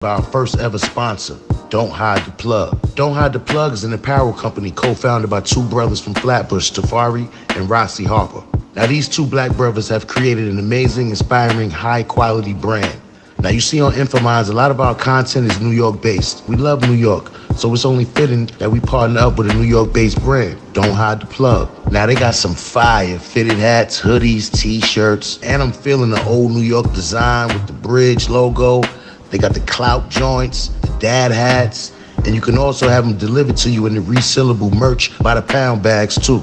Our first ever sponsor, Don't Hide the Plug. Don't Hide the Plug is an apparel company co-founded by two brothers from Flatbush, Tafari and Rossi Harper. Now these two black brothers have created an amazing, inspiring, high-quality brand. Now you see on Infominds, a lot of our content is New York based. We love New York, so it's only fitting that we partner up with a New York based brand, Don't Hide the Plug. Now they got some fire fitted hats, hoodies, t-shirts, and I'm feeling the old New York design with the bridge logo. They got the clout joints, the dad hats, and you can also have them delivered to you in the resealable merch by the pound bags too.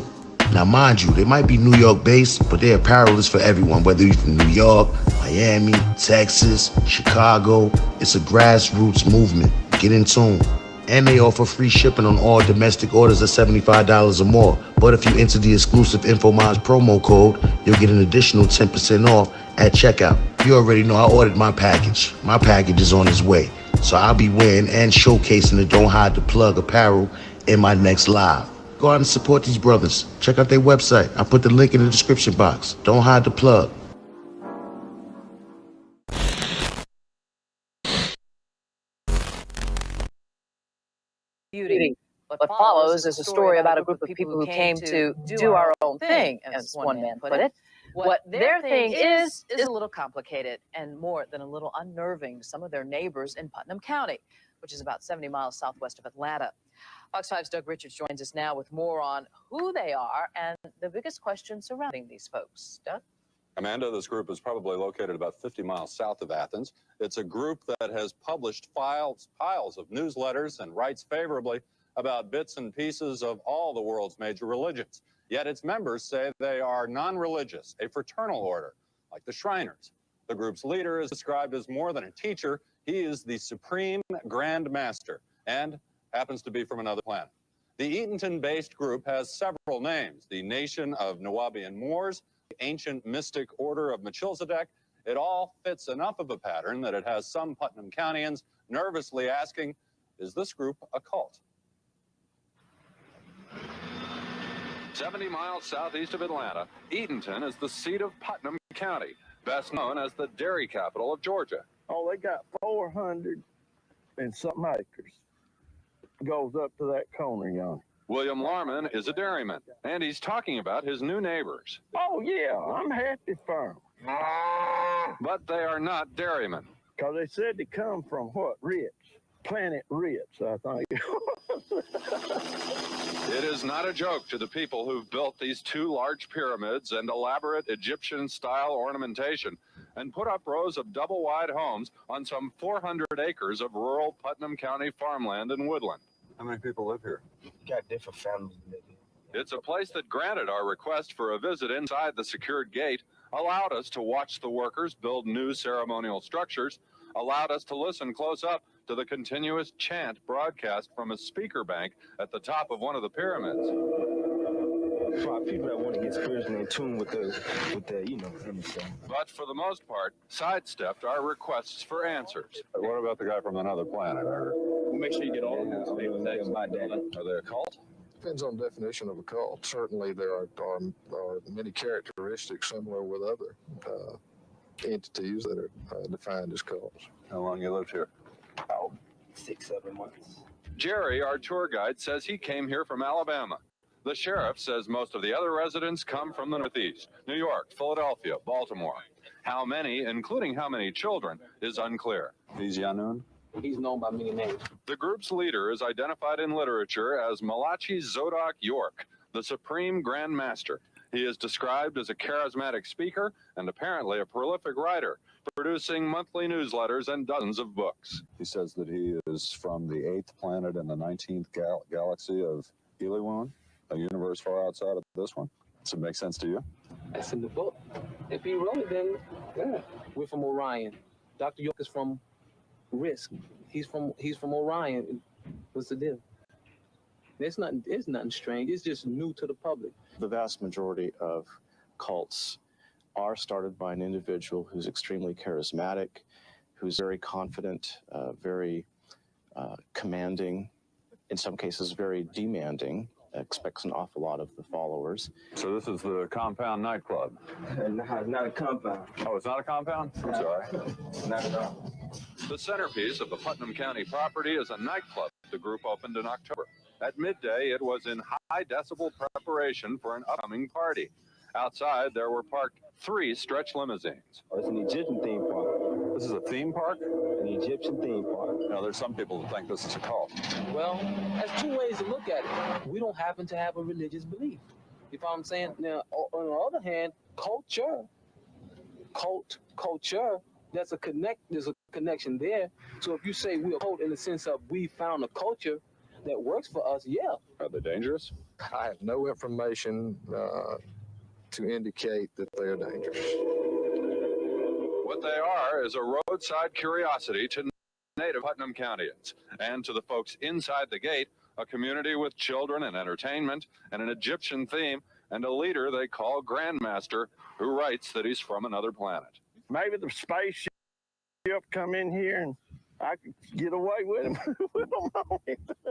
Now mind you, they might be New York based, but their apparel is for everyone, whether you're from New York, Miami, Texas, Chicago. It's a grassroots movement. Get in tune. And they offer free shipping on all domestic orders of $75 or more. But if you enter the exclusive Infominds promo code, you'll get an additional 10% off at checkout. You already know I ordered my package. My package is on its way. So I'll be wearing and showcasing the Don't Hide the Plug apparel in my next live. Go out and support these brothers. Check out their website. I put the link in the description box. Don't Hide the Plug. Beauty. What follows is a story about a group of people who came to do our own thing, as one man put it. What their thing is a little complicated and more than a little unnerving to some of their neighbors in Putnam County, which is about 70 miles southwest of Atlanta. Fox 5's Doug Richards joins us now with more on who they are and the biggest questions surrounding these folks. Doug? Amanda, this group is probably located about 50 miles south of Athens. It's a group that has published piles of newsletters and writes favorably about bits and pieces of all the world's major religions. Yet its members say they are non-religious, a fraternal order, like the Shriners. The group's leader is described as more than a teacher. He is the supreme grand master and happens to be from another planet. The Eatonton-based group has several names: the Nation of NUWAUPIAN Moors, the Ancient Mystic Order of Melchizedek. It all fits enough of a pattern that it has some Putnam Countyans nervously asking, is this group a cult? 70 miles southeast of Atlanta, Eatonton is the seat of Putnam County, best known as the dairy capital of Georgia. Oh, they got 400 and something acres. Goes up to that corner yonder. William Larman is a dairyman, and he's talking about his new neighbors. Oh, yeah, I'm happy for them. But they are not dairymen. Because they said they come from what? Ritz. Planet Ritz, I think. It is not a joke to the people who've built these two large pyramids and elaborate Egyptian-style ornamentation and put up rows of double-wide homes on some 400 acres of rural Putnam County farmland and woodland. How many people live here? Got different families living here. It's a place that granted our request for a visit inside the secured gate, allowed us to watch the workers build new ceremonial structures, allowed us to listen close up to the continuous chant broadcast from a speaker bank at the top of one of the pyramids. For people that want to get spiritually in tune with the you know, understand. But for the most part, sidestepped our requests for answers. What about the guy from another planet? We'll make sure you get all of them. Are they a cult? Depends on the definition of a cult. Certainly there are many characteristics similar with other entities that are defined as cults. How long you lived here? About 6-7 months. Jerry, our tour guide, says he came here from Alabama. The sheriff says most of the other residents come from the Northeast, New York, Philadelphia, Baltimore. How many, including how many children, is unclear. He's Yanun? He's known by many names. The group's leader is identified in literature as Malachi Zodok York, the Supreme Grand Master. He is described as a charismatic speaker and apparently a prolific writer, producing monthly newsletters and dozens of books. He says that he is from the 8th planet in the 19th galaxy of Eliwan, a universe far outside of this one. Does it make sense to you? That's in the book. If he wrote it, then yeah. We're from Orion. Dr. York is from Risk. He's from Orion. What's the deal? It's nothing strange. It's just new to the public. The vast majority of cults are started by an individual who's extremely charismatic, who's very confident, very commanding, in some cases very demanding, expects an awful lot of the followers. So this is the Compound nightclub? No, it's not a compound. Oh, it's not a compound? I'm sorry. Not at all. The centerpiece of the Putnam County property is a nightclub the group opened in October. At midday, it was in high decibel preparation for an upcoming party. Outside, there were parked 3 stretch limousines. Oh, it's an Egyptian theme park. This is a theme park? An Egyptian theme park. You know, there's some people who think this is a cult. Well, there's 2 ways to look at it. We don't happen to have a religious belief. You know what I'm saying? Now, on the other hand, culture, there's a connection there. So if you say we're a cult in the sense of we found a culture that works for us, yeah. Are they dangerous? I have no information to indicate that they are dangerous. What they are is a roadside curiosity to native Putnam Countyans and to the folks inside the gate, a community with children and entertainment and an Egyptian theme and a leader they call Grandmaster, who writes that he's from another planet. Maybe the spaceship come in here and I could get away with him.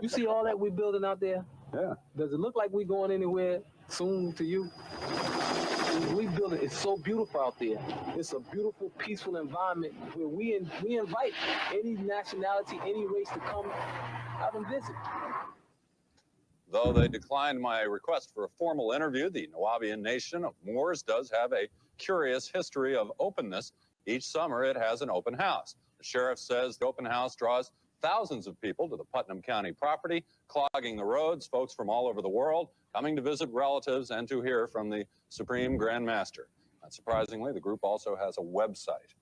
You see all that we're building out there? Yeah. Does it look like we're going anywhere soon to you? We build it. It's so beautiful out there. It's a beautiful, peaceful environment where we invite any nationality, any race to come out and visit. Though they declined my request for a formal interview, the NUWAUPIAN Nation of Moors does have a curious history of openness. Each summer, it has an open house. The sheriff says the open house draws thousands of people to the Putnam County property, clogging the roads, folks from all over the world, coming to visit relatives and to hear from the Supreme Grand Master. Not surprisingly, the group also has a website,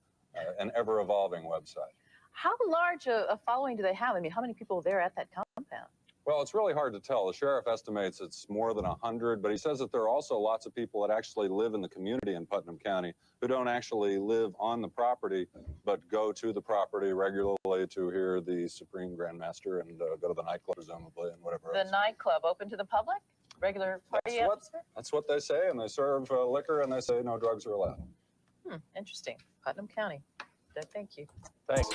an ever-evolving website. How large a following do they have? I mean, how many people are there at that compound? Well, it's really hard to tell. The sheriff estimates it's more than 100, but he says that there are also lots of people that actually live in the community in Putnam County who don't actually live on the property, but go to the property regularly to hear the Supreme Grand Master and go to the nightclub, presumably, and whatever else. The nightclub open to the public? Regular party atmosphere? That's what they say, and they serve liquor, and they say no drugs are allowed. Interesting. Putnam County. Thank you. Thanks.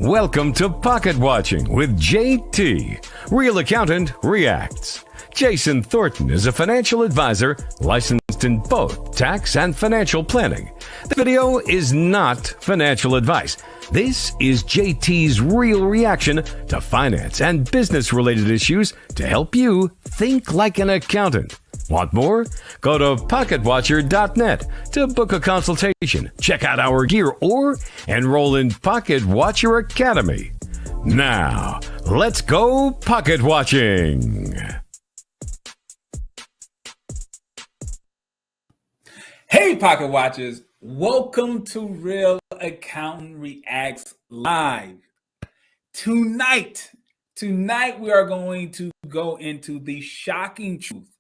Welcome to Pocket Watching with JT. Real Accountant Reacts. Jason Thornton is a financial advisor licensed in both tax and financial planning. The video is not financial advice. This is JT's real reaction to finance and business-related issues to help you think like an accountant. Want more? Go to PocketWatcher.net to book a consultation, check out our gear, or enroll in Pocket Watcher Academy. Now, let's go pocket watching. Hey, Pocket Watchers. Welcome to Real Accountant Reacts Live. Tonight we are going to go into the shocking truth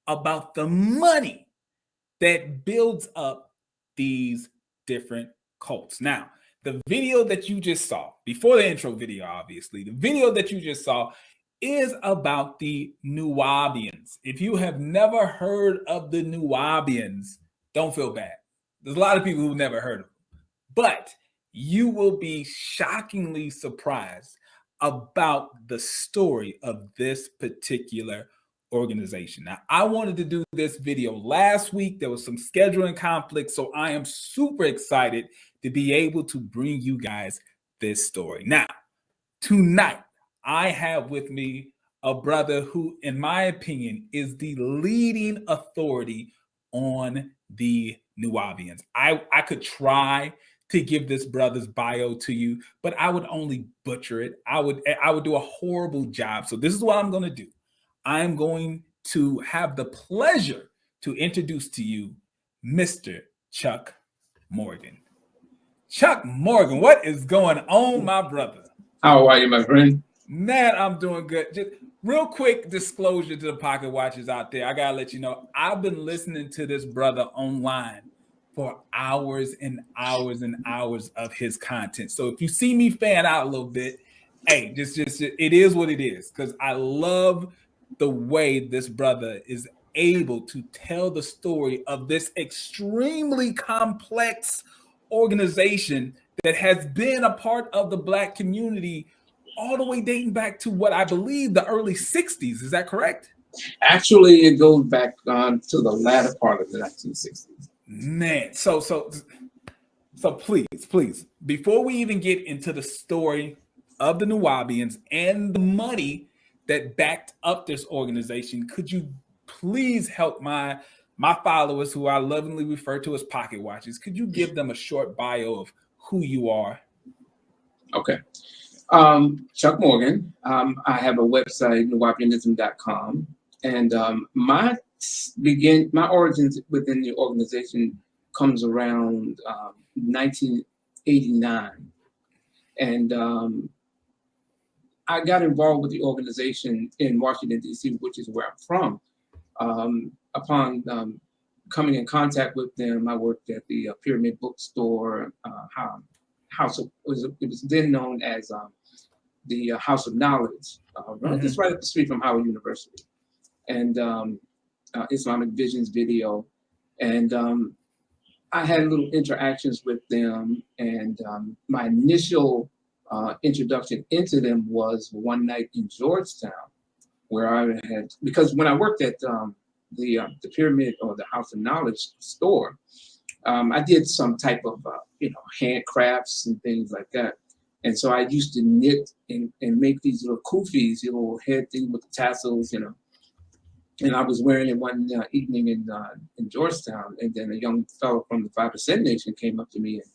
about the money that builds up these different cults. Now, the video that you just saw, before the intro video, obviously, the video that you just saw is about the NUWAUPIANs. If you have never heard of the NUWAUPIANs, don't feel bad. There's a lot of people who've never heard of them, but you will be shockingly surprised about the story of this particular organization. Now, I wanted to do this video last week. There was some scheduling conflict, so I am super excited to be able to bring you guys this story. Now, tonight, I have with me a brother who, in my opinion, is the leading authority on the NUWAUPIANs. I could try to give this brother's bio to you, but I would only butcher it. I would do a horrible job. So this is what I'm going to do. I'm going to have the pleasure to introduce to you Mr. Chuck Morgan. Chuck Morgan, what is going on, my brother? How are you, my friend? Man, I'm doing good. Just real quick disclosure to the pocket watchers out there. I got to let you know, I've been listening to this brother online for hours and hours and hours of his content. So if you see me fan out a little bit, hey, just it is what it is, because I love the way this brother is able to tell the story of this extremely complex organization that has been a part of the Black community all the way dating back to what I believe the early 60s. Is that correct? Actually, it goes back to the latter part of the 1960s. Man, so please, before we even get into the story of the NUWAUPIANs and the money that backed up this organization, could you please help my followers, who I lovingly refer to as pocket watchers, could you give them a short bio of who you are? Okay. Chuck Morgan. I have a website, NUWAUPIANism.com, and my origins within the organization comes around 1989, and I got involved with the organization in Washington, D.C., which is where I'm from. Upon coming in contact with them, I worked at the Pyramid Bookstore, it was then known as the House of Knowledge, just right up the street from Howard University, and Islamic Visions Video. And I had little interactions with them, and my initial introduction into them was one night in Georgetown, where I had, because when I worked at the Pyramid or the House of Knowledge store, I did some type of handcrafts and things like that. And so I used to knit and make these little kufis, little head things with the tassels, And I was wearing it one evening in Georgetown, and then a young fellow from the 5% Nation came up to me and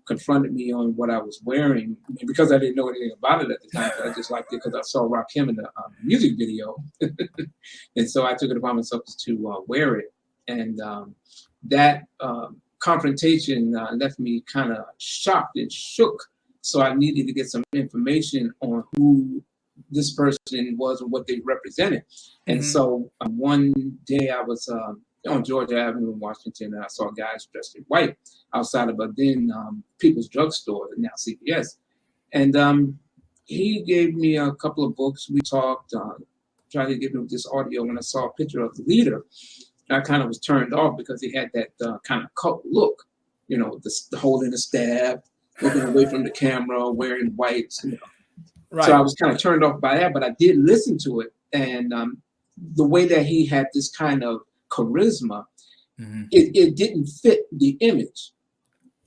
confronted me on what I was wearing, because I didn't know anything about it at the time. But I just liked it because I saw Rakim in the music video, and so I took it upon myself to wear it. And that confrontation left me kind of shocked and shook. So I needed to get some information on who this person was and what they represented. And so one day I was on Georgia Avenue in Washington, and I saw guys dressed in white outside of a then People's Drugstore, now CVS. And he gave me a couple of books. We talked, tried to give him this audio. When I saw a picture of the leader, I kind of was turned off because he had that kind of cult look, the holding the staff, looking away from the camera, wearing whites, Right. So I was kind of turned off by that, but I did listen to it. And the way that he had this kind of charisma, it didn't fit the image.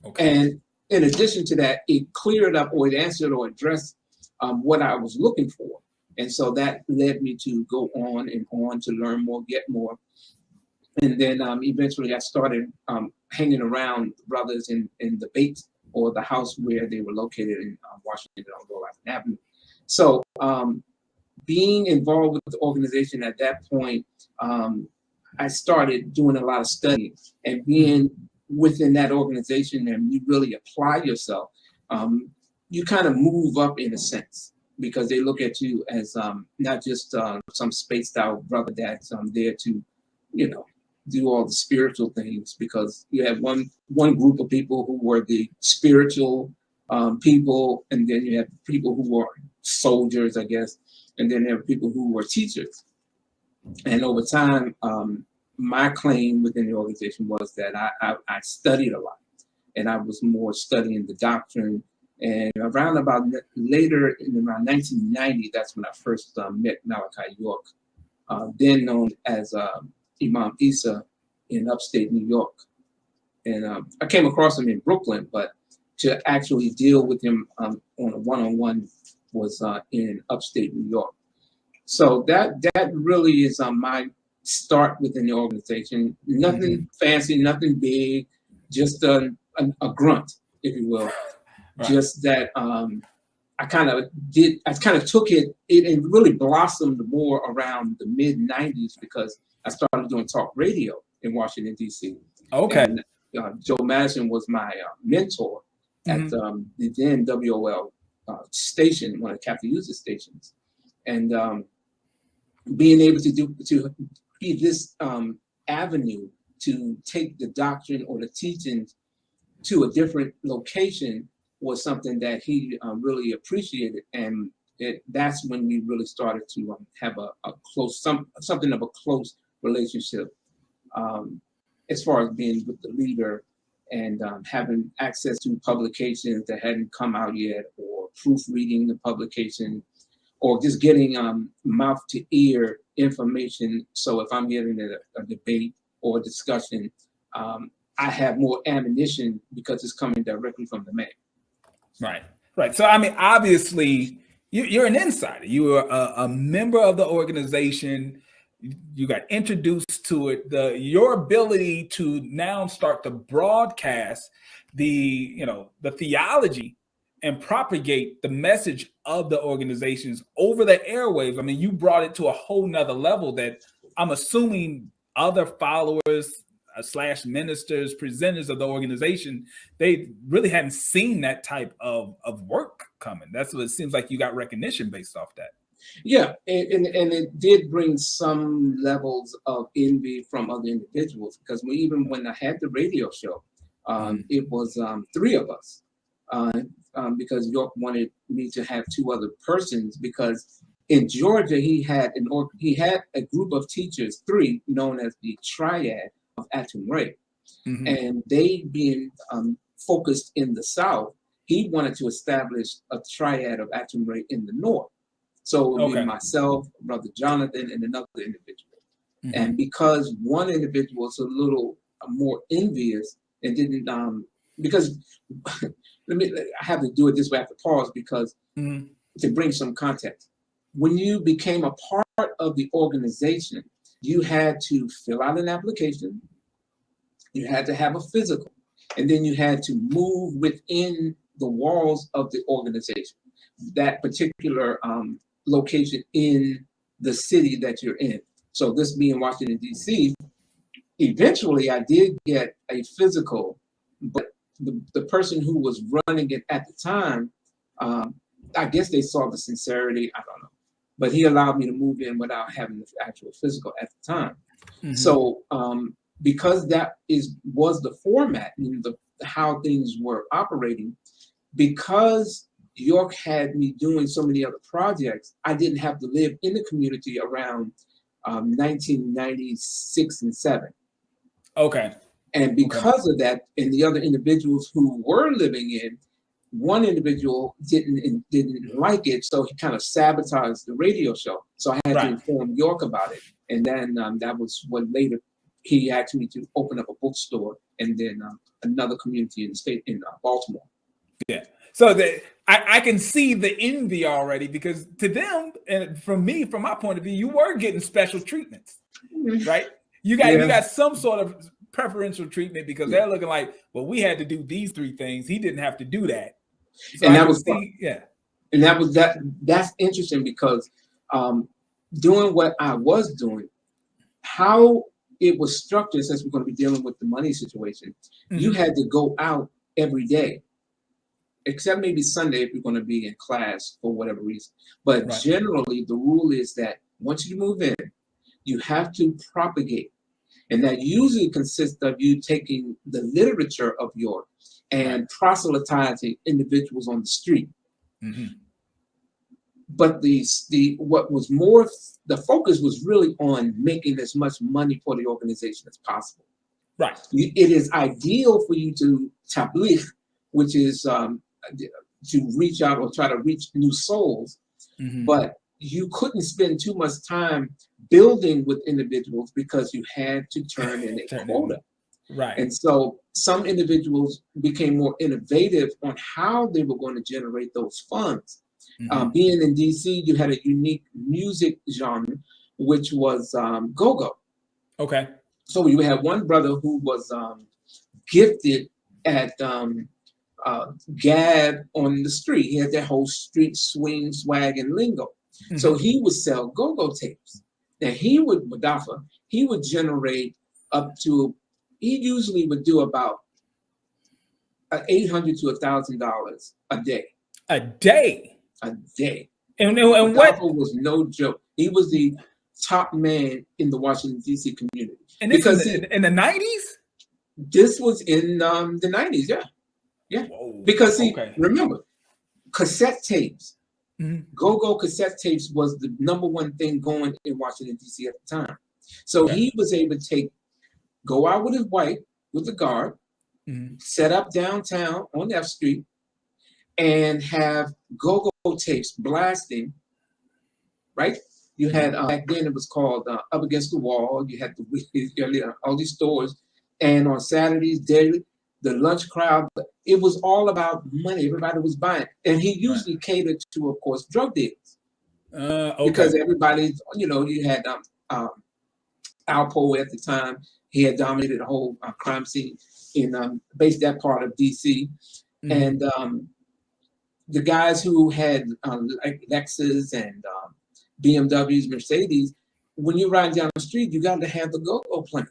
Okay. And in addition to that, it cleared up, or it answered or addressed what I was looking for. And so that led me to go on and on to learn more, get more. And then eventually I started hanging around brothers in the Bait, or the house where they were located in Washington on Rhode Island Avenue. So being involved with the organization at that point, I started doing a lot of studying, and being within that organization and you really apply yourself, you kind of move up in a sense, because they look at you as not just some spaced out brother that's there to, do all the spiritual things, because you have one group of people who were the spiritual people, and then you have people who were soldiers, I guess, and then there are people who were teachers. And over time, my claim within the organization was that I studied a lot, and I was more studying the doctrine. And around about later in around 1990, that's when I first met Malachi York, then known as Imam Isa, in upstate New York. And I came across him in Brooklyn, but to actually deal with him on a one-on-one was in upstate New York. So that really is my start within the organization. Nothing fancy, nothing big, just a grunt, if you will. Right. Just that I kind of took it really blossomed more around the mid-90s, because I started doing talk radio in Washington, D.C. Okay. And Joe Madison was my mentor at the then WOL station, one of Captain User stations. And being able to be this avenue to take the doctrine or the teachings to a different location was something that he really appreciated. And that's when we really started to have a close, something of a close relationship as far as being with the leader and having access to publications that hadn't come out yet, or proofreading the publication, or just getting mouth to ear information. So if I'm getting a debate or a discussion, I have more ammunition because it's coming directly from the man. Right, right. So I mean, obviously, you're an insider. You are a member of the organization. You got introduced to it. Your ability to now start to broadcast the theology and propagate the message of the organizations over the airwaves. I mean, you brought it to a whole nother level that I'm assuming other followers / ministers, presenters of the organization, they really hadn't seen that type of work coming. That's what it seems like. You got recognition based off that. Yeah, and it did bring some levels of envy from other individuals, because even when I had the radio show, it was 3 of us, because York wanted me to have 2 other persons, because in Georgia he had a group of teachers, 3, known as the Triad of Atum Ray, and they being focused in the South, he wanted to establish a Triad of Atum Ray in the North. So it would be myself, Brother Jonathan, and another individual. And because one individual was a little more envious and didn't, because I have to do it this way, I have to pause, because to bring some context. When you became a part of the organization, you had to fill out an application, you had to have a physical, and then you had to move within the walls of the organization, that particular location in the city that you're in. So this being Washington, D.C., eventually I did get a physical, but the person who was running it at the time, I guess they saw the sincerity, I don't know, but he allowed me to move in without having the actual physical at the time. So because that was the format, how things were operating, because York had me doing so many other projects, I didn't have to live in the community around 1996 and 7. Okay. And because of that, and the other individuals who were living in, one individual didn't like it, so he kind of sabotaged the radio show. So I had to inform York about it, and then that was what later he asked me to open up a bookstore, and then another community in the state in Baltimore. Yeah. So I can see the envy already, because to them, and from my point of view, you were getting special treatments, right? You got some sort of preferential treatment, because they're looking like, well, we had to do these 3 things. He didn't have to do that. So and that's interesting, because doing what I was doing, how it was structured, since we're going to be dealing with the money situation, you had to go out every day, except maybe Sunday if you're going to be in class for whatever reason. But generally, the rule is that once you move in, you have to propagate. And that usually consists of you taking the literature of York and proselytizing individuals on the street. But the focus was really on making as much money for the organization as possible. Right. It is ideal for you to tabligh, which is to reach out or try to reach new souls, but you couldn't spend too much time building with individuals, because you had to turn in a quota. Right. And so some individuals became more innovative on how they were going to generate those funds. Being in DC, you had a unique music genre, which was go-go. Okay. So you had one brother who was gifted at gab on the street. He had that whole street swing, swag, and lingo. So he would sell go-go tapes. Now he would generate up to, he usually would do about $800 to $1,000 a day. A day? A day. And what was no joke. He was the top man in the Washington, D.C. community. And this was in the 90s? This was in the 90s, yeah. Yeah. Whoa. Because remember, cassette tapes, go-go cassette tapes was the #1 thing going in Washington, D.C. at the time. So he was able to go out with his wife, with the guard, set up downtown on F Street, and have go-go tapes blasting, right? You had, back then it was called Up Against the Wall. You had all these stores. And on Saturdays, daily, the lunch crowd, it was all about money. Everybody was buying. And he usually catered to, of course, drug dealers. Because everybody, you had Alpo at the time. He had dominated the whole crime scene in based that part of D.C. And the guys who had like Lexus and BMWs, Mercedes, when you ride down the street, you got to have the go-go playing.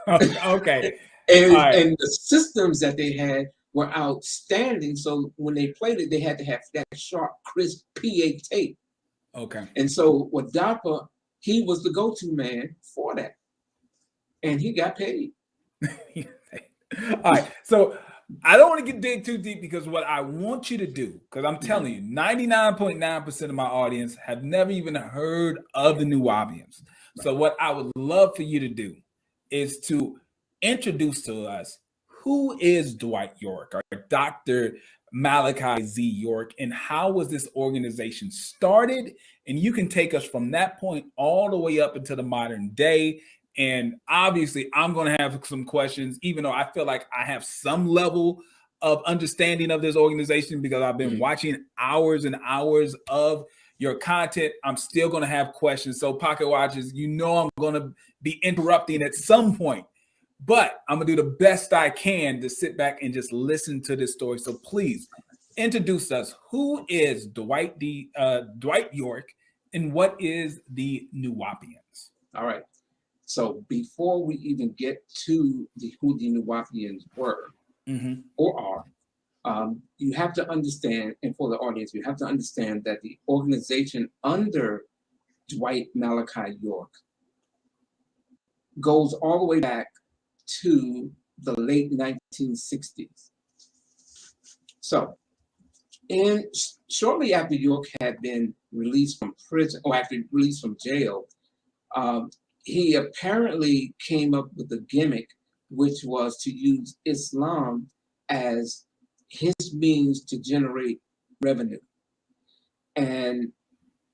Okay. And the systems that they had were outstanding. So when they played it, they had to have that sharp, crisp PA tape. Okay. And so with DAPA, he was the go-to man for that. And he got paid. All right. So I don't want to dig too deep, because what I want you to do, because I'm telling you, 99.9% of my audience have never even heard of the NUWAUPIANs. So what I would love for you to do is to introduce to us, who is Dwight York, or Dr. Malachi Z. York, and how was this organization started? And you can take us from that point all the way up into the modern day. And obviously, I'm going to have some questions, even though I feel like I have some level of understanding of this organization, because I've been watching hours and hours of your content. I'm still going to have questions. So Pocket Watchers, I'm going to be interrupting at some point, but I'm going to do the best I can to sit back and just listen to this story. So please introduce us. Who is Dwight York, and what is the NUWAUPIANs? All right. So before we even get to who the NUWAUPIANs were or are, you have to understand, and for the audience, you have to understand that the organization under Dwight Malachi York goes all the way back to the late 1960s. So shortly after York had been released from prison, or after released from jail, he apparently came up with a gimmick, which was to use Islam as his means to generate revenue. And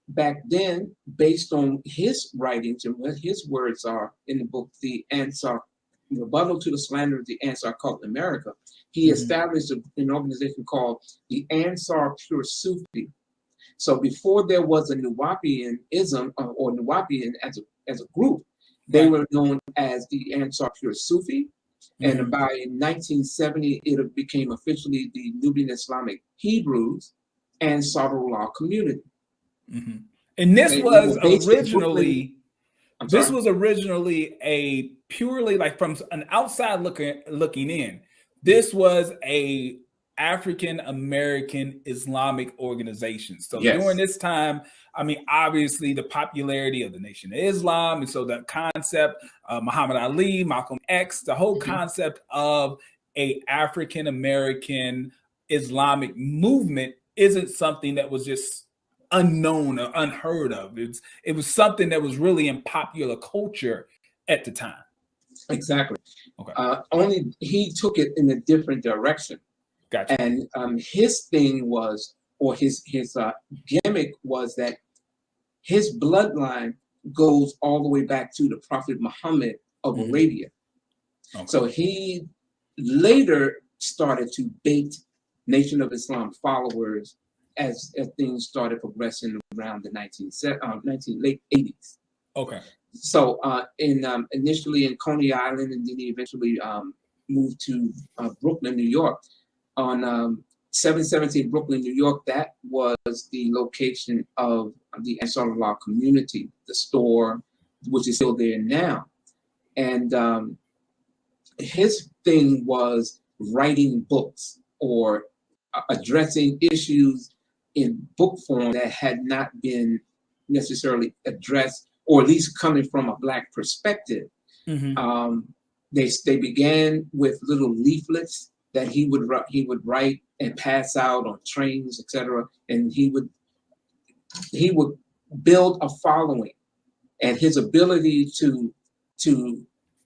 back then, based on his writings and what his words are in the book, The Ansar, Rebuttal to the Slander of the Ansar Cult in America, he established an organization called the Ansar Pure Sufi. So before there was a NUWAUPIAnism or NUWAUPIAN as a group, they were known as the Ansar Pure Sufi. And by 1970, it became officially the Nubian Islamic Hebrews Ansarullah community. And this was originally a purely, like, from an outside looking in, this was a African American Islamic organization. So during this time, I mean, obviously the popularity of the Nation of Islam, and so the concept of Muhammad Ali, Malcolm X, the whole concept of a African American Islamic movement isn't something that was just unknown or unheard of. It was something that was really in popular culture at the time. Exactly. Okay. Only he took it in a different direction. Gotcha. And his thing was, or his gimmick was that his bloodline goes all the way back to the Prophet Muhammad of Arabia. Okay. So he later started to bait Nation of Islam followers as things started progressing around the late 80s. Okay. So initially in Coney Island, and then he eventually moved to Brooklyn, New York. On 717 Brooklyn, New York, that was the location of the Ansarullah community, the store, which is still there now. And his thing was writing books or addressing issues in book form that had not been necessarily addressed, or at least coming from a Black perspective. They began with little leaflets that he would write and pass out on trains, etc. And he would build a following, and his ability to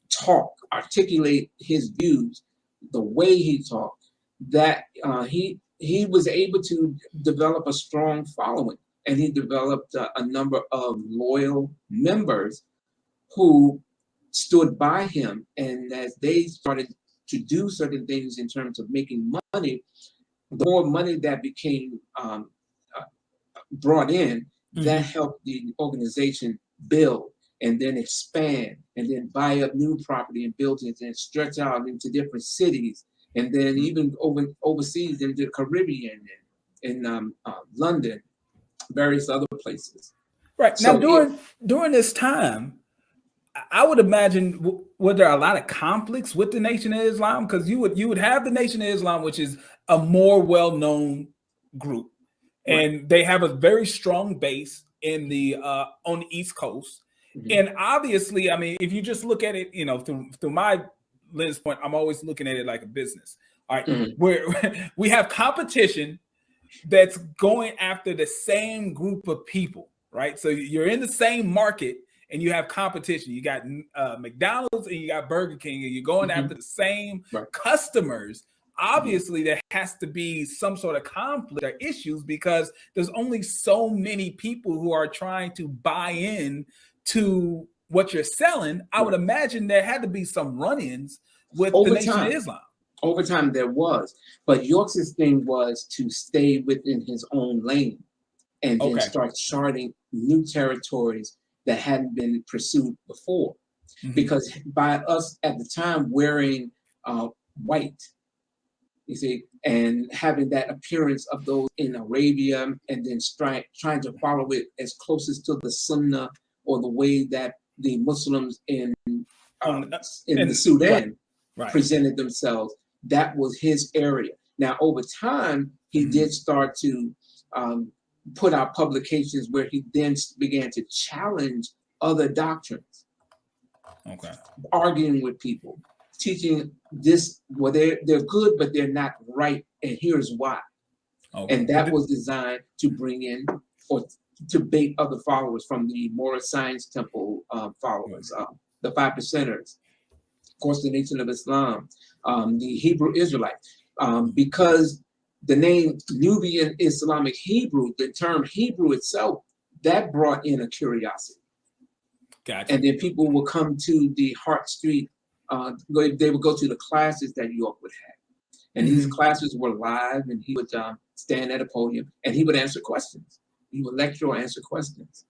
talk, articulate his views the way he talked, that he was able to develop a strong following, and he developed a number of loyal members who stood by him. And as they started to do certain things in terms of making money, the more money that became brought in, that helped the organization build and then expand and then buy up new property and buildings and stretch out into different cities, and then even overseas into the Caribbean and in London, various other places. Right. So now, during this time, I would imagine, were there a lot of conflicts with the Nation of Islam? Because you would have the Nation of Islam, which is a more well-known group, and they have a very strong base in the on the East Coast. And obviously, I mean, if you just look at it, you know, through my lens point, I'm always looking at it like a business. All right, where we have competition that's going after the same group of people, right? So you're in the same market and you have competition. You got McDonald's and you got Burger King, and you're going after the same customers. Obviously, there has to be some sort of conflict or issues, because there's only so many people who are trying to buy in to what you're selling. I would imagine there had to be some run-ins with the Nation of Islam. Over time there was, but York's thing was to stay within his own lane and then start charting new territories that hadn't been pursued before. Because by us at the time wearing white, you see, and having that appearance of those in Arabia, and then trying to follow it as closest to the Sunnah or the way that the Muslims in the Sudan presented themselves, that was his area. Now, over time, he did start to put out publications where he then began to challenge other doctrines, arguing with people, teaching this, well, they're good, but they're not right, and here's why. And that was designed to bring in or to bait other followers from the Moorish Science Temple followers, the 5%ers, of course, the Nation of Islam, the Hebrew Israelites, because the name Nubian Islamic Hebrew, the term Hebrew itself, that brought in a curiosity. And then people would come to the Hart Street, they would go to the classes that York would have. And these classes were live, and he would stand at a podium and he would answer questions. He would lecture or answer questions.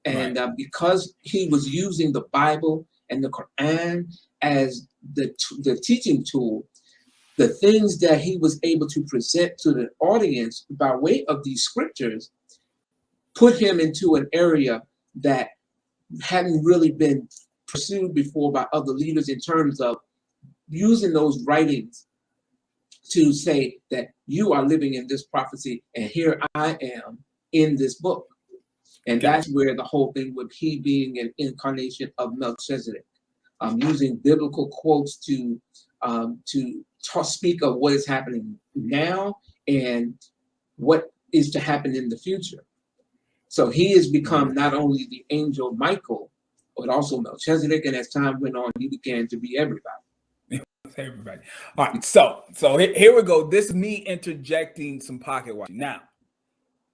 And because he was using the Bible and the Quran as the teaching tool, the things that he was able to present to the audience by way of these scriptures put him into an area that hadn't really been pursued before by other leaders, in terms of using those writings to say that you are living in this prophecy, and here I am in this book. And that's where the whole thing with he being an incarnation of Melchizedek, using biblical quotes to speak of what is happening now and what is to happen in the future. So he has become not only the angel Michael, but also Melchizedek, and as time went on, he began to be everybody. Everybody. All right, so here we go. This is me interjecting some pocket watching. Now,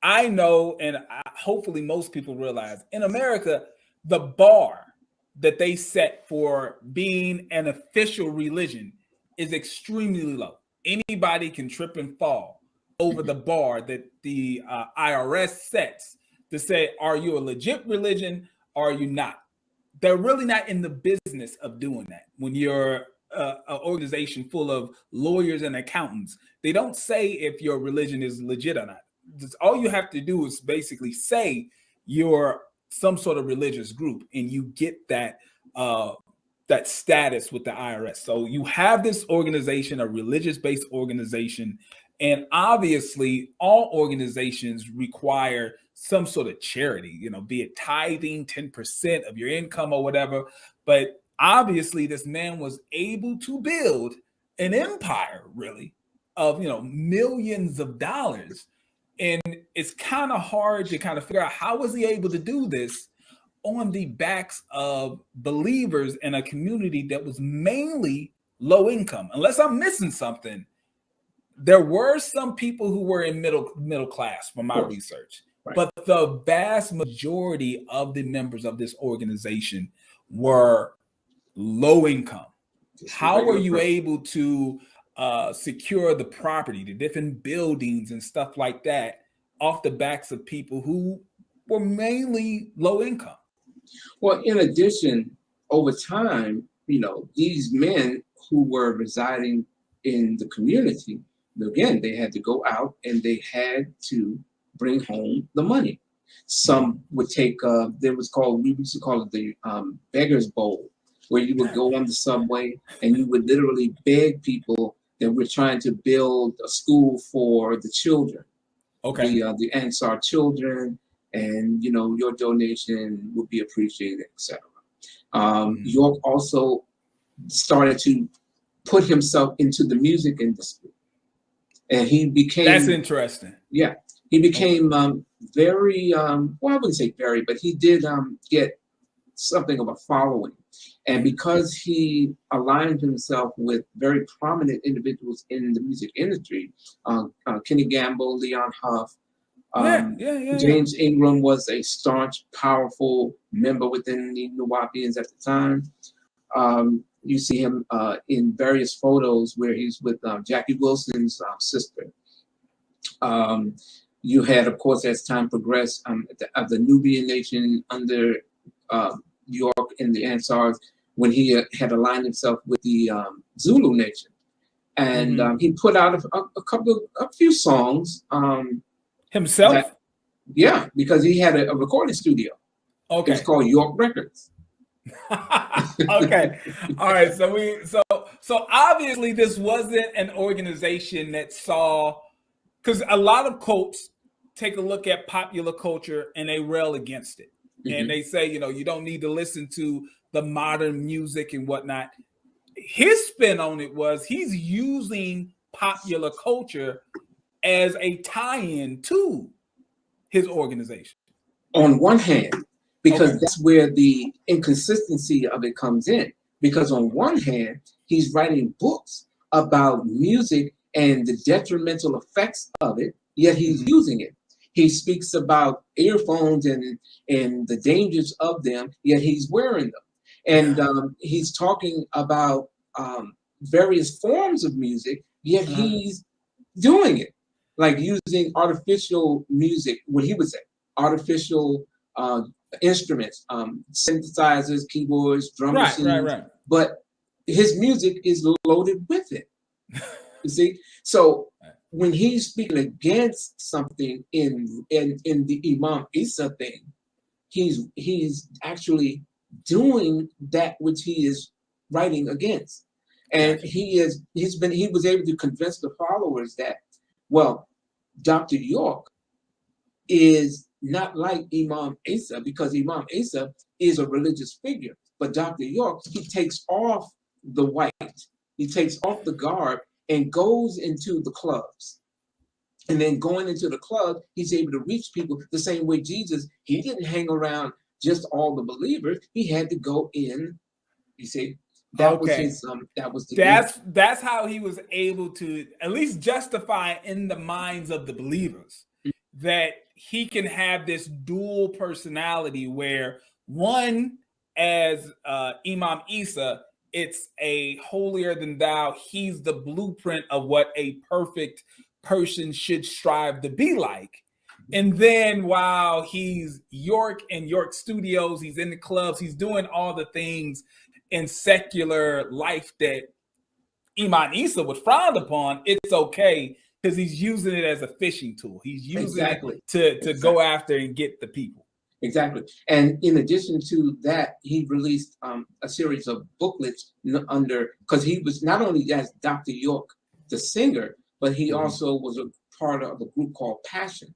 I know, and hopefully most people realize, in America, the bar that they set for being an official religion is extremely low. Anybody can trip and fall over the bar that the IRS sets to say, are you a legit religion or are you not? They're really not in the business of doing that. When you're an organization full of lawyers and accountants, they don't say if your religion is legit or not. Just all you have to do is basically say you're some sort of religious group, and you get that that status with the IRS. So you have this organization, a religious-based organization, and obviously all organizations require some sort of charity, you know, be it tithing, 10% of your income or whatever. But obviously this man was able to build an empire, really, of, you know, millions of dollars. And it's kind of hard to kind of figure out, how was he able to do this on the backs of believers in a community that was mainly low income. Unless I'm missing something, there were some people who were in middle class from my research, but the vast majority of the members of this organization were low income. How were you able to secure the property, the different buildings and stuff like that off the backs of people who were mainly low income? Well, in addition, over time, you know, these men who were residing in the community, again, they had to go out and they had to bring home the money. Some would take, there was called, we used to call it the beggar's bowl, where you would go on the subway and you would literally beg people that we're trying to build a school for the children. Okay. The Ansar children, and, you know, your donation would be appreciated, etc. York also started to put himself into the music industry. And he became— That's interesting. Yeah. He became very, well, I wouldn't say very, but he did get something of a following. And because he aligned himself with very prominent individuals in the music industry, Kenny Gamble, Leon Huff, James Ingram was a staunch, powerful member within the NUWAUPIANs at the time. You see him in various photos where he's with Jackie Wilson's sister. You had, of course, as time progressed, the Nubian nation under York and the Ansars, when he had aligned himself with the Zulu nation. And he put out a few songs. Himself? Yeah, because he had a recording studio. Okay. It's called York Records. Okay. All right. So obviously this wasn't an organization that saw, because a lot of cults take a look at popular culture and they rail against it. And they say, you know, you don't need to listen to the modern music and whatnot. His spin on it was he's using popular culture as a tie-in to his organization. On one hand, because that's where the inconsistency of it comes in. Because on one hand, he's writing books about music and the detrimental effects of it, yet he's using it. He speaks about earphones and the dangers of them, yet he's wearing them. And he's talking about various forms of music, yet he's doing it. Like using artificial music, what he would say, artificial instruments, synthesizers, keyboards, drum machines. But his music is loaded with it. You see? So when he's speaking against something in the Imam Isa thing, he's actually doing that which he is writing against. And he was able to convince the followers that, well, Dr. York is not like Imam Isa, because Imam Isa is a religious figure. But Dr. York, he takes off the white, he takes off the garb and goes into the clubs. And then going into the club, he's able to reach people the same way Jesus, he didn't hang around just all the believers. He had to go in, you see. That was his, that's how he was able to at least justify in the minds of the believers that he can have this dual personality where one, as Imam Isa, it's a holier than thou. He's the blueprint of what a perfect person should strive to be like. And then while he's York and York Studios, he's in the clubs, he's doing all the things in secular life that Imam Isa would frown upon. It's okay because he's using it as a fishing tool. He's using it to go after and get the people. Exactly. And in addition to that, he released a series of booklets because he was not only as Dr. York, the singer, but he also was a part of a group called Passion.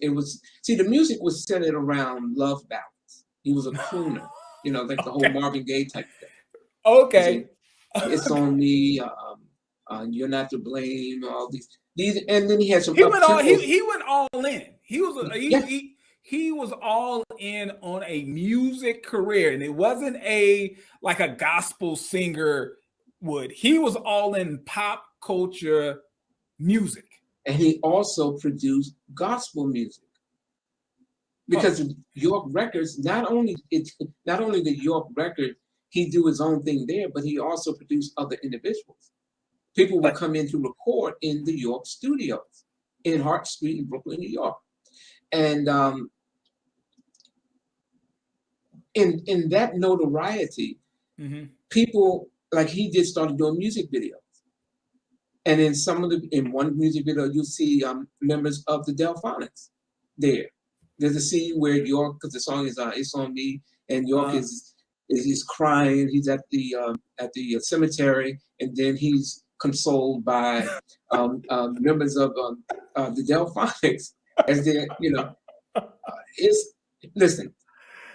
It was, see, the music was centered around love ballads. He was a crooner, you know, like the whole Marvin Gaye type thing. Okay. It's on me, you're not to blame, all these, and then he had some. He went all in. He was all in on a music career, and it wasn't like a gospel singer Wood. He was all in pop culture music. And he also produced gospel music. Because York Records, not only the York record, he do his own thing there, but he also produced other individuals. People would come in to record in the York studios in Hart Street in Brooklyn, New York. And in that notoriety, people like he did started doing music videos. And in one music video, you'll see members of the Delphonics there. There's a scene where York, because the song is "It's on Me," and York is crying. He's at the cemetery, and then he's consoled by members of the Delphonics as they, listen.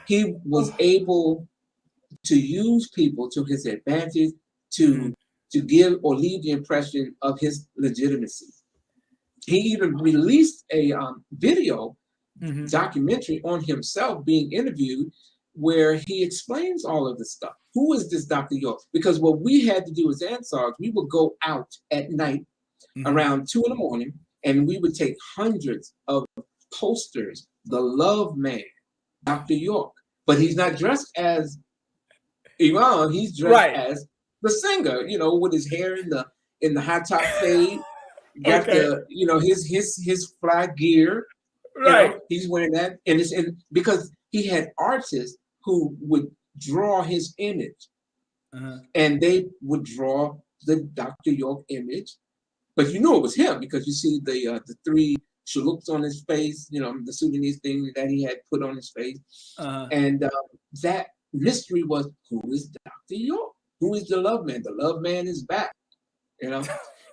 He was able to use people to his advantage to give or leave the impression of his legitimacy. He even released a video documentary on himself being interviewed where he explains all of this stuff. Who is this Dr. York? Because what we had to do as Ansars, we would go out at night around 2 in the morning and we would take hundreds of posters. The Love Man, Dr. York. But he's not dressed as Iran, he's dressed as the singer, with his hair in the high top fade, got his fly gear. Right. He's wearing that. And because he had artists who would draw his image. And they would draw the Dr. York image. But it was him because you see the 3 chalups on his face, the Sudanese thing that he had put on his face. And that mystery was, who is Dr. York? Who is the Love Man? The Love Man is back, And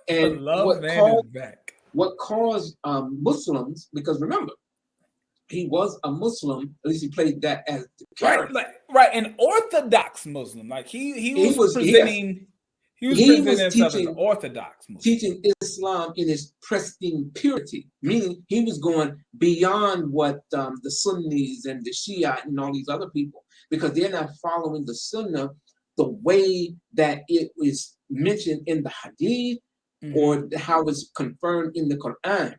the Love Man is back. What caused Muslims, because remember, he was a Muslim, at least he played that as the character. Right, an Orthodox Muslim. Like he was presenting himself as an Orthodox Muslim. Teaching Islam in its pristine purity, meaning he was going beyond what the Sunnis and the Shia and all these other people, because they're not following the Sunnah the way that it is mentioned in the Hadith or how it's confirmed in the Quran.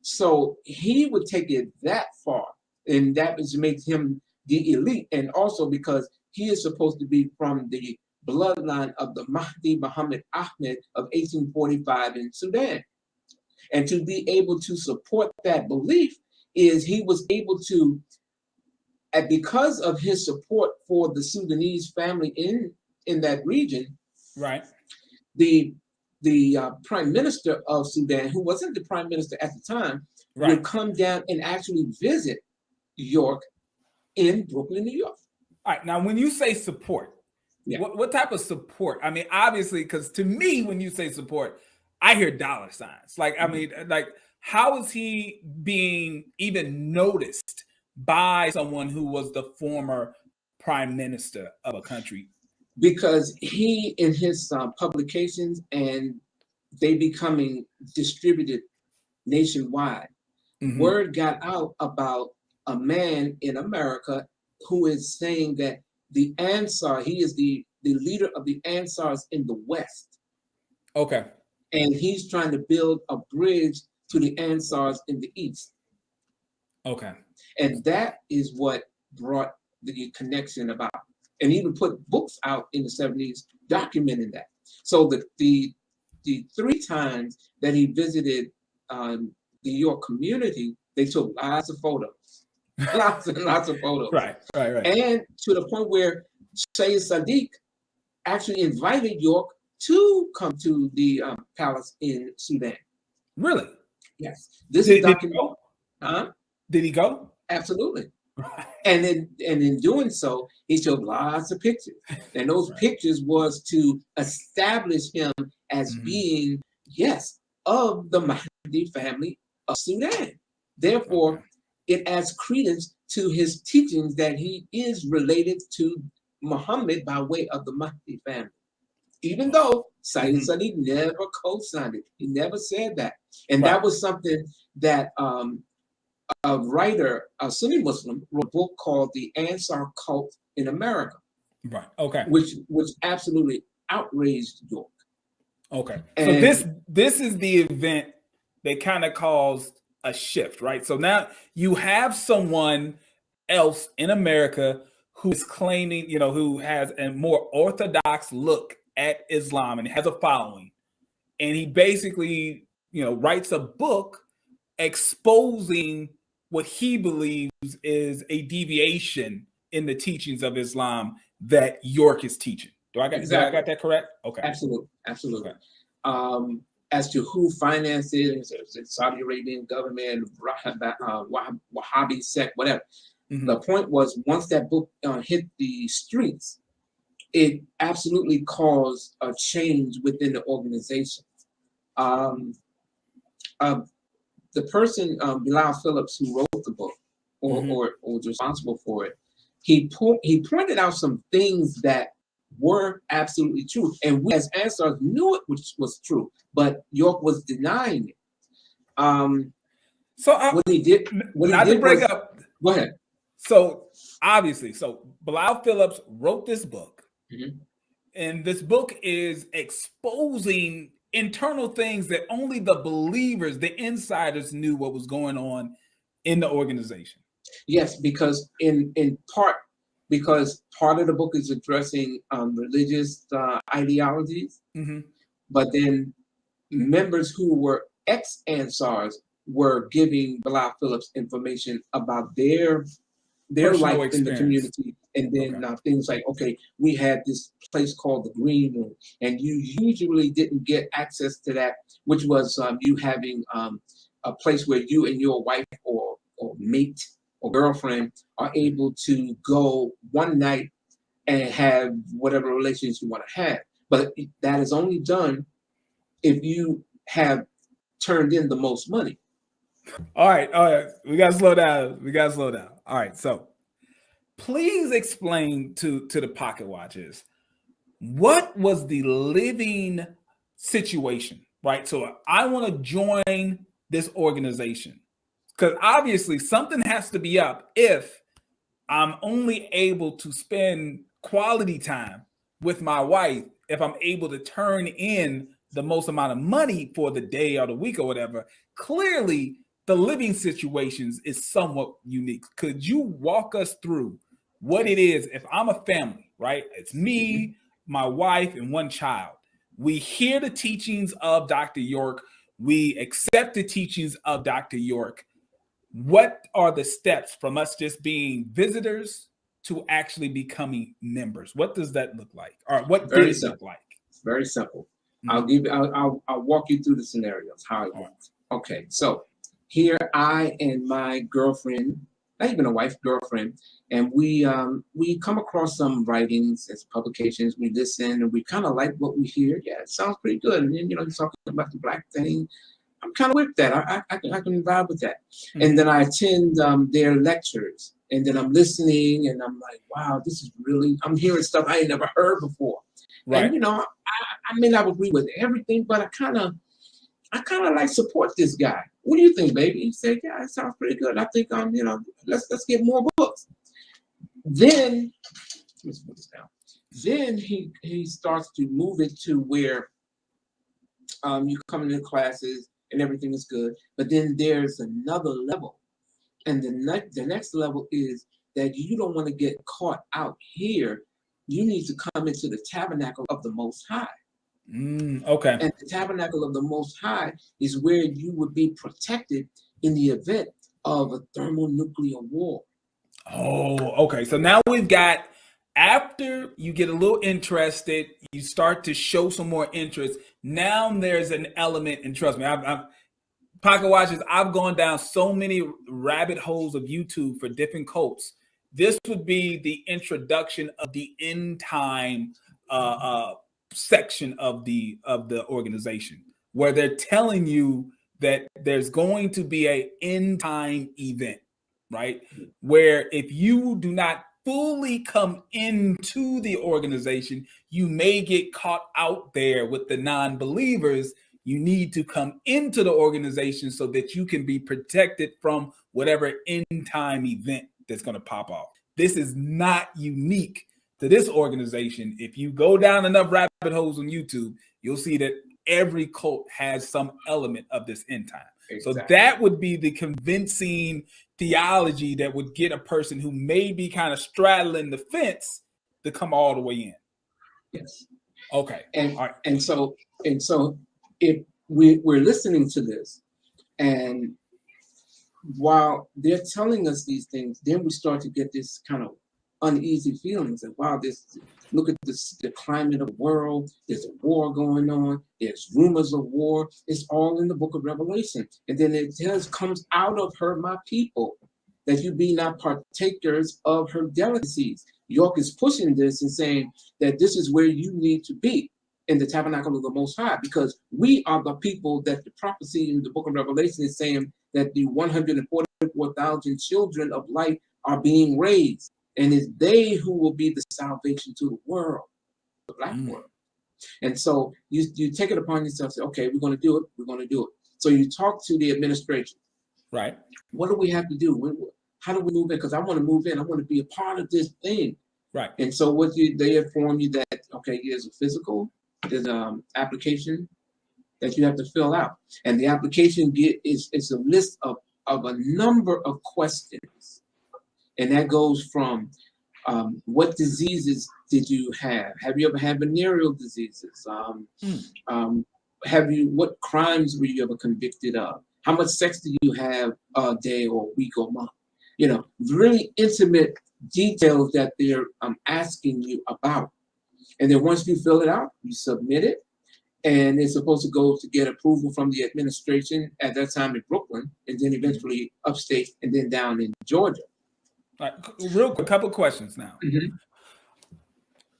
So he would take it that far, and that makes him the elite. And also because he is supposed to be from the bloodline of the Mahdi Muhammad Ahmed of 1845 in Sudan. And to be able to support that belief is he was able to, and because of his support for the Sudanese family in that region, right? The prime minister of Sudan, who wasn't the prime minister at the time, would come down and actually visit York in Brooklyn, New York. All right. Now, when you say support, what type of support? I mean, obviously, because to me, when you say support, I hear dollar signs. How is he being even noticed by someone who was the former prime minister of a country? Because he, in his publications, and they becoming distributed nationwide, word got out about a man in America who is saying that the Ansar, he is the leader of the Ansars in the West. Okay. And he's trying to build a bridge to the Ansars in the East. Okay. And that is what brought the connection about. And even put books out in the 70s documenting that. So the 3 times that he visited the York community, they took lots of photos. lots and lots of photos. Right. And to the point where Sayyid Sadiq actually invited York to come to the palace in Sudan. Really? Yes. This is documented. Did he go? Absolutely. And in doing so, he showed lots of pictures. And those pictures was to establish him as being, of the Mahdi family of Sudan. Therefore, it adds credence to his teachings that he is related to Muhammad by way of the Mahdi family. Even though Sayyid Sadiq never co-signed it. He never said that. And that was something that a writer, a Sunni Muslim, wrote a book called The Ansar Cult in America. Right. Okay. Which absolutely outraged York. Okay. And so this is the event that kind of caused a shift, right? So now you have someone else in America who is claiming, who has a more orthodox look at Islam and has a following. And he basically, writes a book exposing what he believes is a deviation in the teachings of Islam that York is teaching. Do I got that correct? Okay. Absolutely. Okay. As to who financed it, the Saudi Arabian government, Wahhabi sect, whatever. Mm-hmm. The point was, once that book hit the streets, it absolutely caused a change within the organization. The person, Bilal Phillips, who wrote the book or was responsible for it, he pointed out some things that were absolutely true. And we as Ansars knew it was true, but York was denying it. What he did up. Go ahead. So obviously, Bilal Phillips wrote this book, and this book is exposing internal things that only the believers, the insiders, knew what was going on in the organization. Yes, because in part, because part of the book is addressing religious ideologies, but then members who were ex-Ansars were giving Bilal Phillips information about their life experience in the community. And then things like, okay, we had this place called the Green Room, and you usually didn't get access to that, which was you having a place where you and your wife or mate or girlfriend are able to go one night and have whatever relations you want to have. But that is only done if you have turned in the most money. All right. We got to slow down. All right. So please explain to the pocket watchers, what was the living situation, right? So I want to join this organization because obviously something has to be up if I'm only able to spend quality time with my wife, if I'm able to turn in the most amount of money for the day or the week or whatever. Clearly, the living situations is somewhat unique. Could you walk us through what it is if I'm a family, right? It's me, my wife, and one child. We hear the teachings of Dr. York. We accept the teachings of Dr. York. What are the steps from us just being visitors to actually becoming members? What does that look like? Or what did it look like? Very simple. I'll walk you through the scenarios, how it works. Okay, so here I and my girlfriend, not even a wife, girlfriend, and we come across some writings as publications. We listen and we kind of like what we hear. Yeah, it sounds pretty good. And then, you're talking about the black thing. I'm kind of with that. I can vibe with that. And then I attend their lectures, and then I'm listening, and I'm like, wow, this is really, I'm hearing stuff I ain't never heard before. Right. And I may not agree with everything, but I kind of like support this guy. What do you think, baby? He said, yeah, it sounds pretty good. I think let's get more books. Then let's put this down. Then he starts to move it to where you come into classes and everything is good, but then there's another level, and the next level is that you don't want to get caught out here. You need to come into the tabernacle of the Most High. Okay. And the tabernacle of the Most High is where you would be protected in the event of a thermonuclear war. Oh, okay. So now we've got, after you get a little interested, you start to show some more interest. Now there's an element, and trust me, I've pocket watchers, I've gone down so many rabbit holes of YouTube for different cults. This would be the introduction of the end time section of the organization, where they're telling you that there's going to be an end time event, right? Where if you do not fully come into the organization, you may get caught out there with the non-believers. You need to come into the organization so that you can be protected from whatever end time event that's going to pop off. This is not unique to this organization, if you go down enough rabbit holes on YouTube, you'll see that every cult has some element of this end time. Exactly. So that would be the convincing theology that would get a person who may be kind of straddling the fence to come all the way in. Yes. Okay. And so if we're listening to this, and while they're telling us these things, then we start to get this kind of uneasy feelings of, wow, look at the climate of the world. There's a war going on. There's rumors of war. It's all in the book of Revelation. And then it comes out of her, my people, that you be not partakers of her delicacies. York is pushing this and saying that this is where you need to be, in the tabernacle of the Most High, because we are the people that the prophecy in the book of Revelation is saying that the 144,000 children of light are being raised. And it's they who will be the salvation to the world, the black world. And so you take it upon yourself, say, okay, we're going to do it. We're going to do it. So you talk to the administration. Right. What do we have to do? How do we move in? Because I want to move in. I want to be a part of this thing. Right. And so they inform you that, okay, here's a physical, there's an application that you have to fill out. And the application is a list of a number of questions. And that goes from what diseases did you have? Have you ever had venereal diseases? What crimes were you ever convicted of? How much sex do you have a day or week or month? You know, really intimate details that they're asking you about. And then once you fill it out, you submit it. And it's supposed to go to get approval from the administration at that time in Brooklyn, and then eventually upstate, and then down in Georgia. All right, real quick, couple questions now. Mm-hmm.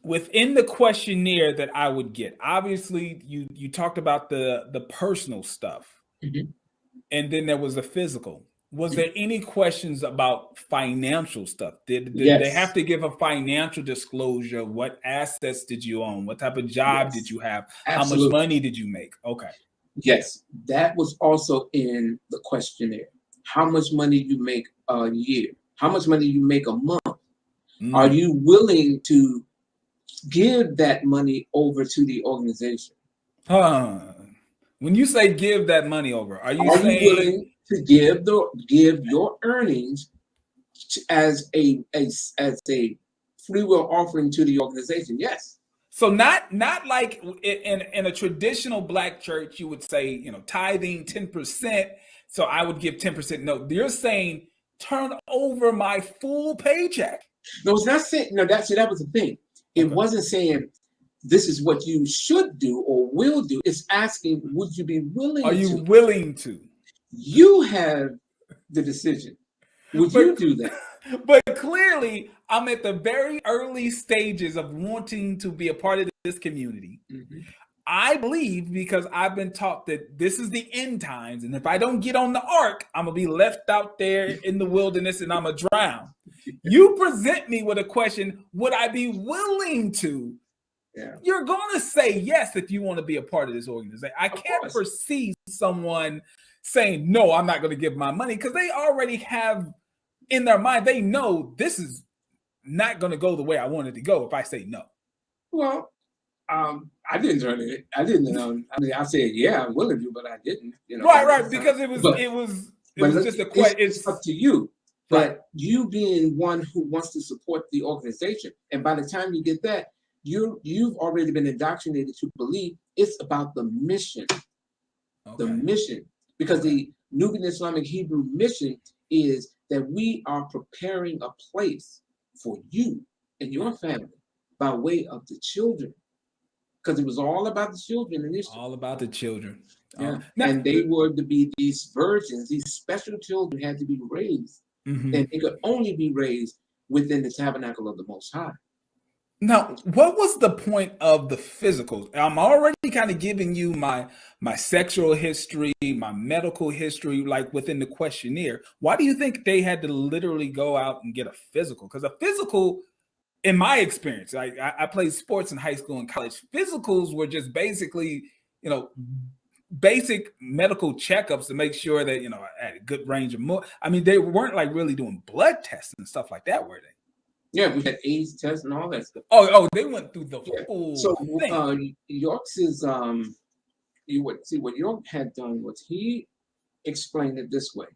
Within the questionnaire that I would get, obviously you talked about the personal stuff, mm-hmm. and then there was the physical. Was there any questions about financial stuff? Did Yes. they have to give a financial disclosure? What assets did you own? What type of job Yes. did you have? Absolutely. How much money did you make? Okay. Yes, that was also in the questionnaire. How much money you make a year? How much money you make a month? Are you willing to give that money over to the organization? When you say give that money over, are you saying you willing to give your earnings as a free will offering to the organization? Yes. So not like in a traditional black church, you would say, you know, tithing 10%. So I would give 10%. No, you're saying turn over my full paycheck. No, it's not saying, no, that was the thing. It wasn't saying this is what you should do or will do. It's asking, would you be willing to? Are you willing to? You have the decision. Would you do that? But clearly, I'm at the very early stages of wanting to be a part of this community. Mm-hmm. I believe, because I've been taught that this is the end times, and if I don't get on the ark, I'm gonna be left out there in the wilderness and I'm gonna drown. You present me with a question, would I be willing to? Yeah. You're gonna say yes if you want to be a part of this organization. I can't foresee someone saying, no, I'm not gonna give my money, because they already have in their mind, they know this is not gonna go the way I want it to go if I say no. Well, I didn't turn it. I didn't. I mean, I said, yeah, I'm willing to, but I didn't. You know, right, because it was just a question. It's up to you. But you being one who wants to support the organization, and by the time you get that, you've already been indoctrinated to believe it's about the mission. Okay. The mission, because the Nubian Islamic Hebrew mission is that we are preparing a place for you and your family by way of the children. Because it was all about the children initially. All about the children. Yeah. And they were to be these virgins, these special children had to be raised. Mm-hmm. And they could only be raised within the tabernacle of the Most High. Now, what was the point of the physicals? I'm already kind of giving you my sexual history, my medical history, like within the questionnaire. Why do you think they had to literally go out and get a physical? Because a physical, in my experience, I played sports in high school and college. Physicals were just basically, you know, basic medical checkups to make sure that, you know, I had a good range of I mean, they weren't like really doing blood tests and stuff like that, were they? Yeah, we had AIDS tests and all that stuff. Oh, they went through the whole So thing. York's is you would see what York had done was he explained it this way.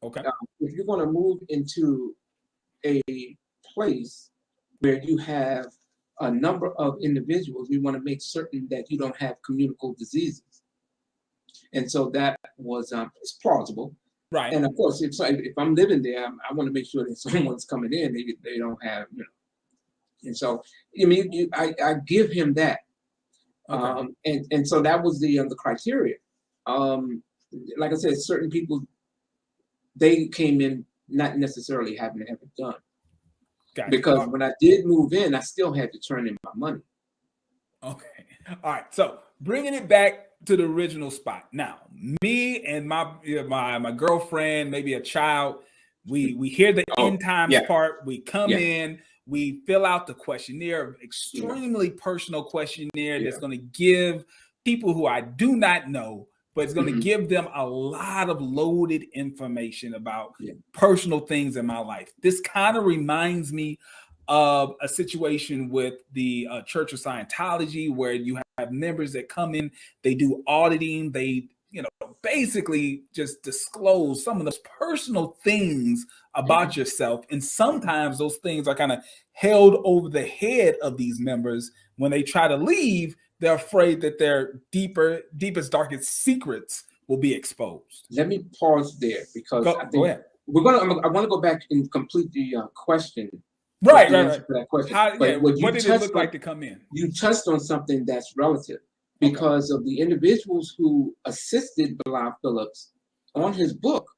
Okay. If you're going to move into a place where you have a number of individuals, we want to make certain that you don't have communicable diseases. And so that was it's plausible. Right. And of course, if I'm living there, I want to make sure that someone's coming in, they don't have, you know. And so, I mean, I give him that. Okay. And so that was the criteria. Like I said, certain people, they came in not necessarily having to have it done. Gotcha. Because when I did move in, I still had to turn in my money. Okay. All right. So bringing it back to the original spot. Now, me and my girlfriend, maybe a child, we hear the end times part. We come in, we fill out the questionnaire, extremely personal questionnaire that's going to give people who I do not know, but it's going to give them a lot of loaded information about personal things in my life. This kind of reminds me of a situation with the Church of Scientology, where you have members that come in, they do auditing, they basically just disclose some of those personal things about yourself, and sometimes those things are kind of held over the head of these members. When they try to leave, they're afraid that their deepest, darkest secrets will be exposed. Let me pause there because I think go ahead. I want to go back and complete the question. Right. For that question. What did it look like to come in? You touched on something that's relative because of the individuals who assisted Bilal Phillips on his book.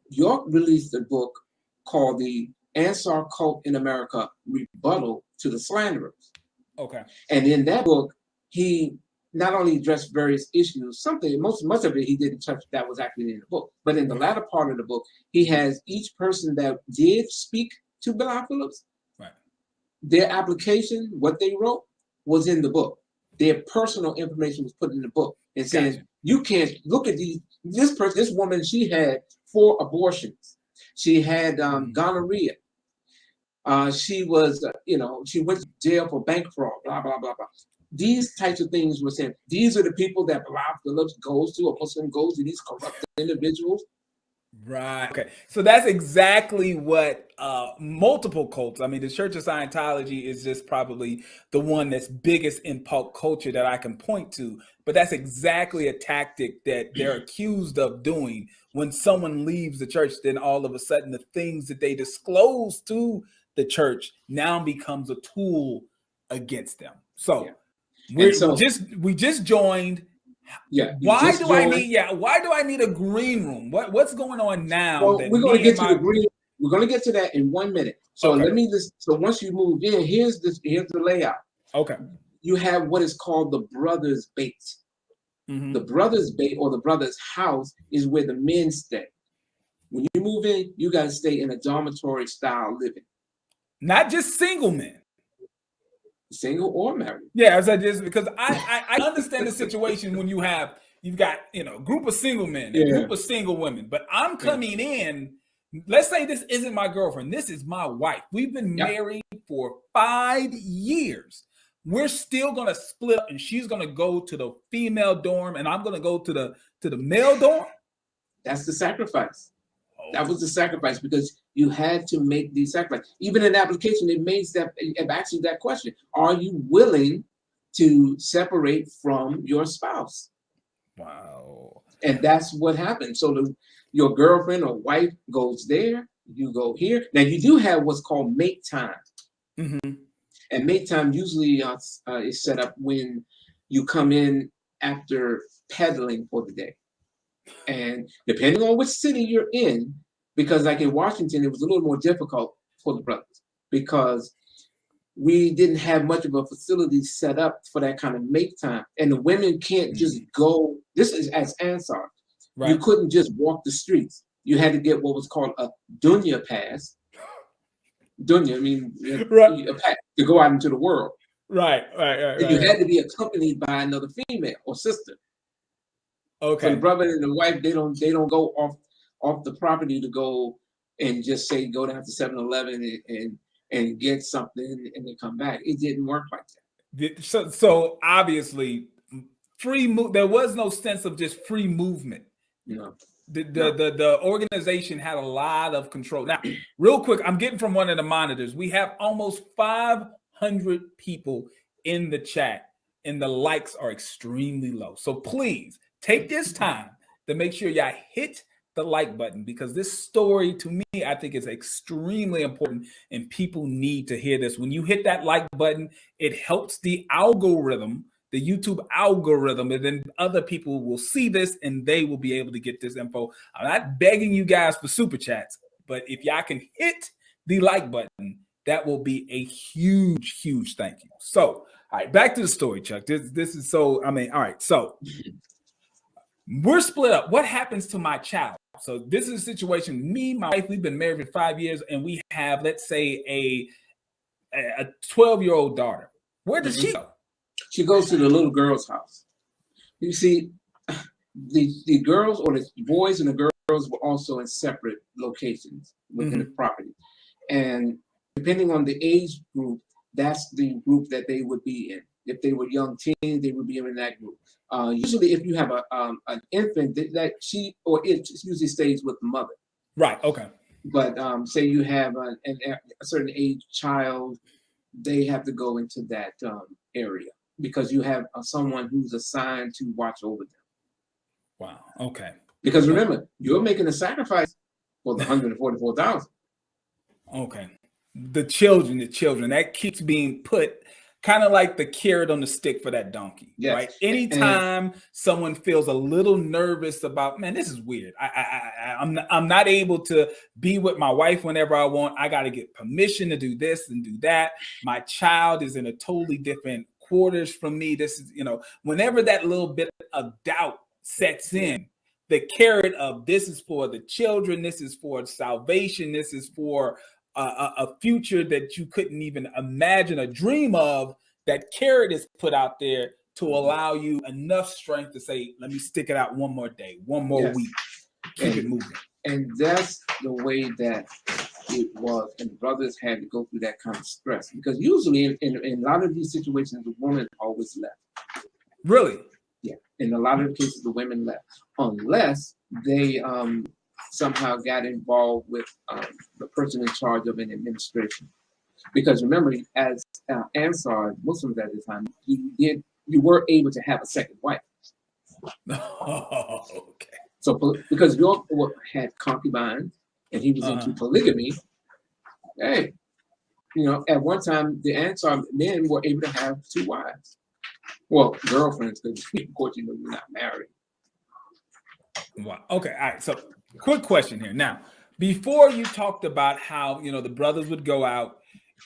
York released a book called The Ansar Cult in America: Rebuttal to the Slanderers. Okay. And in that book, he not only addressed various issues, much of it he didn't touch that was actually in the book, but in the latter part of the book, he has each person that did speak to Bilal Phillips, their application, what they wrote, was in the book. Their personal information was put in the book, and saying you can't look at this woman. She had 4 abortions. She had gonorrhea. She was, she went to jail for bank fraud. Blah blah blah blah. These types of things were saying. These are the people that Bilal Phillips goes to. A Muslim goes to these corrupt individuals. Right. Okay. So that's exactly what multiple cults. I mean, the Church of Scientology is just probably the one that's biggest in pop culture that I can point to. But that's exactly a tactic that they're accused of doing. When someone leaves the church, then all of a sudden the things that they disclose to the church now becomes a tool against them. So we just joined. Why do I need a green room? What's going on now? Well, we're going to get to the green. We're going to get to that in 1 minute. So So once you move in, here's the layout. Okay. You have what is called the brothers' bait. The brothers' bait or the brothers' house is where the men stay. When you move in, you got to stay in a dormitory style living. Not just single men. Single or married. Yeah, as I just because I understand the situation when you've got a group of single men, a group of single women, but I'm coming in. Let's say this isn't my girlfriend. This is my wife. We've been married for 5 years. We're still gonna split up, and she's gonna go to the female dorm, and I'm gonna go to the male dorm. That's the sacrifice. That was the sacrifice because you had to make the sacrifice. Even in the application, it asks you that question: are you willing to separate from your spouse? Wow. And that's what happened. So your girlfriend or wife goes there, you go here. Now you do have what's called mate time. And mate time usually is set up when you come in after peddling for the day. And depending on which city you're in, because like in Washington, it was a little more difficult for the brothers because we didn't have much of a facility set up for that kind of make time. And the women can't just go, this is as Ansar. You couldn't just walk the streets. You had to get what was called a dunya pass. Dunya, I mean, a pass to go out into the world. Right. And you had to be accompanied by another female or sister. Okay. So the brother and the wife, they don't go off the property to go and just say go down to 7-Eleven and and get something and then come back. It didn't work like that. So obviously, there was no sense of just free movement. No. The organization had a lot of control. Now, real quick, I'm getting from one of the monitors. We have almost 500 people in the chat, and the likes are extremely low. So please take this time to make sure y'all hit the like button, because this story, to me, I think is extremely important, and people need to hear this. When you hit that like button, it helps the algorithm, the YouTube algorithm, and then other people will see this and they will be able to get this info. I'm not begging you guys for super chats, but if y'all can hit the like button, that will be a huge, huge thank you. So, all right, back to the story, Chuck. This is so, I mean, all right, so we're split up. What happens to my child? So this is a situation, me, my wife, we've been married for 5 years, and we have, let's say, a 12-year-old daughter. Where does she go? She goes to the little girl's house. You see, the girls, or the boys and the girls, were also in separate locations within the property. And depending on the age group, that's the group that they would be in. If they were young teens, they would be in that group. Usually, if you have an infant, that she or it usually stays with the mother. Right. Okay. But say you have a certain age child, they have to go into that area because you have someone who's assigned to watch over them. Wow. Okay. Because remember, you're making a sacrifice for the 144,000. Okay. The children, that keeps being put kind of like the carrot on the stick for that donkey, right? Anytime someone feels a little nervous about, man, this is weird. I'm not able to be with my wife whenever I want. I got to get permission to do this and do that. My child is in a totally different quarters from me. This is, whenever that little bit of doubt sets in, the carrot of this is for the children, this is for salvation, this is for a future that you couldn't even imagine or dream of, that carrot is put out there to allow you enough strength to say, let me stick it out one more day, one more week, keep it moving. And that's the way that it was. And brothers had to go through that kind of stress, because usually in a lot of these situations, the woman always left. Really? Yeah. In a lot of cases, the women left, unless they somehow got involved with the person in charge of an administration. Because remember, as Ansar Muslims at the time, you were able to have a second wife. Oh, okay. So because York had concubines and he was into polygamy, hey, at one time the Ansar men were able to have two wives. Well, girlfriends, because of course you're not married. Wow. Okay. All right. So quick question here. Now, before you talked about how, the brothers would go out,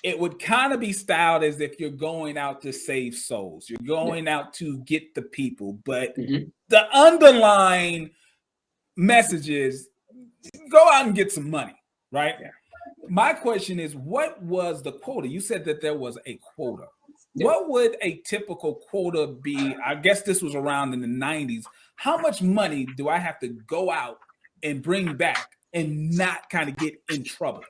it would kind of be styled as if you're going out to save souls. You're going out to get the people. But the underlying message is go out and get some money, right? Yeah. My question is, what was the quota? You said that there was a quota. Yeah. What would a typical quota be? I guess this was around in the 90s. How much money do I have to go out and bring back and not kind of get in trouble?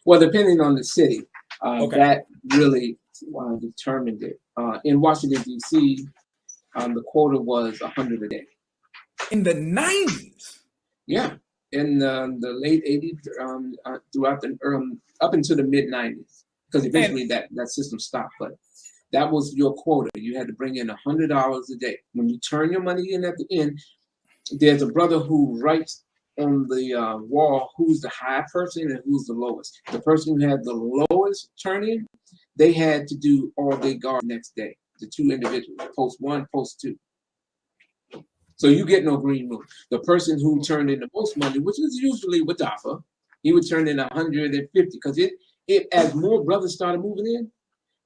Well, depending on the city, that really determined it. In Washington, D.C., the quota was 100 a day. In the 90s? Yeah. In the late 80s, throughout up into the mid 90s, because eventually that system stopped. But that was your quota. You had to bring in $100 a day. When you turn your money in at the end, there's a brother who writes on the wall who's the high person and who's the lowest. The person who had the lowest turn in, they had to do all day guard next day. The two individuals, post one, post two. So you get no green room. The person who turned in the most money, which is usually Wadafa, he would turn in 150, because it as more brothers started moving in,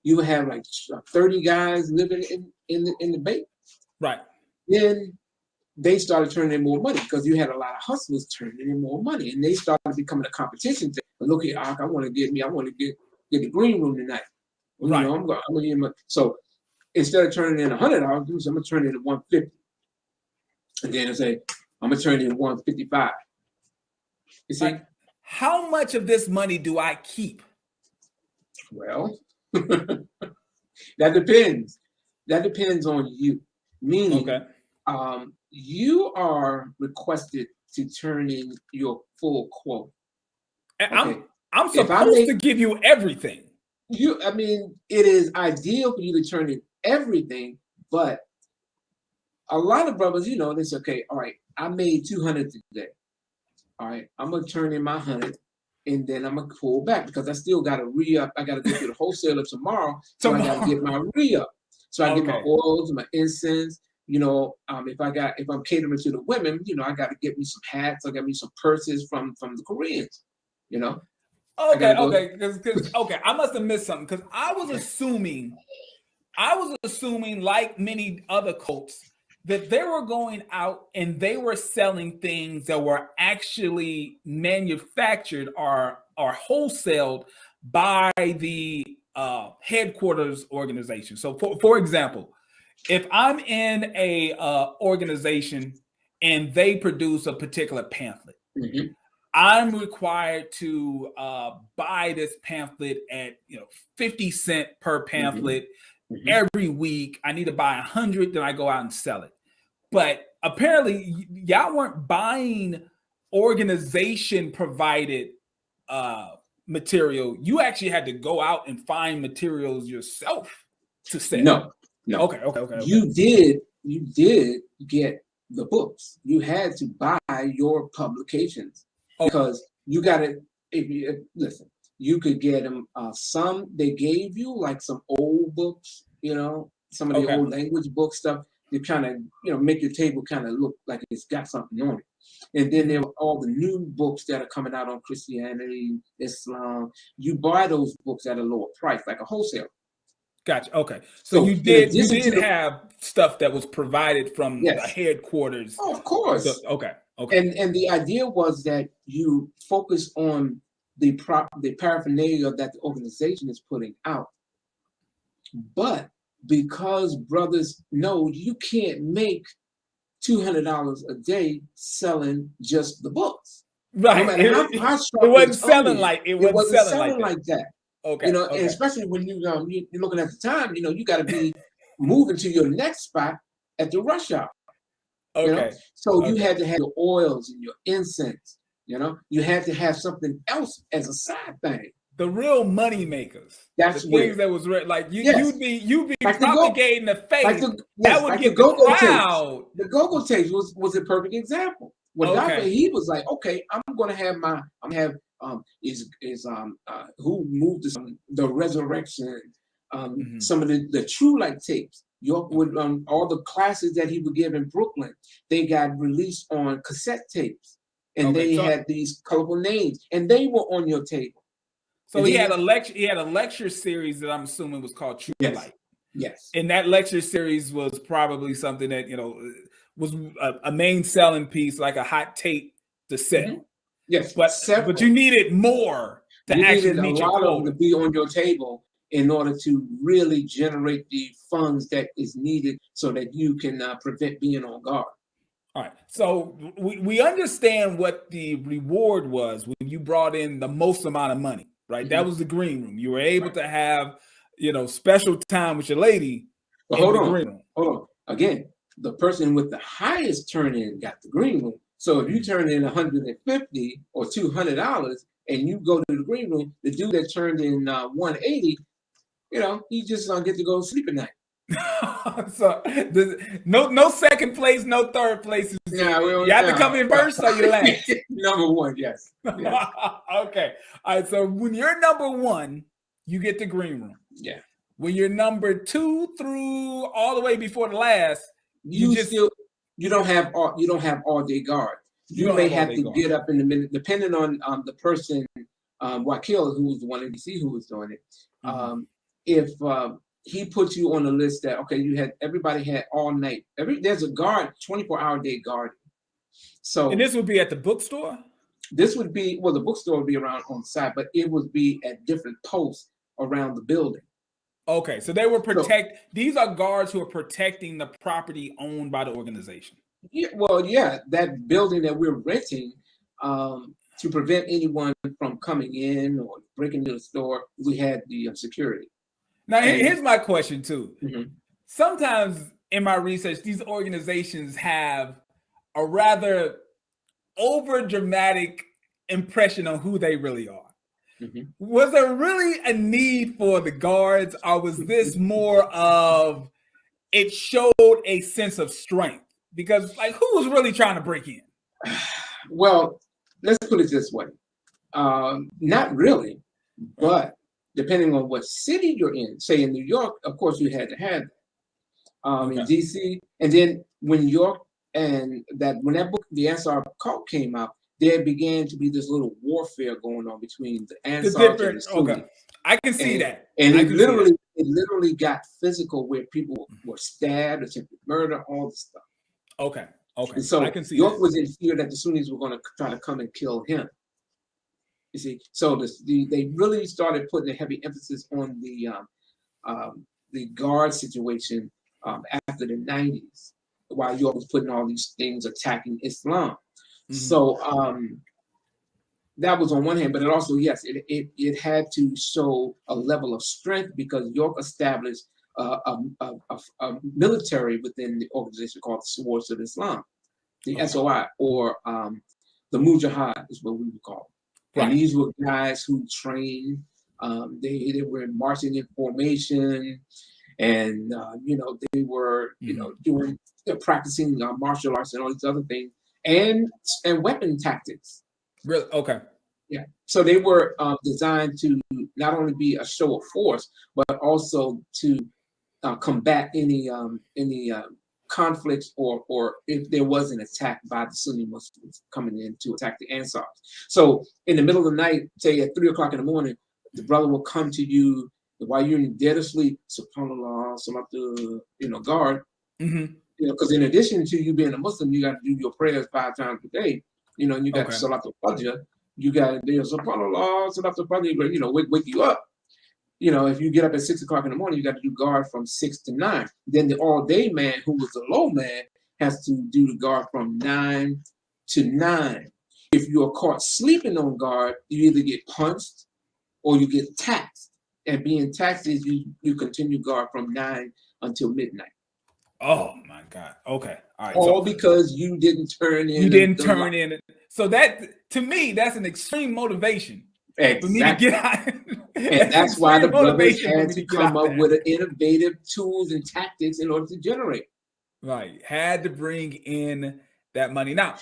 you would have like 30 guys living in the bait. Right. Then they started turning in more money because you had a lot of hustlers turning in more money, and they started becoming a competition thing. Look at Ak, I want to get the green room tonight. Well, right. I'm gonna get my, so instead of turning in $100, I'm gonna turn in 150. And then I say, I'm gonna turn in 155. You see? How much of this money do I keep? Well, that depends. That depends on you. Meaning, you are requested to turn in your full quote. Okay. I'm supposed to give you everything. I mean, it is ideal for you to turn in everything, but a lot of brothers, they say, okay, all right, I made 200 today. All right, I'm gonna turn in my 100, and then I'm gonna pull back because I still got to re-up. I got to go to the wholesaler tomorrow, so I got to get my re-up. So I get my oils, my incense. If I'm catering to the women, I got to get me some hats. I got me some purses from the Koreans. Okay. I must have missed something because I was assuming, like many other cults, that they were going out and they were selling things that were actually manufactured or wholesaled by the headquarters organization. So, for example, if I'm in a organization and they produce a particular pamphlet, I'm required to buy this pamphlet at 50 cents per pamphlet every week. I need to buy 100, then I go out and sell it. But apparently, y'all weren't buying organization provided material. You actually had to go out and find materials yourself to sell. No. Okay. You did get the books. You had to buy your publications because you got to. Listen, you could get them. Some they gave you like some old books. Some of the old language book stuff. They kind of make your table kind of look like it's got something on it. And then there were all the new books that are coming out on Christianity, Islam. You buy those books at a lower price, like a wholesaler. Gotcha. Okay. So you did have stuff that was provided from the headquarters. Oh, of course. So, okay. And the idea was that you focus on the paraphernalia that the organization is putting out. But because brothers know you can't make $200 a day selling just the books. Right. No matter how it wasn't selling like that. Okay. And especially when you're looking at the time, you got to be moving to your next spot at the rush hour. Okay. So you had to have your oils and your incense. You had to have something else as a side thing. The real money makers. That's the where, things that was like you'd be like propagating the faith. That would get the crowd. The go-go tapes was a perfect example. Well, Dr. he was like, okay, I'm gonna have who moved this, the resurrection, some of the True Light tapes. York would all the classes that he would give in Brooklyn, they got released on cassette tapes, and they had these colorful names, and they were on your table. So he had a lecture. He had a lecture series that I'm assuming was called True Light. Yes. And that lecture series was probably something that was a main selling piece, like a hot tape to sell. Yes, but you needed more to actually meet your quota. To be on your table in order to really generate the funds that is needed so that you can prevent being on guard. All right, so we understand what the reward was when you brought in the most amount of money, right? That was the green room. You were able to have, special time with your lady. But hold on. Again, the person with the highest turn-in got the green room. So if you turn in $150 or $200 and you go to the green room, the dude that turned in 180, he just get to go sleep at night. So no second place, no third place. You have to come in first or you last. Number one, yes. Okay. All right. So when you're number one, you get the green room. Yeah. When you're number 2 through all the way before the last, you don't have all day guard. You may have to get up in the minute, depending on the person, Wakil, who was the one in DC who was doing it. If he put you on a list that everybody had all night. There's a guard, 24-hour day guard. So and this would be at the bookstore. This would be the bookstore would be around on site, but it would be at different posts around the building. Okay, so they were these are guards who are protecting the property owned by the organization. Yeah, that building that we're renting, to prevent anyone from coming in or breaking into the store, we had the security. Now, here's my question too. Mhm. Sometimes in my research, these organizations have a rather over dramatic impression on who they really are. Mhm. Was there really a need for the guards, or was this more of it showed a sense of strength? Because, like, who was really trying to break in? Well, let's put it this way. Not really, but depending on what city you're in, say in New York, of course you had to have that. In DC, and then when New York and when that book, The Ansar Cult, came out, there began to be this little warfare going on between the Ansars and the Sunnis. Okay, I can see that. And it literally got physical, where people were stabbed, attempted murder, all this stuff. Okay. And so I can see York that. was in fear that the Sunnis were going to try to come and kill him. You see, so they really started putting a heavy emphasis on the guard situation after the 90s, while York was putting all these things attacking Islam. Mm-hmm. So that was on one hand, but it also, yes, it had to show a level of strength, because York established a military within the organization called the Swords of Islam, the SOI, or the Mujahid is what we would call them. Right. And these were guys who trained. They were marching in formation, and they were practicing martial arts and all these other things, and weapon tactics. Really? Okay. Yeah. So they were designed to not only be a show of force, but also to combat any conflicts, or if there was an attack by the Sunni Muslims coming in to attack the Ansars. So in the middle of the night, say at 3 o'clock in the morning, the brother will come to you while you're in dead asleep, subhanallah, salatu, guard. Mm-hmm. Because in addition to you being a Muslim, you got to do your prayers 5 times a day. And you got salatul fajr. You got to do subhanallah, salatul fajr. Wake you up. If you get up at 6 o'clock in the morning, you got to do guard from 6 to 9. Then the all-day man, who was the low man, has to do the guard from 9 to 9. If you are caught sleeping on guard, you either get punched or you get taxed. And being taxed is you continue guard from 9 until midnight. Oh my God. Okay. All right. All because you didn't turn in. You didn't turn in. So that, to me, that's an extreme motivation. Exactly. For me to get out. And that's why the brothers had to come up with innovative tools and tactics in order to generate. Right. Had to bring in that money. Now,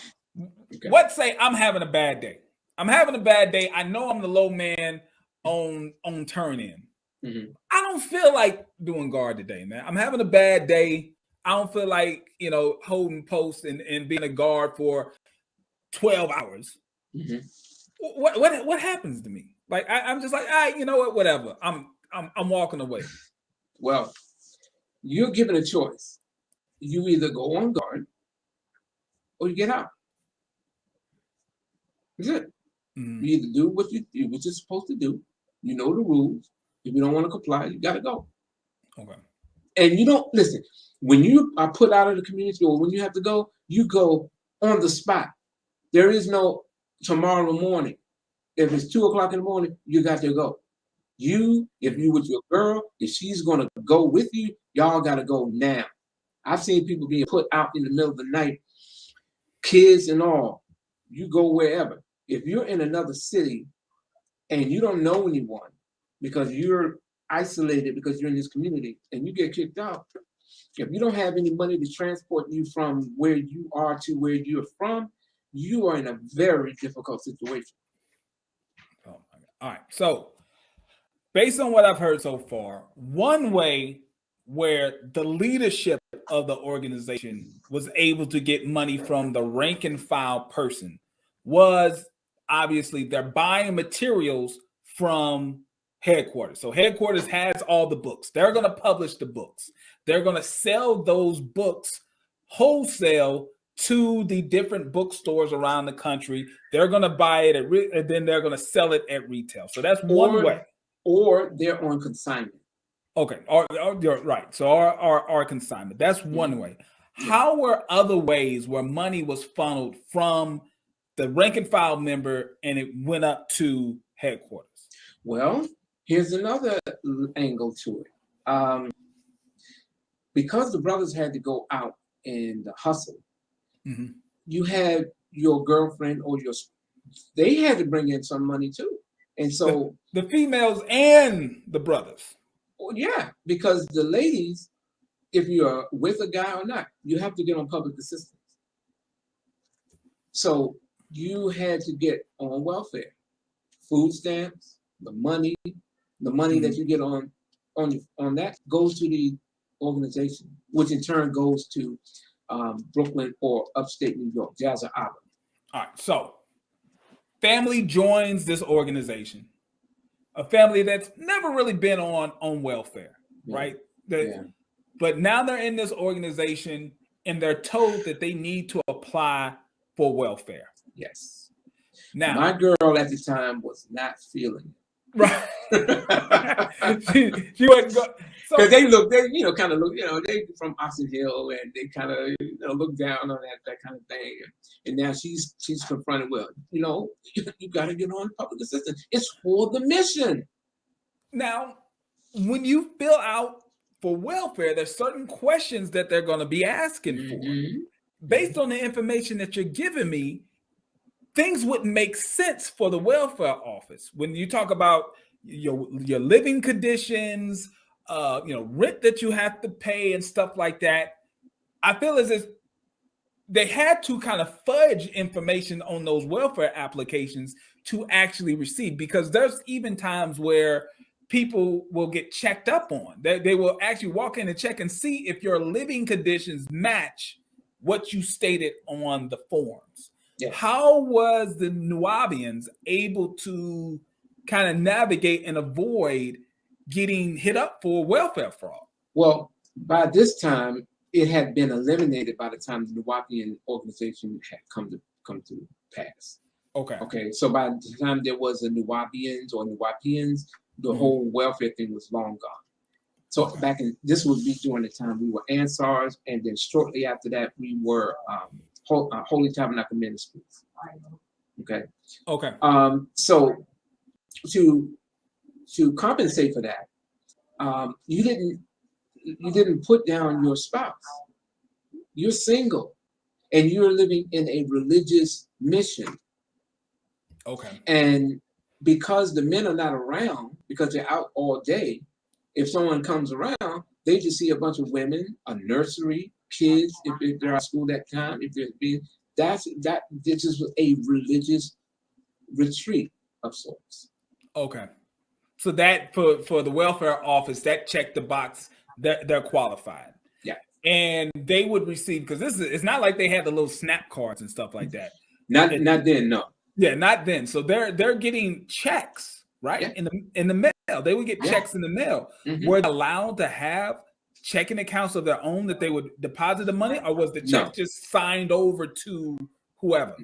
let's say I'm having a bad day. I know I'm the low man on turn in. Mm-hmm. I don't feel like doing guard today, man. I'm having a bad day. I don't feel like, holding posts and being a guard for 12 hours. Mm-hmm. What happens to me? Like I'm just like, you know what, whatever. I'm walking away. Well, you're given a choice. You either go on guard or you get out. That's it. Mm-hmm. You either do what you're supposed to do. You know the rules. If you don't want to comply, you gotta go. Okay. And you don't listen. When you are put out of the community, or when you have to go, you go on the spot. There is no tomorrow morning. If it's 2 o'clock in the morning, you got to go. If you with your girl, if she's gonna go with you, y'all gotta go now. I've seen people being put out in the middle of the night, kids and all. You go wherever. If you're in another city and you don't know anyone because you're isolated because you're in this community and you get kicked out, if you don't have any money to transport you from where you are to where you're from, you are in a very difficult situation. Oh my God. All right. So based on what I've heard so far, one way where the leadership of the organization was able to get money from the rank and file person was obviously they're buying materials from headquarters. So headquarters has all the books. They're going to publish the books. They're going to sell those books wholesale to the different bookstores around the country. They're going to buy it and then they're going to sell it at retail. So that's one way. Or they're on consignment. Okay. Or you're right. So our consignment. That's one way. How were other ways where money was funneled from the rank and file member and it went up to headquarters? Well, here's another angle to it. Because the brothers had to go out and hustle, you had your girlfriend or they had to bring in some money too. And so the females and the brothers. Well, yeah, because the ladies, if you're with a guy or not, you have to get on public assistance. So you had to get on welfare, food stamps, the money that you get on that goes to the organization, which in turn goes to Brooklyn or upstate New York, Jazza Island. All right, so family joins this organization, a family that's never really been on welfare, right? But now they're in this organization and they're told that they need to apply for welfare. Yes. Now, my girl at the time was not feeling it. Right. she wasn't go. Because they kind of look, they from Oxon Hill, and they kind of, look down on that kind of thing. And now she's confronted with, you got to get on public assistance. It's for the mission. Now, when you fill out for welfare, there's certain questions that they're going to be asking for. Based on the information that you're giving me, things wouldn't make sense for the welfare office. When you talk about your living conditions, rent that you have to pay and stuff like that, I feel as if they had to kind of fudge information on those welfare applications to actually receive, because there's even times where people will get checked up on. They will actually walk in and check and see if your living conditions match what you stated on the forms. Yes. How was the NUWAUPIANs able to kind of navigate and avoid getting hit up for welfare fraud? Well, by this time, it had been eliminated by the time the NUWAUPIAN organization had come to pass. Okay. So by the time there was a NUWAUPIANs or NUWAUPIANs, the whole welfare thing was long gone. So this would be during the time we were Ansars, and then shortly after that, we were Holy Tabernacle Ministries. Okay. So to compensate for that, you didn't put down your spouse. You're single, and you're living in a religious mission. Okay. And because the men are not around, because they're out all day, if someone comes around, they just see a bunch of women, a nursery, kids, if they're at school that time, if they're being, this is a religious retreat of sorts. Okay. So that for the welfare office, that checked the box that they're qualified. Yeah. And they would receive, because it's not like they had the little snap cards and stuff like that. Not then, no. Yeah, not then. So they're getting checks, right? Yeah. In the mail. They would get checks in the mail. Were they allowed to have checking accounts of their own that they would deposit the money, or was the check just signed over to whoever?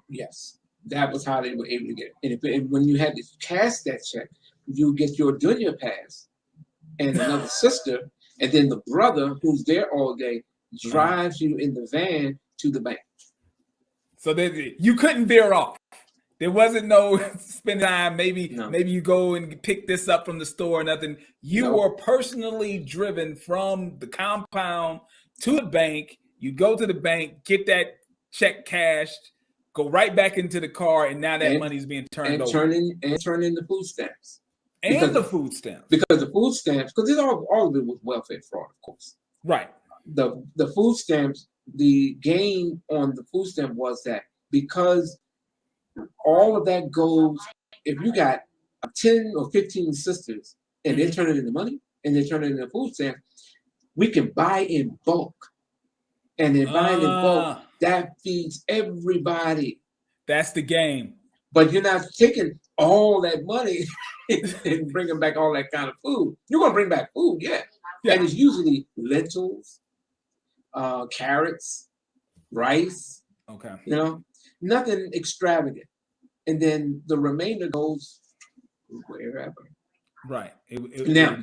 Yes. That was how they were able to get it. And when you had to cash that check, you get your dunya pass and another sister, and then the brother who's there all day drives you in the van to the bank. So you couldn't veer off. There wasn't no spend time. Maybe you go and pick this up from the store or nothing. You were personally driven from the compound to the bank. You go to the bank, get that check cashed, go right back into the car, and now that money's being turned over. Turn in the food stamps. Because the food stamps. Because the food stamps, because all of it was welfare fraud, of course. Right. The food stamps, the gain on the food stamp was that because all of that goes, if you got 10 or 15 sisters and they're turning into money and they're turning into food stamps, we can buy in bulk. And in buying in bulk, that feeds everybody. That's the game. But you're not taking all that money and bringing back all that kind of food. You're going to bring back food, yeah. And it's usually lentils, carrots, rice. Okay. Nothing extravagant. And then the remainder goes wherever. Right. Now,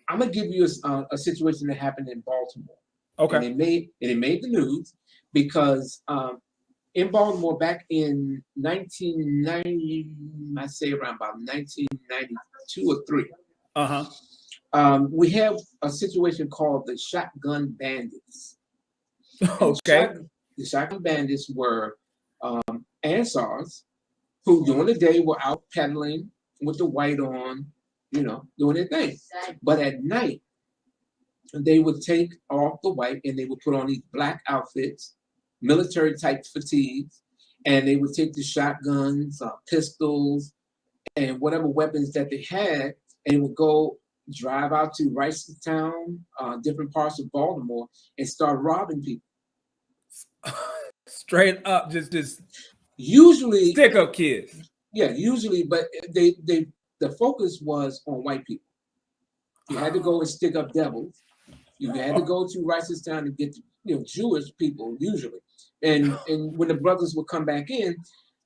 I'm going to give you a situation that happened in Baltimore. Okay. And it made the news because in Baltimore back in 1990, I say around about 1992 or 3. We have a situation called the Shotgun Bandits. Okay. The Shotgun Bandits were Ansars who during the day were out peddling with the white on, doing their thing. But at night, they would take off the white and they would put on these black outfits, military type fatigues, and they would take the shotguns, pistols, and whatever weapons that they had, and would go drive out to Ricerstown, different parts of Baltimore, and start robbing people. Straight up, just usually stick up kids. Yeah, usually, but the focus was on white people. You had to go and stick up devils. You had to go to Ricerstown and get Jewish people usually, and when the brothers would come back in,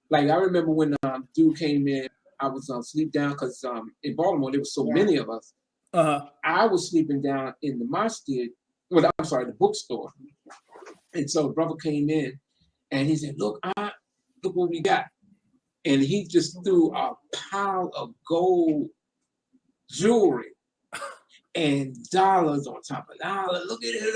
like I remember when dude came in, I was sleep down because in Baltimore there were so many of us. I was sleeping down in the masjid. Well, I'm sorry, the bookstore. And so the brother came in, and he said, "Look what we got," and he just threw a pile of gold jewelry and dollars on top of dollars. Look at it.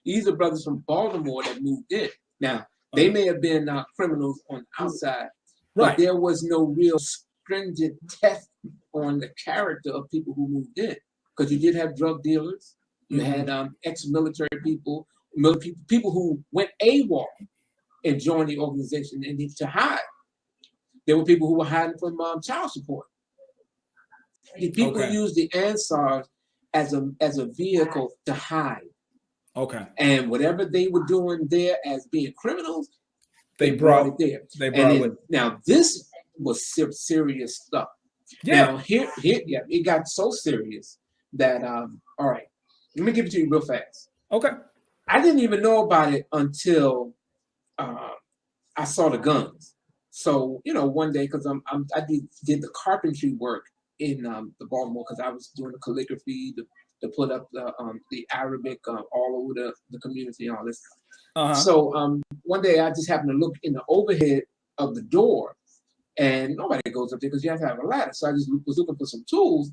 These are brothers from Baltimore that moved in. Now, they may have been criminals on the outside, but there was no real stringent test on the character of people who moved in. Because you did have drug dealers, you had ex-military people, people who went AWOL and joined the organization and to hide. There were people who were hiding from child support. The people used the Ansars as a vehicle to hide. And whatever they were doing there as being criminals, they brought it there. Now this was serious stuff. Now here, it got so serious that all right, let me give it to you real fast. I didn't even know about it until I saw the guns. So one day, because I did the carpentry work in the Baltimore, because I was doing the calligraphy to put up the Arabic all over the community and all this stuff. So one day I just happened to look in the overhead of the door, and nobody goes up there because you have to have a ladder. So I just was looking for some tools,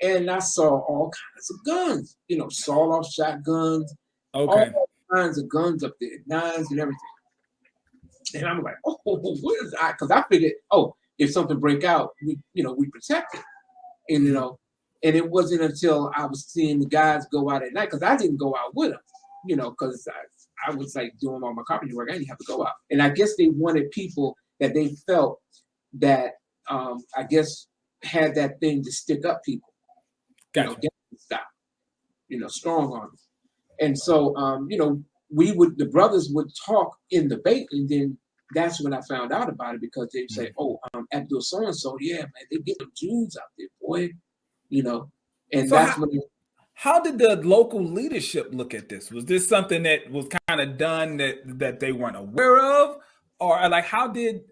and I saw all kinds of guns, sawed-off shotguns, all kinds of guns up there, knives and everything. And I'm like, oh, what is that? Because I figured, if something break out, we protect it. And and it wasn't until I was seeing the guys go out at night, because I didn't go out with them, because I was like doing all my carpentry work. I didn't have to go out. And I guess they wanted people that they felt that I guess had that thing to stick up people. Stop. Strong arms. And so the brothers would talk in the debate, and then that's when I found out about it, because they'd say, Abdul so-and-so, yeah, man, they get the Jews out there, boy, and so that's how did the local leadership look at this? Was this something that was kind of done that they weren't aware of, or like how did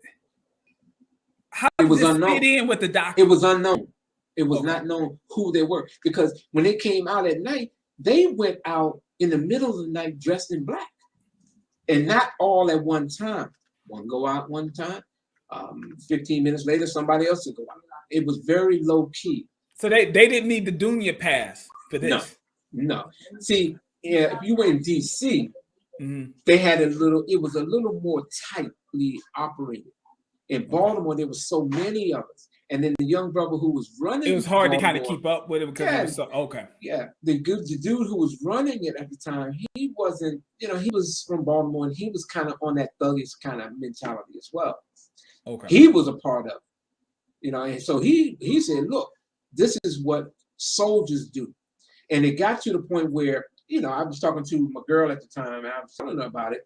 this fit in with the doctrine? It was unknown. It was not known who they were, because when they came out at night, they went out in the middle of the night dressed in black, and not all at one time. One go out one time, 15 minutes later, somebody else would go out. It was very low key. So they didn't need the Dunya pass for this. No. See, if you were in DC, they had it was a little more tightly operated. In Baltimore, there were so many of us. And then the young brother who was running, it was hard to kind of keep up with it because it was so the dude who was running it at the time, he wasn't, he was from Baltimore, and he was kind of on that thuggish kind of mentality as well. He was a part of it, and so he said, look, this is what soldiers do. And it got to the point where, I was talking to my girl at the time, and I was telling her about it,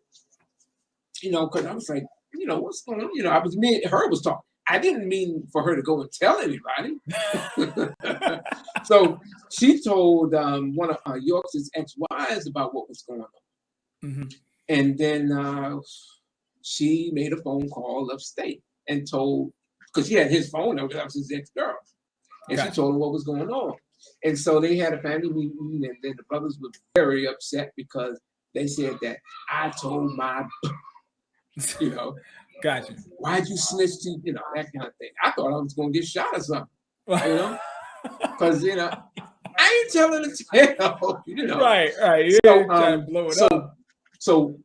because I was like, what's going on? Me and her was talking. I didn't mean for her to go and tell anybody. So she told one of York's ex-wives about what was going on. And then she made a phone call upstate and told, because she had his phone number, that was his ex-girl. And she told him what was going on. And so they had a family meeting, and then the brothers were very upset because They said that I told my, you know, Gotcha. why'd you snitch to, you know, that kind of thing. I thought I was going to get shot or something, you know, because, you know, I ain't telling the tale, you know. Right. You So, trying to blow it up. So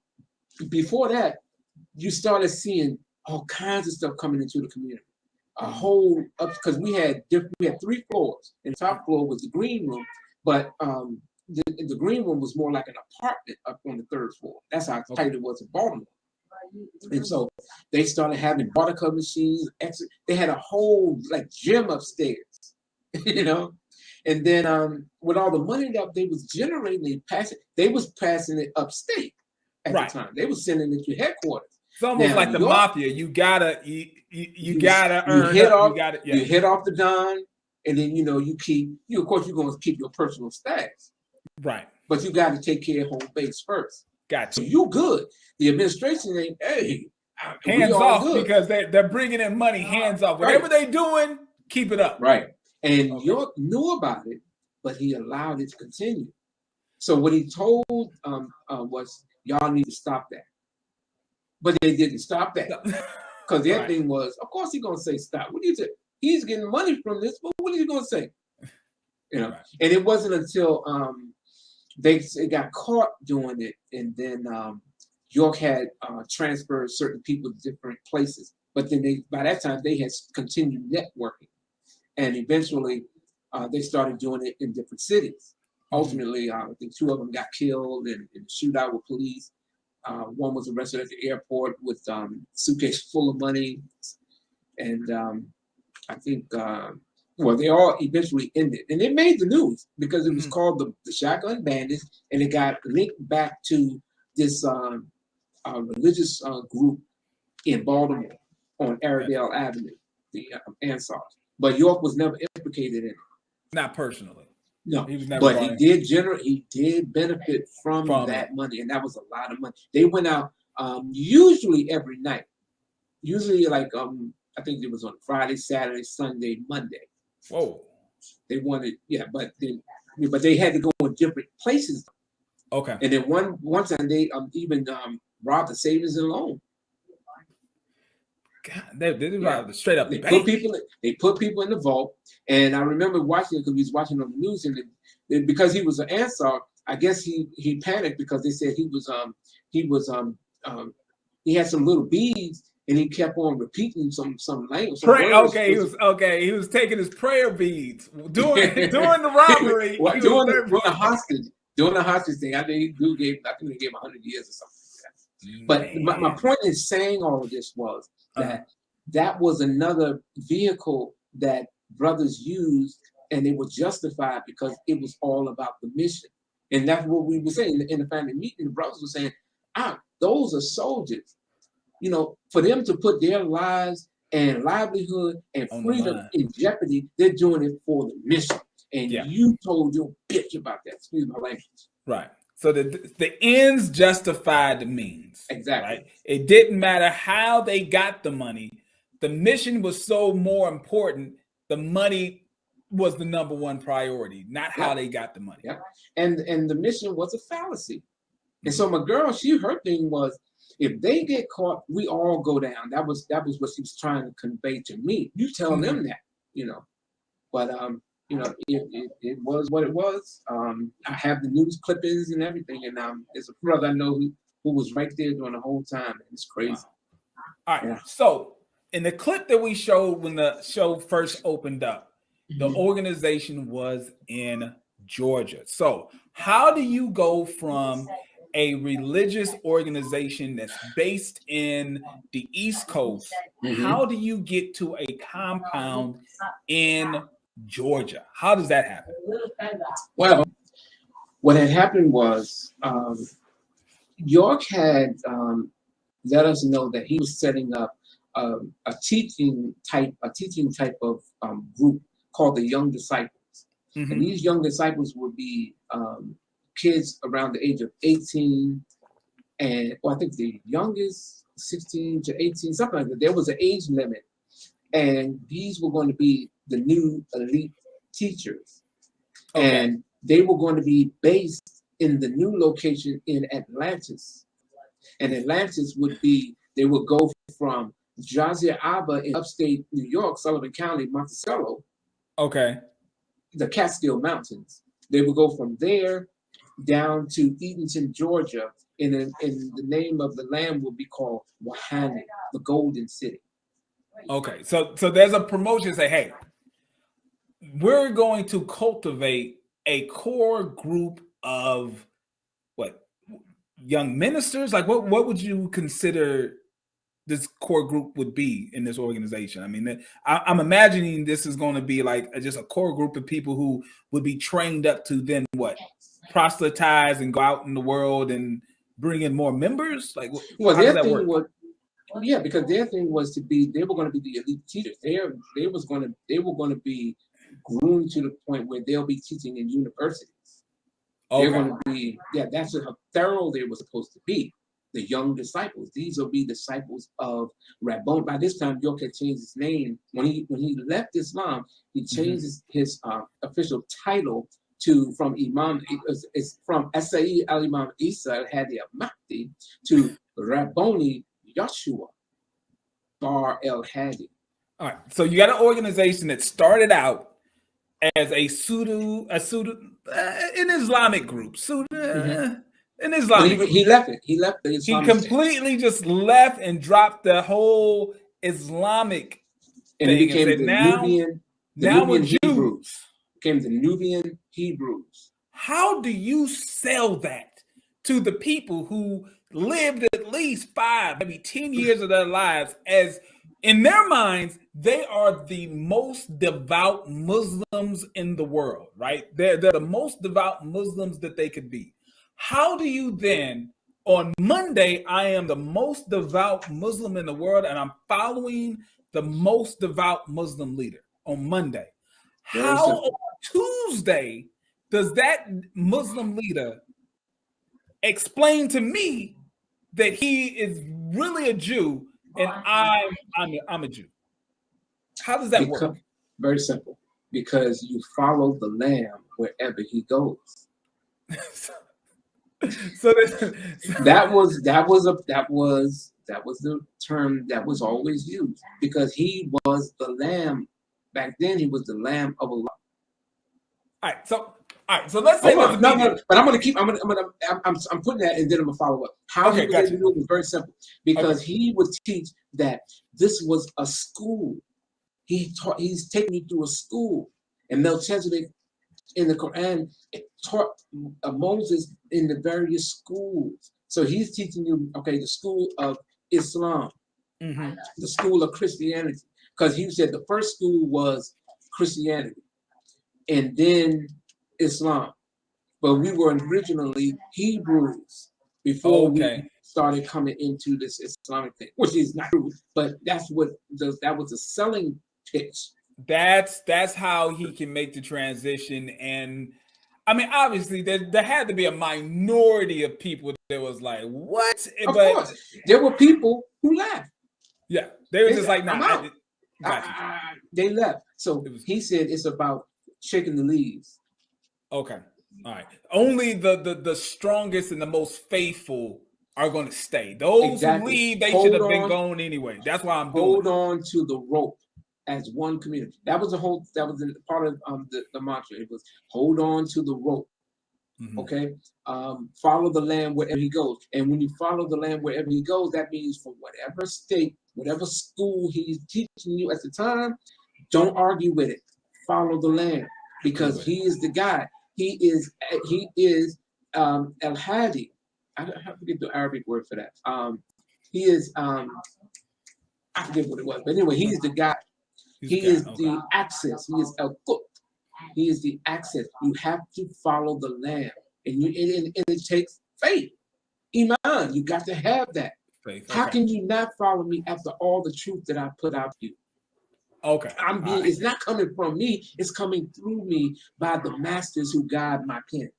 before that, you started seeing all kinds of stuff coming into the community. A whole up because we had 3 floors. And the top floor was the green room, but the green room was more like an apartment up on the 3rd floor. That's how tight it was in Baltimore. And so they started having water cup machines. They had a whole like gym upstairs, you know. And then with all the money that they was generating, they was passing it upstate at the time. They was sending it to headquarters. It's almost like the mafia. You gotta earn. You hit off the Don, and then you know of course you're gonna keep your personal stash. Right. But you got to take care of home base first. Gotcha. So you good. The administration ain't, hey, hands off good. Because they're bringing in money. Hands off. Whatever they doing, keep it up. Right. And York knew about it, but he allowed it to continue. So what he told was, y'all need to stop that. But they didn't stop that. Because their thing was, of course he's going to say stop. What do you say? He's getting money from this, but what are you going to say? You know, and it wasn't until they got caught doing it, and then York had transferred certain people to different places. But then by that time, they had continued networking. And eventually, they started doing it in different cities. Ultimately, I think 2 of them got killed in a shootout with police. One was arrested at the airport with a suitcase full of money. And I think, they all eventually ended. And it made the news because it was called the Shotgun Bandits, and it got linked back to this religious group in Baltimore on Airedale Avenue, the Ansars. But York was never implicated in it. Not personally. No, he was never. But he did benefit from that money, and that was a lot of money. They went out usually every night. Usually, like I think it was on Friday, Saturday, Sunday, Monday. Whoa. They wanted, but they had to go in different places. Okay. And then one time they even robbed the savings and loan. God, they robbed the straight up. They put people in the vault, and I remember watching it because we was watching on the news, and because he was an Ansar, I guess he panicked because they said he had some little beads. And he kept on repeating some language. He was taking his prayer beads during the robbery. During the hostage thing. I think they gave him 100 years or something like that. But my point in saying all of this was that was another vehicle that brothers used, and they were justified because it was all about the mission. And that's what we were saying in the family meeting. The brothers were saying, those are soldiers. You know, for them to put their lives and livelihood and freedom in jeopardy, they're doing it for the mission. And you told your bitch about that. Excuse my language. Right. So the ends justified the means. Exactly. Right? It didn't matter how they got the money. The mission was so more important. The money was the number one priority, not how they got the money. Yeah. And the mission was a fallacy. And so my girl, her thing was, if they get caught, we all go down. That was what she was trying to convey to me. You tell them that, you know. But it was what it was. I have the news clippings and everything, and there's a brother I know who was right there during the whole time. It's crazy. Wow. All right. Yeah. So in the clip that we showed when the show first opened up, the organization was in Georgia. So how do you go from a religious organization that's based in the East Coast, how do you get to a compound in Georgia? How does that happen? Well, what had happened was York had let us know that he was setting up a teaching type of group called the Young Disciples. And these young disciples would be kids around the age of 18, and I think the youngest 16 to 18, something like that. There was an age limit, and these were going to be the new elite teachers, and they were going to be based in the new location in Atlantis. And Atlantis would be, they would go from Jazir Abba in upstate New York, Sullivan County, Monticello, Okay. the Catskill Mountains. They would go from there down to Eatonton, Georgia, and the name of the land will be called Wahana, the Golden City. Okay. So there's a promotion say, hey, we're going to cultivate a core group of what, young ministers? Like what would you consider this core group would be in this organization? I mean, I'm imagining this is going to be like just a core group of people who would be trained up to then what, proselytize and go out in the world and bring in more members. Like, well, how their does that thing work? was, yeah, because their thing was to be, they were going to be the elite teachers. They were going to be groomed to the point where they'll be teaching in universities. Okay. They're going to be, yeah, that's how thorough they were supposed to be. The young disciples. These will be disciples of Rabboni. By this time, York had changed his name. When he left Islam, he changed his official title to from Imam. It's from Asai al Imam Isa al-Hadi al-Mahdi to Rabboni Yeshua Bar el-Hadi. All right. So you got an organization that started out as an Islamic group. An Islamic. He left it. He left the Islamic. He completely just left and dropped the whole Islamic and thing. He became and said, the Nubian Hebrews. Became the Nubian Hebrews. How do you sell that to the people who lived at least 5, maybe 10 years of their lives as, in their minds, they are the most devout Muslims in the world, right? They're the most devout Muslims that they could be. How do you then, on Monday, I am the most devout Muslim in the world and I'm following the most devout Muslim leader on Monday? How on Tuesday does that Muslim leader explain to me that he is really a Jew and I'm a Jew? How does that work? Very simple. Because you follow the Lamb wherever he goes. So that was the term that was always used, because he was the Lamb. Back then, he was the Lamb of Allah. All right. So let's say but I'm putting that and then I'm gonna follow up. How he was able to do it was very simple, because he would teach that this was a school. He's taking you through a school, and Melchizedek in the Quran taught Moses in the various schools. So he's teaching you, the school of Islam, the school of Christianity, because he said the first school was Christianity and then Islam. But we were originally Hebrews before we started coming into this Islamic thing, which is not true, but that was a selling pitch. That's how he can make the transition. And I mean, obviously there had to be a minority of people that was like, what? Of course, there were people who laughed. Yeah, they were just like, nah. They left. So he said it's about shaking the leaves. Okay. All right. Only the strongest and the most faithful are going to stay. Those who leave, they should have been gone anyway. That's why I'm doing. Hold on to the rope as one community. That was part of the mantra. It was hold on to the rope. Okay. Follow the Lamb wherever he goes. And when you follow the Lamb wherever he goes, that means from whatever state, whatever school he's teaching you at the time, don't argue with it. Follow the Lamb, because he is the guy. He is al-Hadi. I forget the Arabic word for that. He is I forget what it was, but anyway, he's the guy. He is the access. He is al-Qut. He is the access. You have to follow the Lamb, and it takes faith, iman. You got to have that. Faith. How can you not follow me after all the truth that I put out to you? Okay. It's not coming from me. It's coming through me by the masters who guide my pen.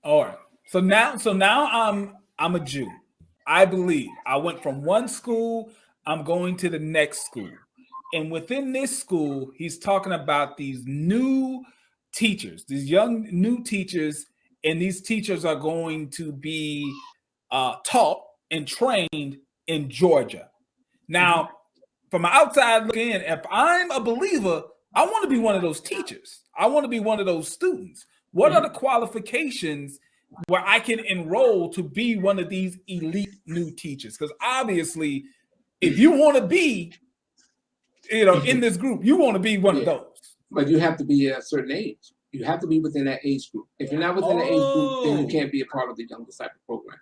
All right. So now I'm a Jew. I believe I went from one school. I'm going to the next school. And within this school, he's talking about these new teachers, these young new teachers, and these teachers are going to be taught and trained in Georgia. Now, from an outside looking in, if I'm a believer, I want to be one of those teachers. I want to be one of those students. What are the qualifications where I can enroll to be one of these elite new teachers? Because obviously, if you want to be, in this group, you want to be one of those. But you have to be a certain age. You have to be within that age group. If you're not within the age group, then you can't be a part of the Young Disciple program.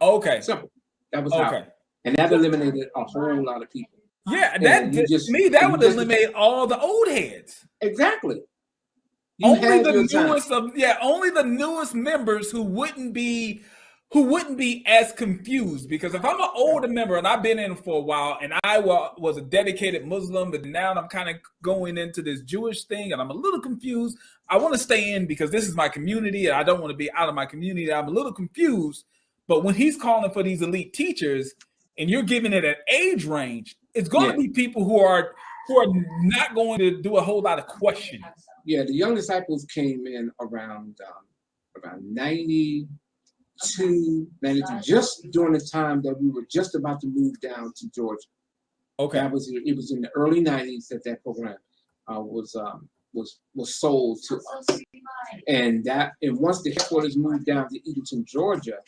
Okay. Simple. That was how. And that eliminated a whole lot of people. Yeah, that would eliminate all the old heads. Exactly. Only the newest members who wouldn't be as confused, because if I'm an older member and I've been in for a while and I was a dedicated Muslim, but now I'm kind of going into this Jewish thing and I'm a little confused. I want to stay in because this is my community and I don't want to be out of my community. I'm a little confused. But when he's calling for these elite teachers and you're giving it an age range, it's going to be people who are not going to do a whole lot of questioning. Yeah, the Young Disciples came in around 92, 93, just during the time that we were just about to move down to Georgia. Okay, it was in the early 90s that program was sold to us, and once the headquarters moved down to Eagleton, Georgia,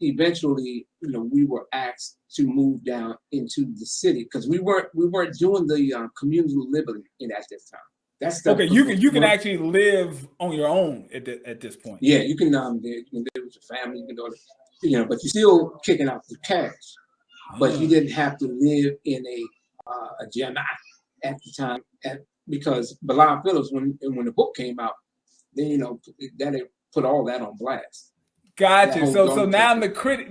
eventually, we were asked to move down into the city because we weren't doing the community living at this time. That's you can actually live on your own at this point. Yeah, you can live with your family, you can do it, but you're still kicking out the cash. But you didn't have to live in a jamaat at the time, because Bilal Phillips, when the book came out, then that put all that on blast. Gotcha. So now the critic,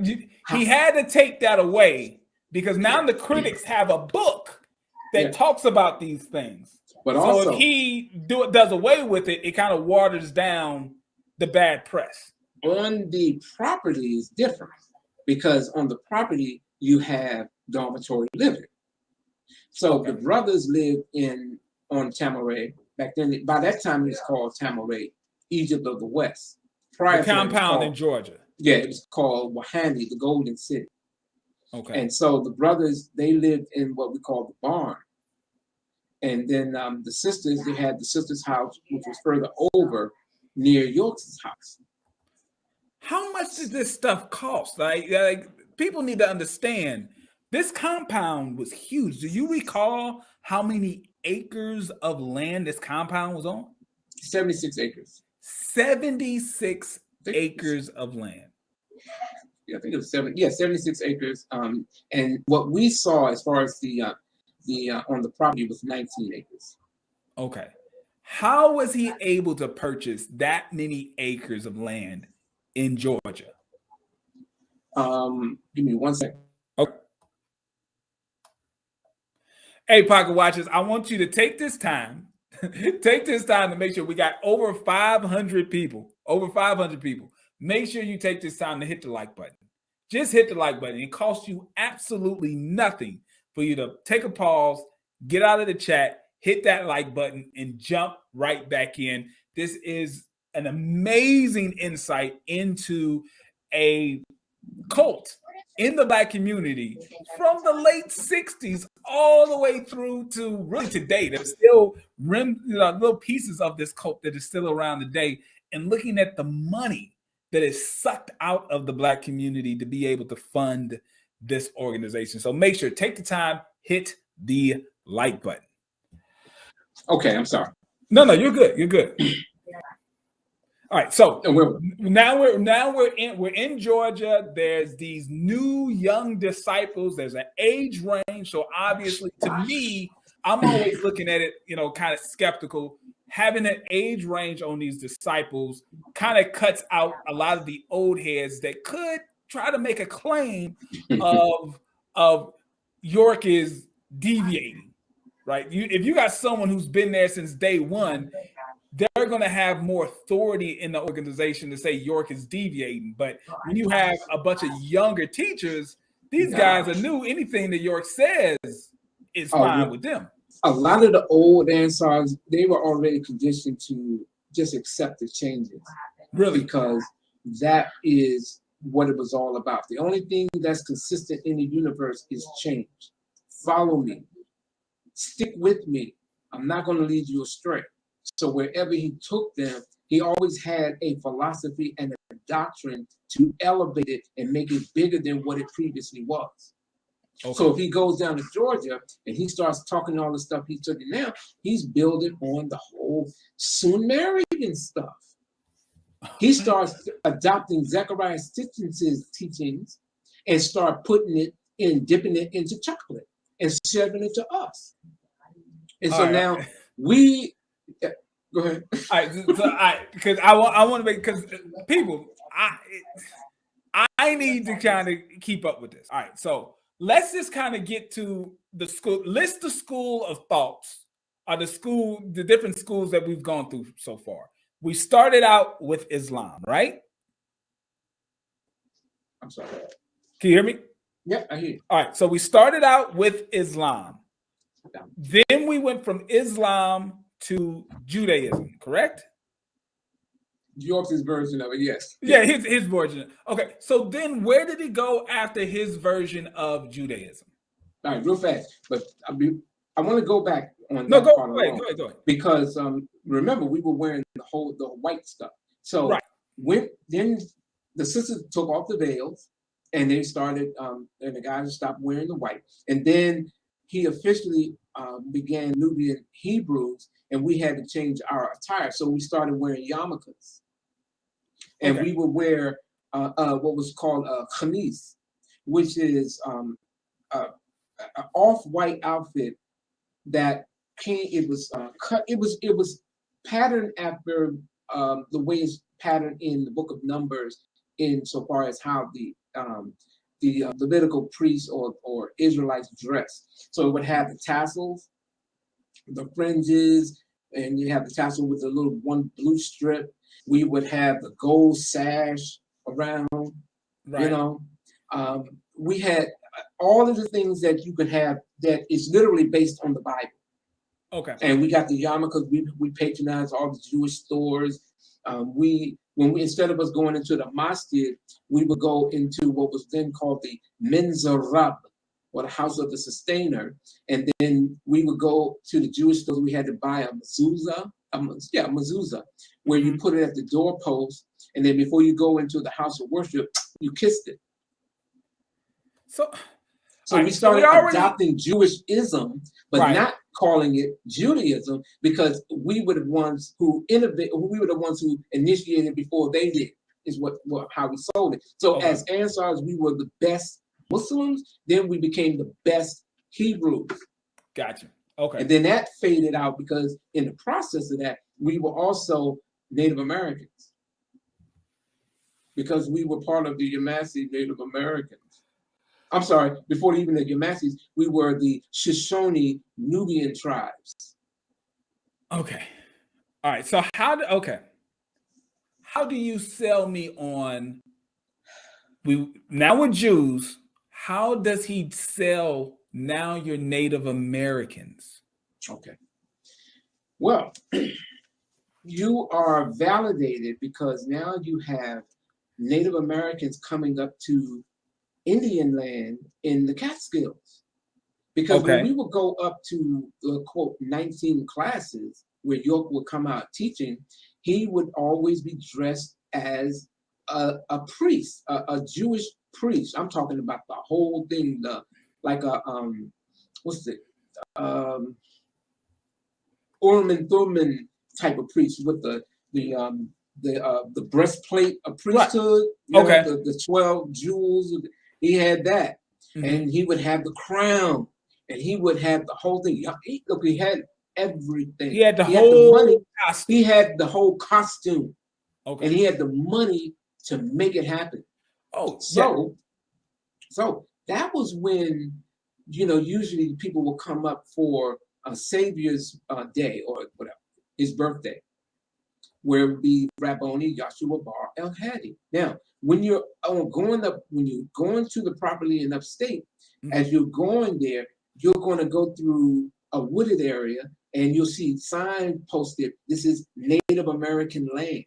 he had to take that away because now the critics have a book that talks about these things. But also, if he does away with it, it kind of waters down the bad press. On the property is different because on the property you have dormitory living. So the brothers lived on Tamaray back then. By that time, it was called Tamaray, Egypt of the West. The compound in Georgia. Yeah, it was called Wahani, the Golden City. Okay. And so the brothers, they lived in what we call the barn. And then the sisters, they had the sister's house, which was further over near York's house. How much did this stuff cost? Like people need to understand, this compound was huge. Do you recall how many acres of land this compound was on? 76 acres. 76 acres of land. Yeah, I think it was 76 acres. And what we saw as far as the on the property was 19 acres. Okay. How was he able to purchase that many acres of land in Georgia? Give me 1 second. Okay. Hey, Pocket Watchers, I want you to take this time. Take this time to make sure we got over 500 people. Over 500 people. Make sure you take this time to hit the like button. Just hit the like button. It costs you absolutely nothing for you to take a pause, get out of the chat, hit that like button, and jump right back in. This is an amazing insight into a cult in the Black community from the late 60s all the way through to really today. There's still little pieces of this cult that is still around today, and looking at the money that is sucked out of the Black community to be able to fund this organization. So make sure, take the time, hit the like button. Okay, I'm sorry. No, you're good. You're good. All right, so now we're in Georgia. There's these new young disciples. There's an age range. So obviously, to me, I'm always looking at it, kind of skeptical. Having an age range on these disciples kind of cuts out a lot of the old heads that could try to make a claim of York is deviating, right? If you got someone who's been there since day one, they're going to have more authority in the organization to say York is deviating. But when you have a bunch of younger teachers, these guys are new. Anything that York says is fine with them. A lot of the old Ansars, they were already conditioned to just accept the changes. Really? Because that is what it was all about. The only thing that's consistent in the universe is change. Follow me. Stick with me. I'm not going to lead you astray. So wherever he took them, he always had a philosophy and a doctrine to elevate it and make it bigger than what it previously was. Okay. So if he goes down to Georgia and he starts talking all the stuff he took it now, he's building on the whole Sumerian stuff. He starts adopting Zechariah Sitchin's teachings and start putting it in, dipping it into chocolate and serving it to us. And so now we go ahead. All right, so because I want to make, because people, I need to kind of keep up with this. All right, so let's just kind of get to the school. List the school of thoughts, or the different schools that we've gone through so far. We started out with Islam, right? I'm sorry. Can you hear me? Yeah, I hear you. All right, so we started out with Islam. Then we went from Islam to Judaism, correct? York's version of it, yes. Yeah, his version. Okay, so then where did he go after his version of Judaism? All right, real fast. But I want to go back on no, that go part ahead. Because remember, we were wearing the white stuff. So then the sisters took off the veils and they started, and the guys stopped wearing the white. And then he officially began Nubian Hebrews, and we had to change our attire. So we started wearing yarmulkes. And we would wear what was called a khamis, which is an off-white outfit that came. It was cut. It was patterned after the way it's patterned in the Book of Numbers, insofar as how the Levitical priests or Israelites dress. So it would have the tassels, the fringes, and you have the tassel with the little one blue strip. We would have the gold sash around, you know. We had all of the things that you could have that is literally based on the Bible. Okay. And we got the yarmulkes. We patronized all the Jewish stores. When we instead of us going into the masjid, we would go into what was then called the Menzarab, or the house of the sustainer. And then we would go to the Jewish stores. We had to buy a mezuzah, where you put it at the doorpost, and then before you go into the house of worship, you kissed it. So we started adopting Jewish-ism, but not calling it Judaism, because we were the ones who innovated. We were the ones who initiated before they did. Is how we sold it. So as Ansars, we were the best Muslims. Then we became the best Hebrews. Gotcha. Okay. And then that faded out because in the process of that, we were also Native Americans, because we were part of the Yamasee Native Americans. I'm sorry, before even the Yamasees, we were the Shoshone Nubian tribes. Okay. All right. So how do you sell me on now we're Jews? How does he sell now you're Native Americans? Okay. Well, you are validated because now you have Native Americans coming up to Indian land in the Catskills. Because when we would go up to the quote 19 classes where York would come out teaching, he would always be dressed as a priest, a Jewish priest. I'm talking about the whole thing, Urim and Thummim type of priest with the breastplate of priesthood, the 12 jewels. He had that, and he would have the crown, and he would have the whole thing. He had everything. He had the whole money. He had the whole costume, and he had the money to make it happen. So that was when, usually people will come up for a Savior's Day or whatever, his birthday, where it would be Rabboni Yahshua Bar El Hadi. Now, when you're going to the properly enough state, as you're going there, you're going to go through a wooded area, and you'll see sign posted, this is Native American land.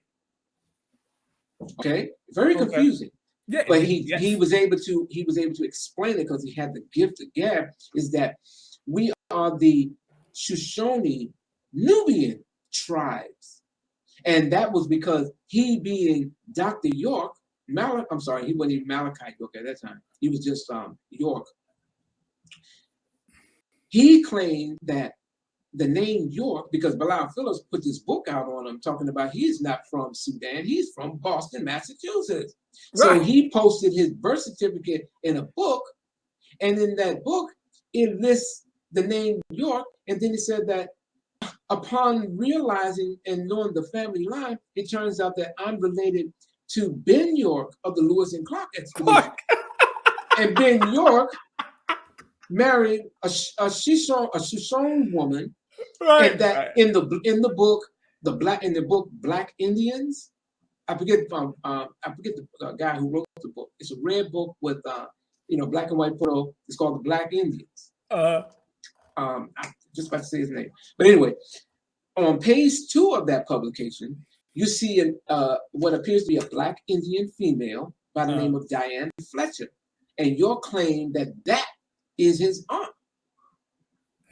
Okay, very confusing. Yeah, but he was able to explain it because he had the gift of gab. Is that we are the Shoshone Nubian tribes, and that was because he being Dr. York, I'm sorry, he wasn't even Malachi York at that time. He was just York. He claimed that the name York, because Bilal Phillips put this book out on him talking about he's not from Sudan, he's from Boston, Massachusetts. Right. So he posted his birth certificate in a book, and in that book, it lists the name York, and then he said that upon realizing and knowing the family line, it turns out that I'm related to Ben York of the Lewis and Clark expedition. And Ben York married a Shoshone woman, right? And that in the book Black Indians, I forget the guy who wrote the book. It's a red book with black and white photo. It's called the Black Indians. I'm just about to say his name, but anyway, on page 2 of that publication, you see what appears to be a Black Indian female by the name of Diane Fletcher, and your claim that is his aunt,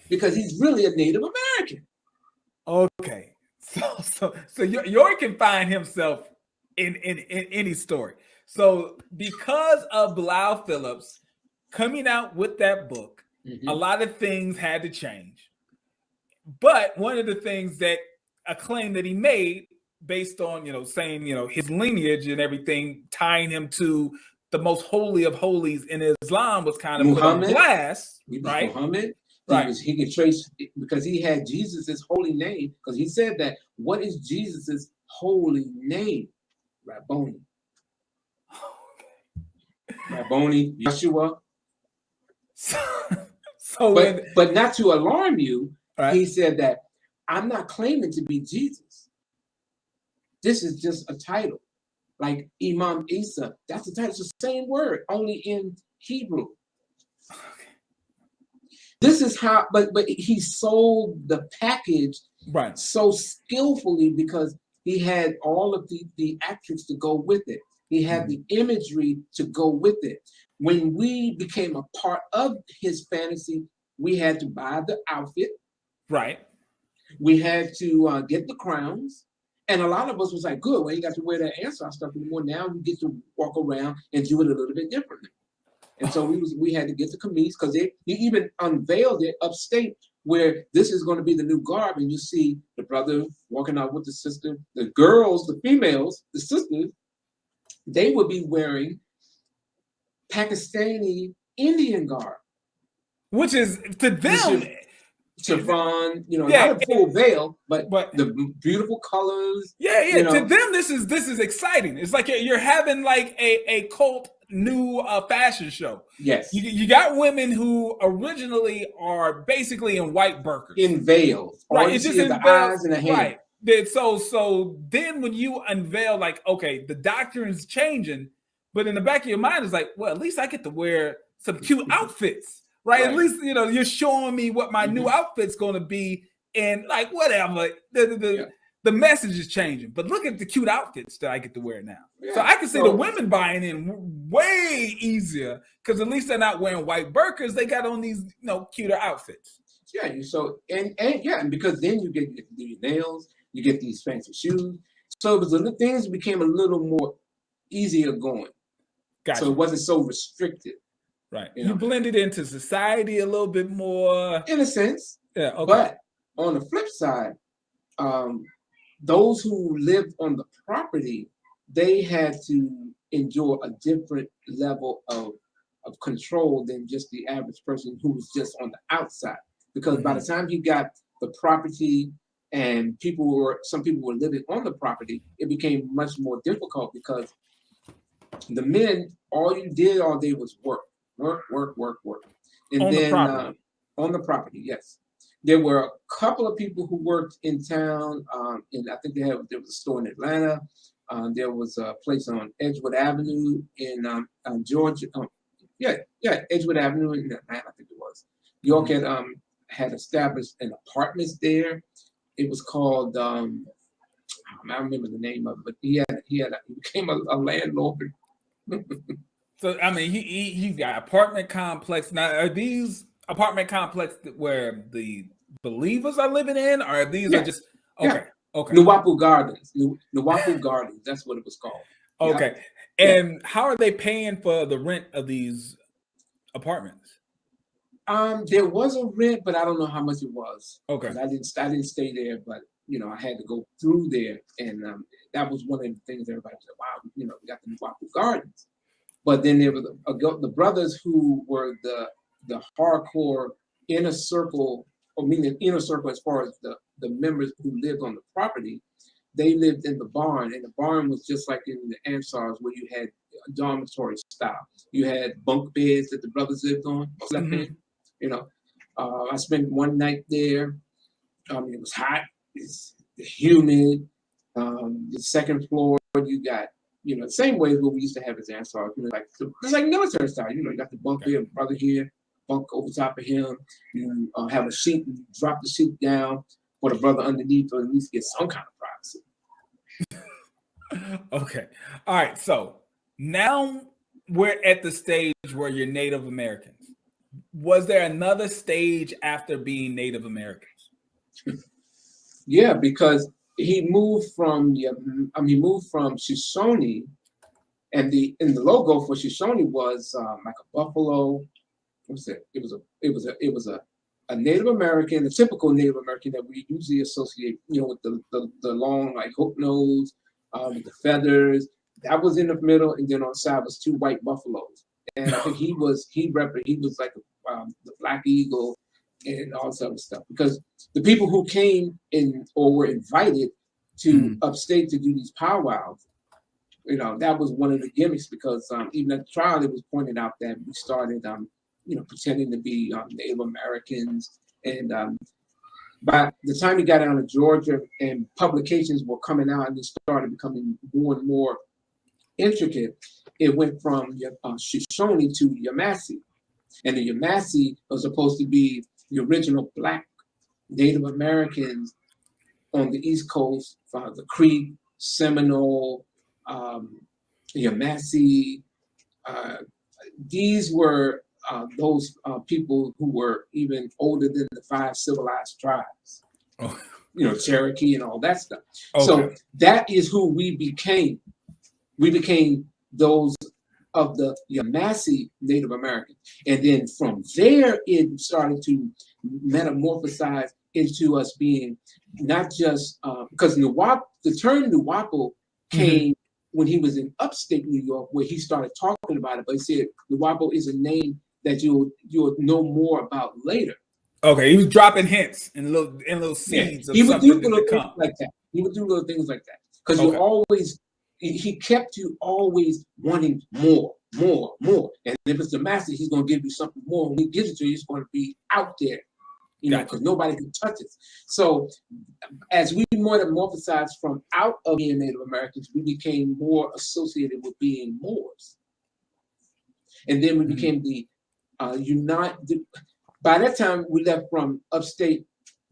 because he's really a Native American. Okay, so York can find himself in any story. So because of Bilal Phillips coming out with that book, a lot of things had to change. But one of the things that a claim that he made based on saying his lineage and everything, tying him to the most holy of holies in Islam, was kind of Muhammad, put on blast, right? Muhammad, right? He could trace, because he had Jesus's holy name, because he said that. What is Jesus's holy name? Rabboni. Rabboni, Yeshua. But not to alarm you, he said that I'm not claiming to be Jesus. This is just a title. Like Imam Isa, that's the title. It's the same word, only in Hebrew. This is how, but he sold the package so skillfully, because he had all of the attributes to go with it. He had the imagery to go with it. When we became a part of his fantasy, we had to buy the outfit. Right. We had to get the crowns. And a lot of us was like, good, well, you got to wear that Ansar stuff anymore. Now we get to walk around and do it a little bit differently. And so we had to get the camise, because he even unveiled it upstate, where this is going to be the new garb. And you see the brother walking out with the sister, the girls, the females, the sisters, they would be wearing Pakistani Indian garb. Which is, to them, chiffon, not a full veil, but the beautiful colors. Yeah. To them, this is exciting. It's like you're having like a cult new fashion show. Yes. You got women who originally are basically in white burqas. In veils. Right. It's just in the eyes and the hand. Right. So then when you unveil, like, okay, the doctrine's changing, but in the back of your mind is like, well, at least I get to wear some cute outfits. Right? At least, you're showing me what my new outfit's going to be, and like, whatever. The message is changing, but look at the cute outfits that I get to wear now. Yeah. So I can see the women buying in way easier, because at least they're not wearing white burqas. They got on these, cuter outfits. Yeah. And because then you get these nails, you get these fancy shoes. So things became a little more easier going. Gotcha. So it wasn't so restricted. Right. You blended into society a little bit more. In a sense. Yeah. Okay. But on the flip side, those who lived on the property, they had to endure a different level of control than just the average person who was just on the outside. Because by the time he got the property and some people were living on the property, it became much more difficult, because the men, all you did all day was work. And on then the property. On the property, yes. There were a couple of people who worked in town, and I think there was a store in Atlanta. There was a place on Edgewood Avenue in Georgia. Edgewood Avenue in Atlanta, I think it was. York had established an apartment there. It was called I remember the name of it, but he became a landlord. So I mean, he's got apartment complex. Now, are these apartment complexes where the believers are living in, or these are just okay? Okay. NUWAUPIAN Gardens. NUWAUPIAN Gardens. That's what it was called. Okay. And how are they paying for the rent of these apartments? There was a rent, but I don't know how much it was. Okay. I didn't stay there, but I had to go through there, and that was one of the things everybody said. Wow, we got the NUWAUPIAN Gardens. But then there were the brothers who were the hardcore inner circle, or meaning inner circle as far as the members who lived on the property. They lived in the barn, and the barn was just like in the Ansars, where you had dormitory style. You had bunk beds that the brothers lived on, slept in. I spent one night there. It was hot, it's humid. The second floor, you got the same way as what we used to have as Ansars. It's like military style. You got the bunk bed, brother here, bunk over top of him. You have a sheet, and you drop the sheet down for the brother underneath, or at least get some kind of privacy. Okay. All right. So now we're at the stage where you're Native Americans. Was there another stage after being Native Americans? Yeah, because he moved from Shoshone, and the logo for Shoshone was like a buffalo. What was it? It was a Native American, a typical Native American that we usually associate, with the long like hook nose, with the feathers. That was in the middle, and then on the side was two white buffaloes. And I think he was like the Black Eagle and all this other stuff, because the people who came in or were invited to upstate to do these powwows, that was one of the gimmicks, because even at the trial it was pointed out that we started pretending to be Native Americans, and by the time he got down to Georgia and publications were coming out and it started becoming more and more intricate, it went from Shoshone to Yamasee. And the Yamasee was supposed to be the original Black Native Americans on the East Coast, the Creek, Seminole, Yamasee. These were those people who were even older than the 5 civilized tribes. Oh. Cherokee and all that stuff. Okay. So that is who we became. We became those of the Yamasee Native Americans. And then from there, it started to metamorphosize into us being not just, because the term NUWAPO came when he was in upstate New York, where he started talking about it, but he said NUWAPO is a name that you'll know more about later. Okay, he was dropping hints and little seeds. He would do little things like that. He would do little things like that, because you always, he kept you always wanting more. And if it's the master, he's going to give you something more. When he gives it to you, it's going to be out there, because nobody can touch it. So as we metamorphosized from out of being Native Americans, we became more associated with being Moors. And then we became by that time, we left from upstate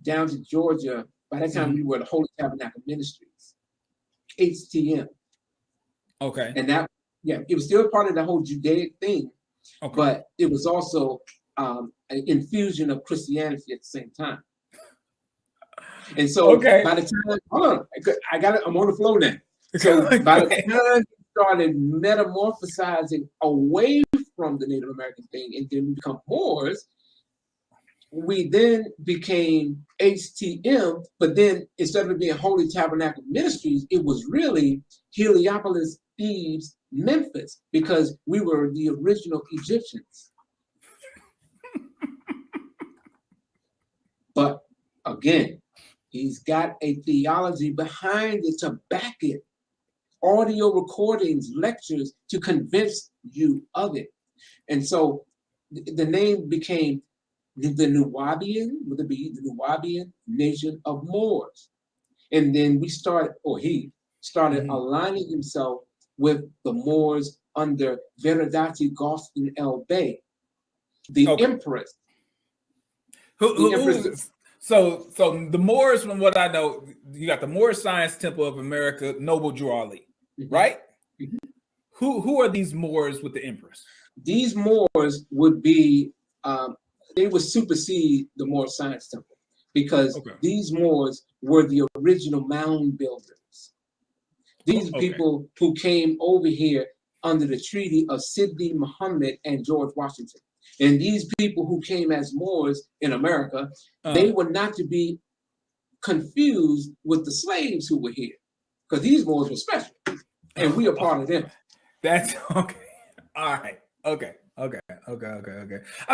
down to Georgia. By that time, we were the Holy Tabernacle Ministries, HTM. Okay. And that, it was still part of the whole Judaic thing, but it was also an infusion of Christianity at the same time. And so by the time, hold on, I'm on the flow now. So by the time we started metamorphosizing away from the Native American thing and then we become Moors, we then became HTM, but then instead of it being Holy Tabernacle Ministries, it was really Heliopolis, Thebes, Memphis, because we were the original Egyptians. But again, he's got a theology behind it to back it. Audio recordings, lectures to convince you of it. And so the name became the NUWAUPIAN, with a B, the NUWAUPIAN Nation of Moors. And then he started aligning himself with the Moors under Veridati Gostin El Bey, the Empress. So So the Moors, from what I know, you got the Moorish Science Temple of America, Noble Drew Ali, right? Mm-hmm. Who are these Moors with the Empress? These Moors would be, they would supersede the Moorish Science Temple because these Moors were the original mound builders. These people who came over here under the Treaty of Sidi Muhammad and George Washington. And these people who came as Moors in America, they were not to be confused with the slaves who were here, because these Moors were special, and we are part of them. That's okay. All right. Okay. I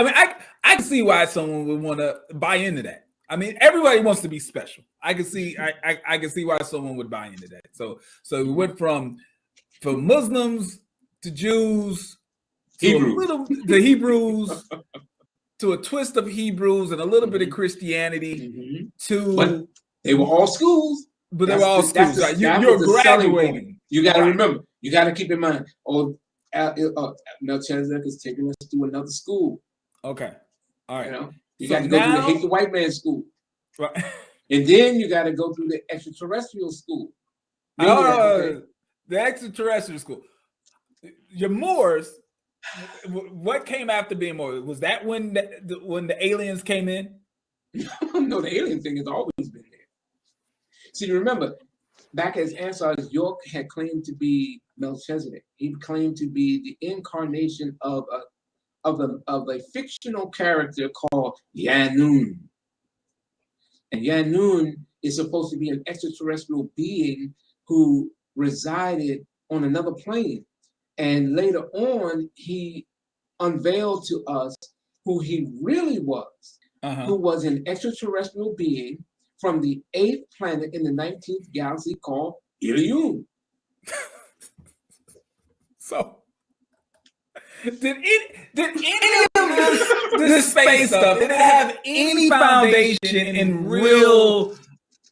mean, I can see why someone would want to buy into that. I mean, everybody wants to be special. I can see why someone would buy into that. So we went from Muslims to Jews to Hebrews to a twist of Hebrews and a little bit of Christianity But they were all schools. But they were all schools. You're graduating. You got to remember. You got to keep in mind. Melchizedek is taking us to another school. Okay. All right. You know, you got to go through the hate the white man school. Right. And then you got to go through the extraterrestrial school. The extraterrestrial school. Your Moors, what came after being Moors? Was that when the aliens came in? No, the alien thing has always been there. See, remember, back as ancestors, York had claimed to be Melchizedek. He claimed to be the incarnation of a fictional character called Yanun. And Yanun is supposed to be an extraterrestrial being who resided on another plane. And later on, he unveiled to us who he really was, who was an extraterrestrial being from the 8th planet in the 19th galaxy called Ilium. So, did any of this space stuff, did it have any foundation in real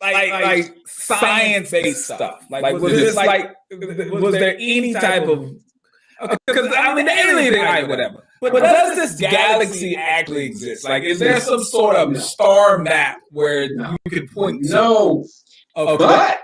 like science-based stuff? Like was this like was there any type of, because I mean the alien thing, right, whatever. But does this galaxy actually exist? Like, is there some sort of star map where you could point to? No. Okay. But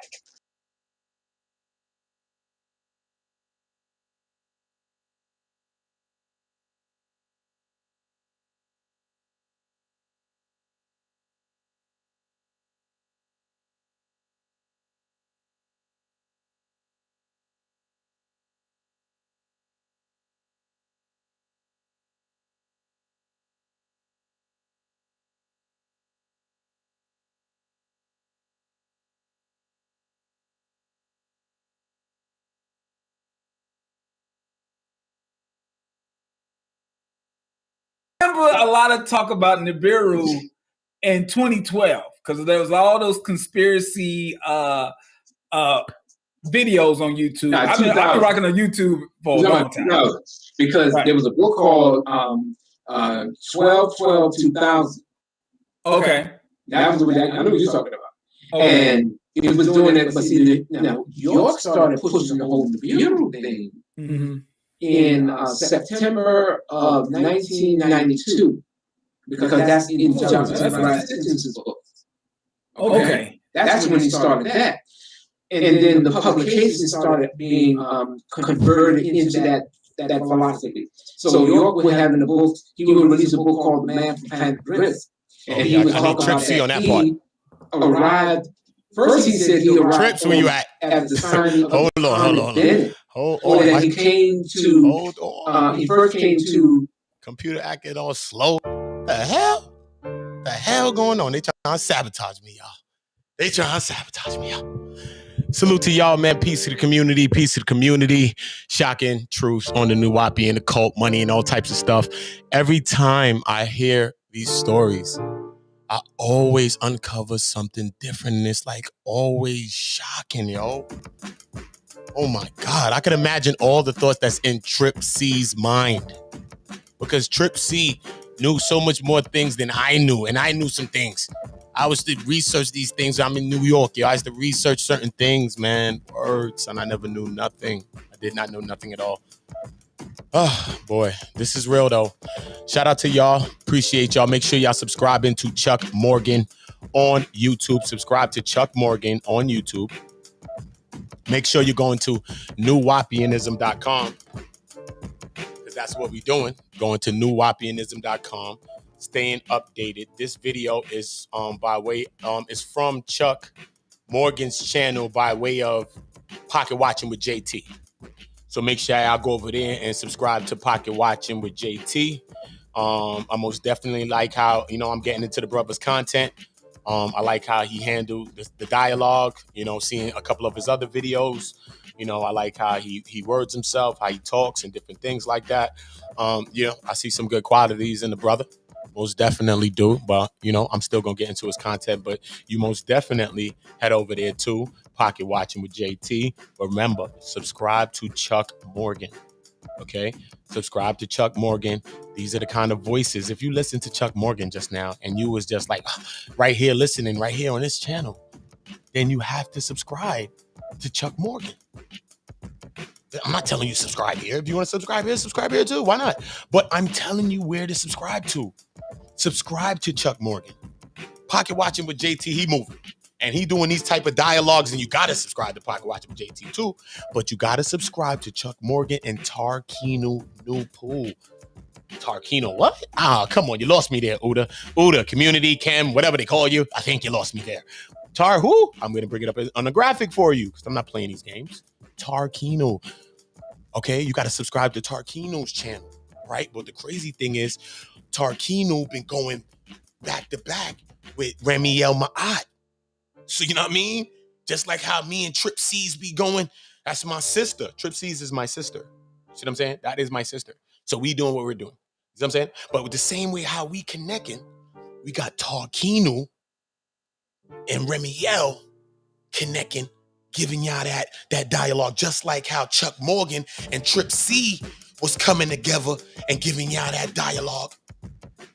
A lot of talk about Nibiru in 2012 because there was all those conspiracy videos on YouTube. I've been rocking on YouTube for a long time. No, because there was a book called 12/12/2000. Okay, that was what I know what you're talking about. Okay. And it was doing that, but see, now York started pushing the whole Nibiru thing. In September of 1992, because that's in Jonathan Stitton's book. Okay. That's when he started that. And then the publication started being converted into that philosophy. So York would have in a book, he would release a book called The Man from Planet Risk. And he would talk about that. On that part. Arrived, first he said he arrived Trips, where you at the signing of hold on. Hold on. That he came to, he first came to. Computer acting all slow. The hell going on? They trying to sabotage me, y'all. Salute to y'all, man. Peace to the community. Shocking truths on the NUWAUPIAN-CULT, money and all types of stuff. Every time I hear these stories, I always uncover something different, and it's like always shocking, yo. Oh my God, I can imagine all the thoughts that's in Trip C's mind, because Trip C knew so much more things than I knew, and I knew some things. I was to research these things. I'm in New York, yo. I used to research certain things, man. Words, and I never knew nothing. I did not know nothing at all. Oh boy, this is real though. Shout out to y'all. Appreciate y'all. Make sure y'all subscribing to Chuck Morgan on YouTube. Subscribe to Chuck Morgan on YouTube. Make sure you're going to NUWAUPIANism.com, because that's what we're doing. Going to NUWAUPIANism.com, staying updated. This video is is from Chuck Morgan's channel by way of Pocket Watching with JT. So make sure y'all go over there and subscribe to Pocket Watching with JT. I most definitely like how, I'm getting into the brother's content. I like how he handled the dialogue, seeing a couple of his other videos. I like how he words himself, how he talks and different things like that. I see some good qualities in the brother. Most definitely do. But, I'm still going to get into his content. But you most definitely head over there too. Pocket Watching with JT. But remember, subscribe to Chuck Morgan. Okay? Subscribe to Chuck Morgan. These are the kind of voices. If you listen to Chuck Morgan just now and you was just like right here listening right here on this channel, then you have to subscribe to Chuck Morgan. I'm not telling you subscribe here. If you want to subscribe here too. Why not? But I'm telling you where to subscribe to. Subscribe to Chuck Morgan. Pocket Watching with JT, he moving. And he doing these type of dialogues, and you got to subscribe to Pocket Watching with JT too. But you got to subscribe to Chuck Morgan and Tarkino Newpool. Tarkino, what? Come on, you lost me there, Uda. Uda, community, Cam, whatever they call you. I think you lost me there. Tar who? I'm going to bring it up on the graphic for you because I'm not playing these games. Tarkino. Okay, you got to subscribe to Tarkino's channel, right? But the crazy thing is, Tarkino been going back to back with Ramiel Ma'at. So you know what I mean? Just like how me and Trip C's be going, that's my sister. Trip C's is my sister. See what I'm saying? That is my sister. So we doing what we're doing. You know what I'm saying? But with the same way how we connecting, we got Tarkino and Ramiel connecting, giving y'all that dialogue, just like how Chuck Morgan and Trip C was coming together and giving y'all that dialogue.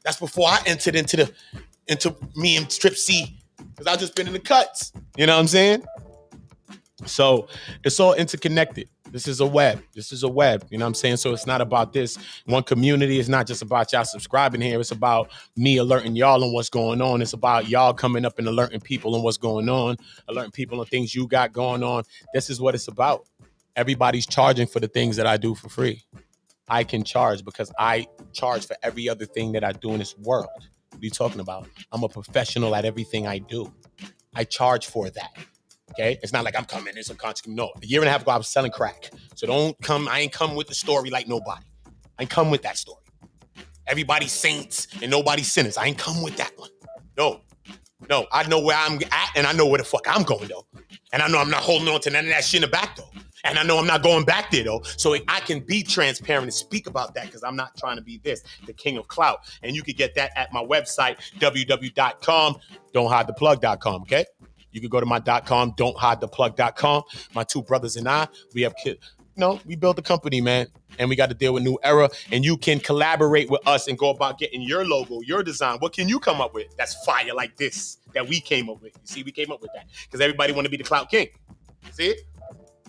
That's before I entered into me and Trip C, because I just been in the cuts. You know what I'm saying? So it's all interconnected. This is a web. You know what I'm saying? So it's not about this one community. It's not just about y'all subscribing here. It's about me alerting y'all on what's going on. It's about y'all coming up and alerting people on what's going on, alerting people on things you got going on. This is what it's about. Everybody's charging for the things that I do for free. I can charge because I charge for every other thing that I do in this world. What are you talking about? I'm a professional at everything I do. I charge for that. Okay? It's not like I'm coming in some conscious. No. A year and a half ago, I was selling crack. So don't come. I ain't come with the story like nobody. I ain't come with that story. Everybody's saints and nobody's sinners. I ain't come with that one. No. I know where I'm at and I know where the fuck I'm going, though. And I know I'm not holding on to none of that shit in the back, though. And I know I'm not going back there, though. So I can be transparent and speak about that because I'm not trying to be the king of clout. And you can get that at my website, www.com, don'thidetheplug.com, okay? You can go to my .com, don'thidetheplug.com. My two brothers and I, we have kids. We built a company, man, and we got to deal with new era. And you can collaborate with us and go about getting your logo, your design. What can you come up with that's fire like this that we came up with? You see, we came up with that because everybody want to be the clout king. See it?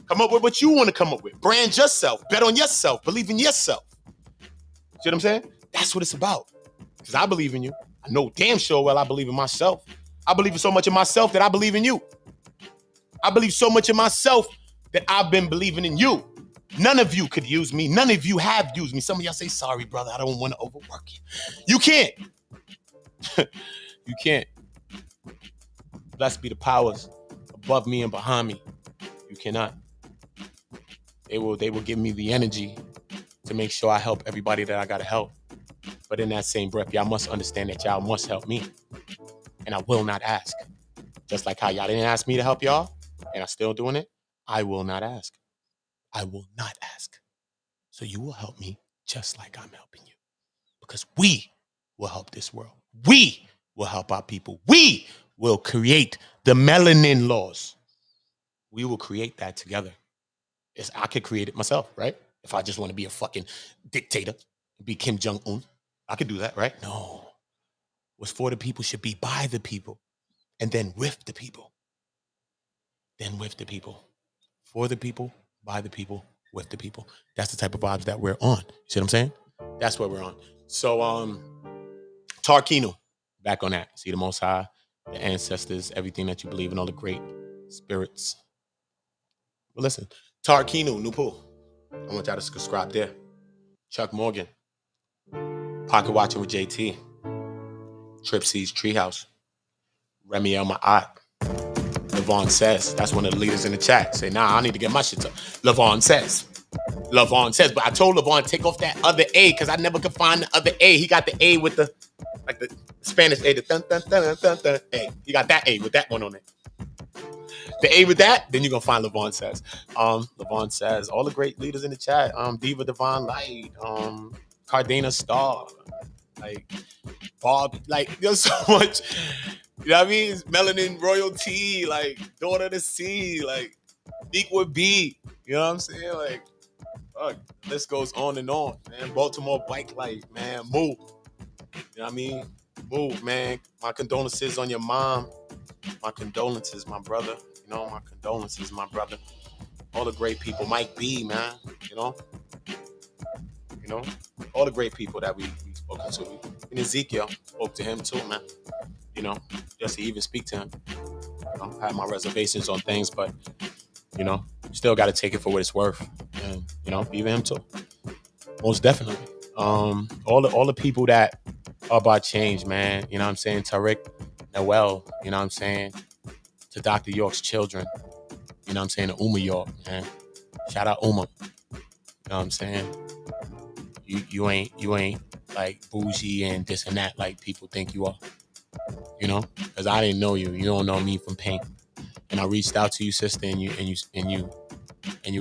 Come up with what you want to come up with. Brand yourself. Bet on yourself. Believe in yourself. See what I'm saying? That's what it's about. Because I believe in you. I know damn sure well I believe in myself. I believe so much in myself that I believe in you. I believe so much in myself that I've been believing in you. None of you could use me. None of you have used me. Some of y'all say, sorry, brother, I don't want to overwork you. You can't. You can't. Blessed be the powers above me and behind me. You cannot. They will give me the energy to make sure I help everybody that I got to help. But in that same breath, y'all must understand that y'all must help me. And I will not ask. Just like how y'all didn't ask me to help y'all, and I'm still doing it, I will not ask. I will not ask. So you will help me just like I'm helping you. Because we will help this world. We will help our people. We will create the melanin laws. We will create that together. I could create it myself, right? If I just want to be a fucking dictator, be Kim Jong-un, I could do that, right? No. What's for the people should be by the people, and then with the people. Then with the people. For the people, by the people, with the people. That's the type of vibes that we're on. You see what I'm saying? That's what we're on. So, Tarkino, back on that. See the Most High the ancestors, everything that you believe in, all the great spirits. But listen, Tarkinu, Nupu. I want y'all to subscribe there. Chuck Morgan, Pocket Watching with JT, Trip C's Treehouse, Remy El Ma'at, Levon Says. That's one of the leaders in the chat. Say, nah, I need to get my shit up. Levon Says. Levon Says. But I told Levon, take off that other A because I never could find the other A. He got the A with the, like the Spanish A, the dun, dun, dun, dun, dun, dun, A. He got that A with that one on it. The A with that, then you're going to find Levon Says. Levon Says. All the great leaders in the chat. Diva Divine Light. Cardena Star. Like, Bob. Like, there's so much. You know what I mean? It's Melanin Royalty, like Daughter of the Sea, like Equal B. You know what I'm saying? Like, fuck, this goes on and on, man. Baltimore Bike Light, man. Move. You know what I mean? Move, man. My condolences on your mom. My condolences, my brother. You know, my condolences, my brother. All the great people. Mike B, man. You know? All the great people that we spoken to. And Ezekiel spoke to him too, man. You know, just to even speak to him. I had my reservations on things, but, still got to take it for what it's worth. And, even him too. Most definitely. All the people that are about change, man. You know what I'm saying? Tariq, Noel, you know what I'm saying? To Dr. York's children. You know what I'm saying? To Uma York, man. Shout out Uma. You know what I'm saying? You ain't like bougie and this and that like people think you are. Because I didn't know you. You don't know me from paint. And I reached out to you, sister, and you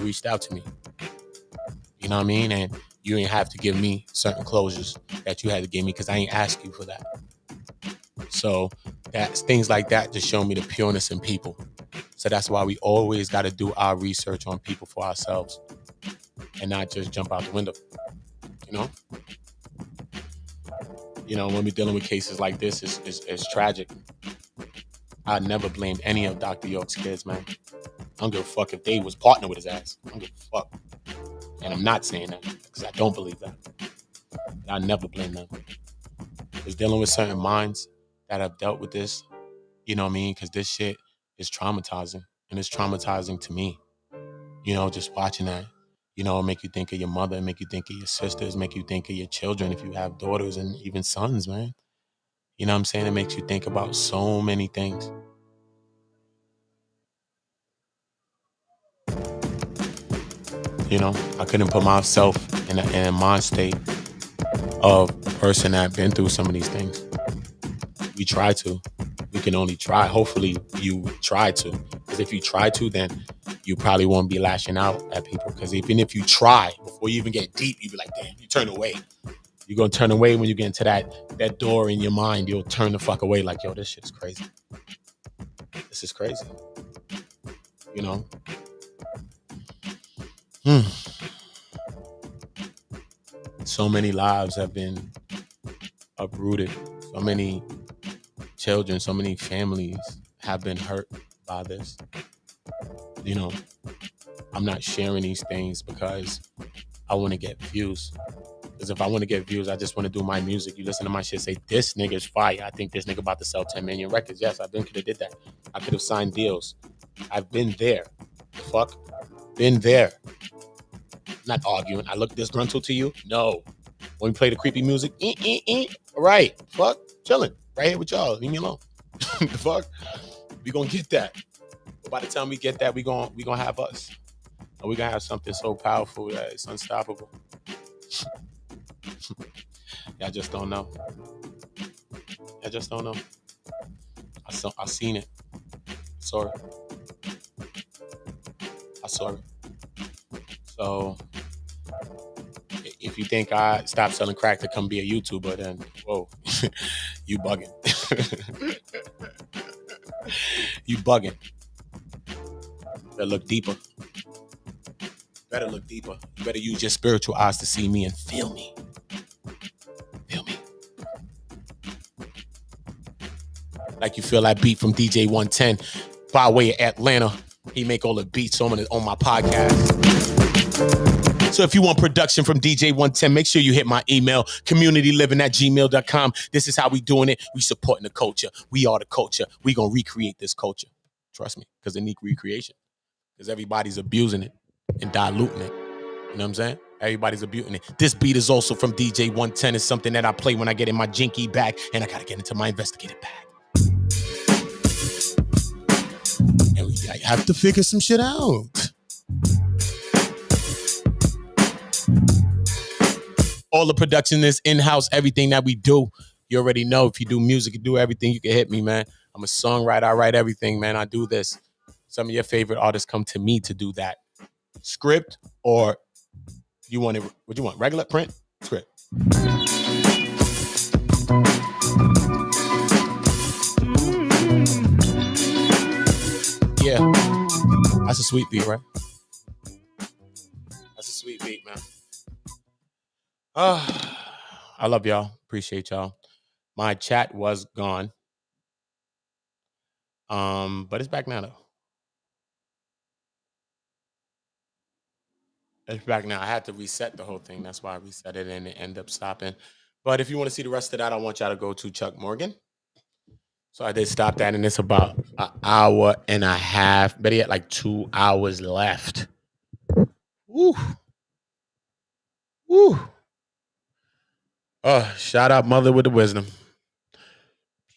reached out to me. You know what I mean? And you ain't have to give me certain closures that you had to give me because I ain't ask you for that. So that's things like that just show me the pureness in people. So that's why we always got to do our research on people for ourselves and not just jump out the window. When we're dealing with cases like this, it's tragic. I never blamed any of Dr. York's kids, man. I don't give a fuck if they was partnered with his ass. I don't give a fuck. And I'm not saying that because I don't believe that. And I never blame them. It's dealing with certain minds that have dealt with this, you know what I mean? Because this shit is traumatizing. And it's traumatizing to me. Just watching that. Make you think of your mother, make you think of your sisters, make you think of your children if you have daughters and even sons, man. You know what I'm saying? It makes you think about so many things. I couldn't put myself in a mind state of a person that been through some of these things. We try to. We can only try. Hopefully you try to. Because if you try to, then you probably won't be lashing out at people. Because even if you try, before you even get deep, you be like, damn, you turn away. You're going to turn away when you get into that door in your mind. You'll turn the fuck away like, yo, this shit's crazy. This is crazy. So many lives have been uprooted. So many children, so many families have been hurt by this. I'm not sharing these things because I want to get views. Because if I want to get views, I just want to do my music. You listen to my shit, say, this nigga's fire. I think this nigga about to sell 10 million records. Yes, could have did that. I could have signed deals. I've been there. Fuck. Been there. Not arguing. I look disgruntled to you? No. When we play the creepy music, all right. Fuck. Chilling. Right here with y'all. Leave me alone. The fuck? We gonna get that. But by the time we get that, we gonna have us. And we gonna have something so powerful that it's unstoppable. I just don't know. I just don't know. I seen it. I saw it. So if you think I stopped selling crack to come be a YouTuber, then whoa, you bugging. You bugging. Better look deeper. You better use your spiritual eyes to see me and feel me. Like you feel that beat from DJ 110 by way of Atlanta. He make all the beats on my podcast. So if you want production from DJ 110, make sure you hit my email, communityliving@gmail.com. This is how we doing it. We supporting the culture. We are the culture. We gonna recreate this culture. Trust me, because it need recreation. Because everybody's abusing it and diluting it. You know what I'm saying? Everybody's abusing it. This beat is also from DJ 110. It's something that I play when I get in my jinky bag, and I gotta get into my investigative bag. And I have to figure some shit out. All the production is in-house, everything that we do. You already know if you do music, you do everything, you can hit me, man. I'm a songwriter, I write everything, man. I do this. Some of your favorite artists come to me to do that. Script or you want it, what you want? Regular print? Script. Yeah. That's a sweet beat, right? That's a sweet beat, man. I love y'all. Appreciate y'all. My chat was gone. But it's back now though. It's back now. I had to reset the whole thing. That's why I reset it and it ended up stopping. But if you want to see the rest of that, I want y'all to go to Chuck Morgan. So I did stop that, and it's about an hour and a half. Better yet, like 2 hours left. Woo. Woo. Shout out Mother with the Wisdom.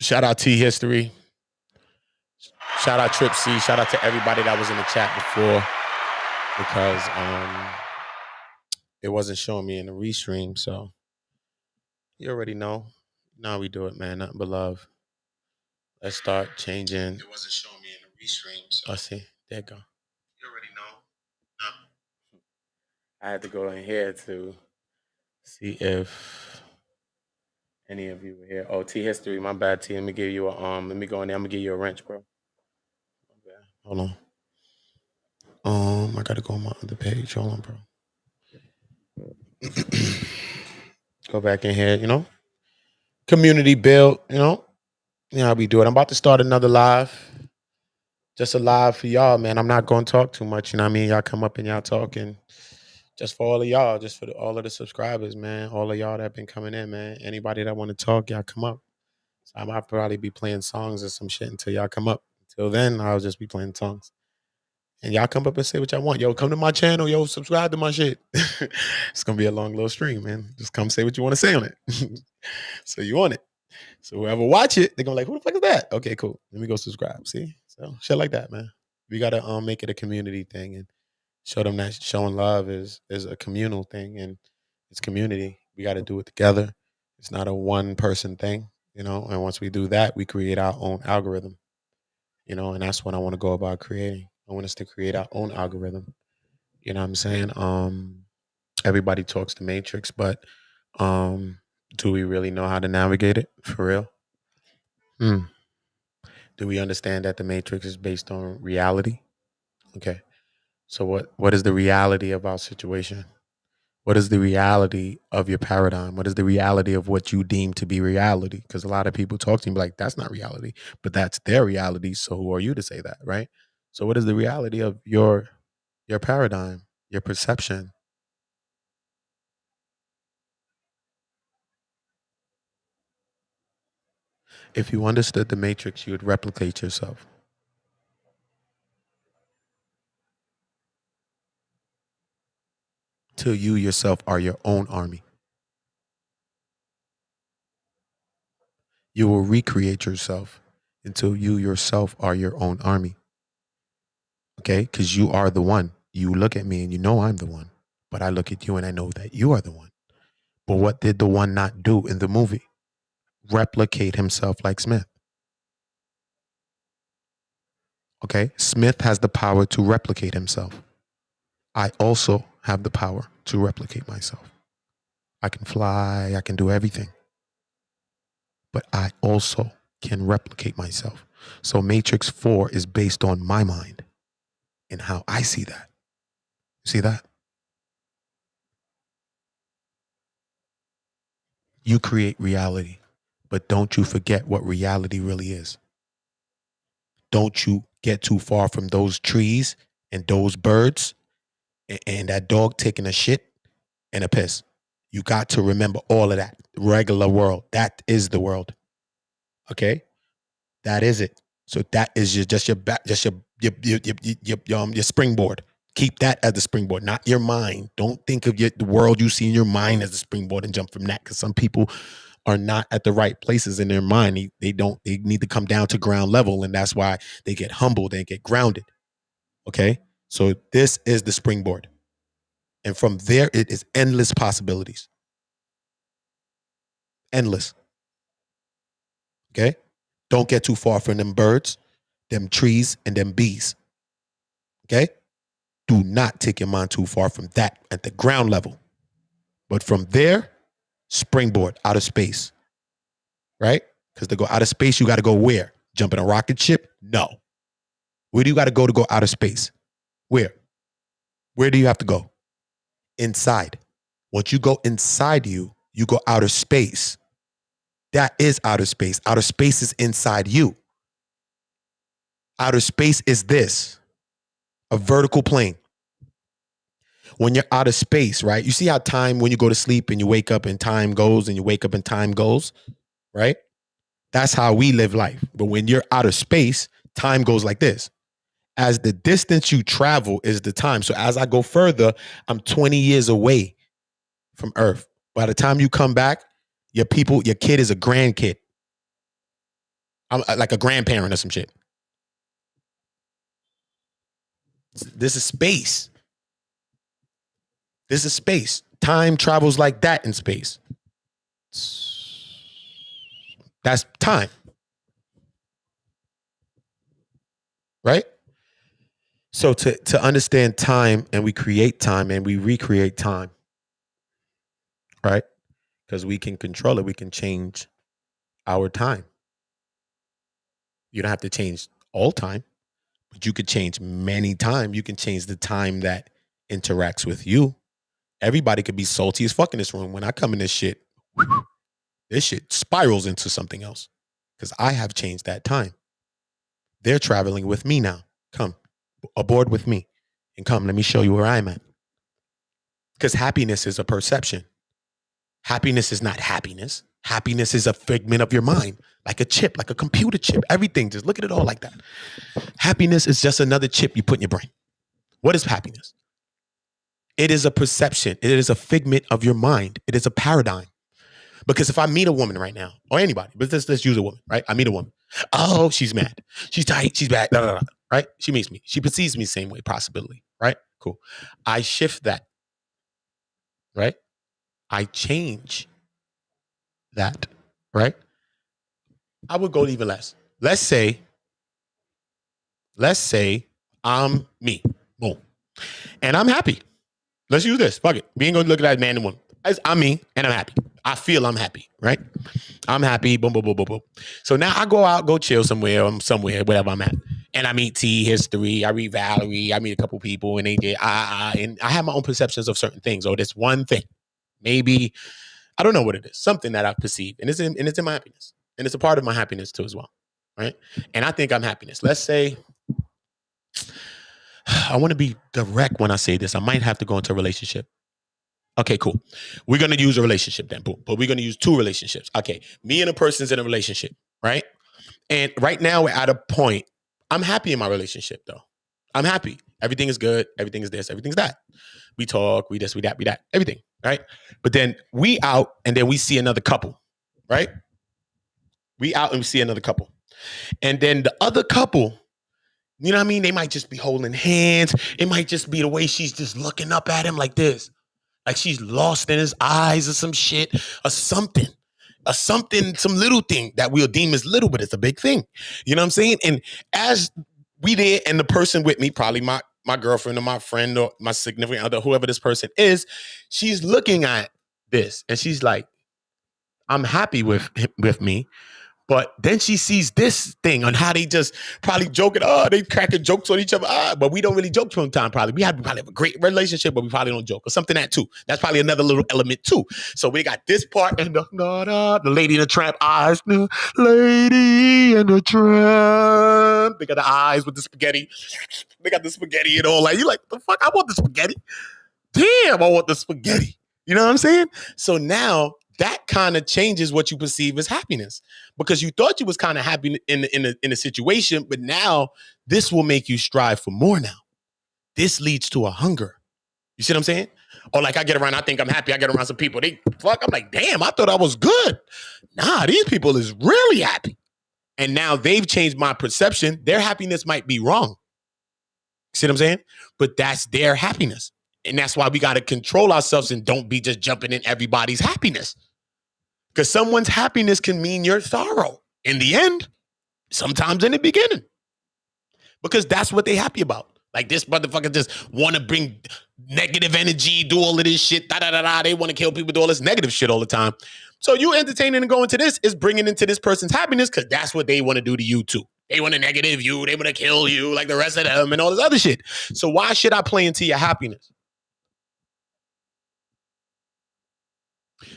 Shout out T History. Shout out Trip C. Shout out to everybody that was in the chat before, because it wasn't showing me in the restream. So you already know. Now we do it, man. Nothing but love. Let's start changing. It wasn't showing me in the restream. So. Oh, see, there you go. You already know. No. I had to go in here to see if any of you were here. Oh, T History, my bad, T. Let me give you a let me go in there. I'm gonna give you a wrench, bro. Hold on. I gotta go on my other page. Hold on, bro. Go back in here, you know. Community build, you know. You know how we do it. I'm about to start another live. Just a live for y'all, man. I'm not gonna talk too much, you know what I mean? Y'all come up and y'all talking. Just for all of y'all, just for all of the subscribers, man. All of y'all that have been coming in, man. Anybody that want to talk, y'all come up. So I might probably be playing songs or some shit until y'all come up. Until then, I'll just be playing songs. And y'all come up and say what y'all want. Yo, come to my channel. Yo, subscribe to my shit. It's going to be a long little stream, man. Just come say what you want to say on it. So you want it. So whoever watch it, they're going to be like, who the fuck is that? Okay, cool. Let me go subscribe. See? So shit like that, man. We got to make it a community thing and show them that showing love is a communal thing, and it's community. We got to do it together. It's not a one person thing, you know? And once we do that, we create our own algorithm, you know? And that's what I want to go about creating. I want us to create our own algorithm. You know what I'm saying? Everybody talks the matrix, but do we really know how to navigate it for real? Do we understand that the matrix is based on reality? Okay. So what is the reality of our situation? What is the reality of your paradigm? What is the reality of what you deem to be reality? Because a lot of people talk to me like, that's not reality, but that's their reality. So who are you to say that, right? So what is the reality of your paradigm, your perception? If you understood the matrix, you would replicate yourself. Till you yourself are your own army. You will recreate yourself until you yourself are your own army. Okay? Because you are the one. You look at me and you know I'm the one. But I look at you and I know that you are the one. But what did the one not do in the movie? Replicate himself like Smith. Okay? Smith has the power to replicate himself. I also have the power to replicate myself. I can fly, I can do everything. But I also can replicate myself. So Matrix 4 is based on my mind and how I see that. See that? You create reality, but don't you forget what reality really is. Don't you get too far from those trees and those birds and that dog taking a shit and a piss. You got to remember all of that. Regular world. That is the world. Okay? That is it. So that is your springboard. Keep that as the springboard, not your mind. Don't think of the world you see in your mind as the springboard and jump from that, because some people are not at the right places in their mind. They need to come down to ground level, and that's why they get humbled and get grounded. Okay? So this is the springboard. And from there, it is endless possibilities. Endless. Okay? Don't get too far from them birds, them trees, and them bees. Okay? Do not take your mind too far from that at the ground level. But from there, springboard, out of space. Right? Because to go out of space, you got to go where? Jump in a rocket ship? No. Where do you got to go outer space? Where? Where do you have to go? Inside. Once you go inside you go outer space. That is outer space. Outer space is inside you. Outer space is this, a vertical plane. When you're out of space, right? You see how time, when you go to sleep and you wake up and time goes, and you wake up and time goes, right? That's how we live life. But when you're out of space, time goes like this. As the distance you travel is the time. So as I go further, I'm 20 years away from Earth. By the time you come back, your kid is a grandkid. I'm like a grandparent or some shit. This is space. This is space. Time travels like that in space. That's time. Right? So to understand time, and we create time and we recreate time. Right? Because we can control it. We can change our time. You don't have to change all time, but you could change many time. You can change the time that interacts with you. Everybody could be salty as fuck in this room. When I come in this shit spirals into something else because I have changed that time. They're traveling with me now. Come aboard with me and come. Let me show you where I'm at. Because happiness is a perception. Happiness is not happiness. Happiness is a figment of your mind, like a chip, like a computer chip. Everything, just look at it all like that. Happiness is just another chip you put in your brain. What is happiness? It is a perception. It is a figment of your mind. It is a paradigm. Because if I meet a woman right now, or anybody, but let's use a woman, right? I meet a woman. Oh, she's mad. She's tight. She's bad. Blah, blah, blah, right? She meets me. She perceives me the same way, possibility, right? Cool. I shift that, right? I change that, right? I would go even less. Let's say I'm me, boom, and I'm happy. Let's use this. Fuck it. We ain't gonna look at that man and woman. I'm me, and I'm happy. I feel I'm happy, right? I'm happy. Boom, boom, boom, boom, boom. So now I go out, go chill somewhere, wherever I'm at, and I meet T, History. I read Valerie. I meet a couple people, and they did. And I have my own perceptions of certain things, or this one thing. Maybe I don't know what it is. Something that I perceive, and it's in my happiness, and it's a part of my happiness too as well, right? And I think I'm happiness. Let's say I want to be direct when I say this. I might have to go into a relationship. Okay, cool. We're going to use a relationship then, but we're going to use two relationships. Okay, me and a person's in a relationship, right? And right now we're at a point, I'm happy in my relationship though. I'm happy. Everything is good. Everything is this. Everything's that. We talk, we this, we that, everything, right? But then we out and then we see another couple, right? We out and we see another couple. And then the other couple, you know what I mean? They might just be holding hands. It might just be the way she's just looking up at him like this. Like she's lost in his eyes or some shit or something, some little thing that we'll deem as little, but it's a big thing. You know what I'm saying? And as we there and the person with me, probably my girlfriend or my friend or my significant other, whoever this person is, she's looking at this and she's like, I'm happy with me, But then she sees this thing on how they just probably joking. Oh, they cracking jokes on each other. But we don't really joke sometimes. Probably we probably have a great relationship, but we probably don't joke or something that too. That's probably another little element too. So we got this part and the lady in the tramp eyes, the lady in the tramp. They got the eyes with the spaghetti. They got the spaghetti and all. Like you like the fuck? I want the spaghetti. Damn, I want the spaghetti. You know what I'm saying? So now that kind of changes what you perceive as happiness, because you thought you was kind of happy in a situation, but now this will make you strive for more. Now this leads to a hunger. You see what I'm saying? Or like I get around, I think I'm happy. I get around some people, they fuck. I'm like, damn, I thought I was good. Nah, these people is really happy, and now they've changed my perception. Their happiness might be wrong. See what I'm saying? But that's their happiness. And that's why we got to control ourselves and don't be just jumping in everybody's happiness. Because someone's happiness can mean your sorrow in the end, sometimes in the beginning. Because that's what they happy about. Like this motherfucker just want to bring negative energy, do all of this shit, They want to kill people, do all this negative shit all the time. So you entertaining and going to this is bringing into this person's happiness because that's what they want to do to you too. They want to negative you. They want to kill you like the rest of them and all this other shit. So why should I play into your happiness?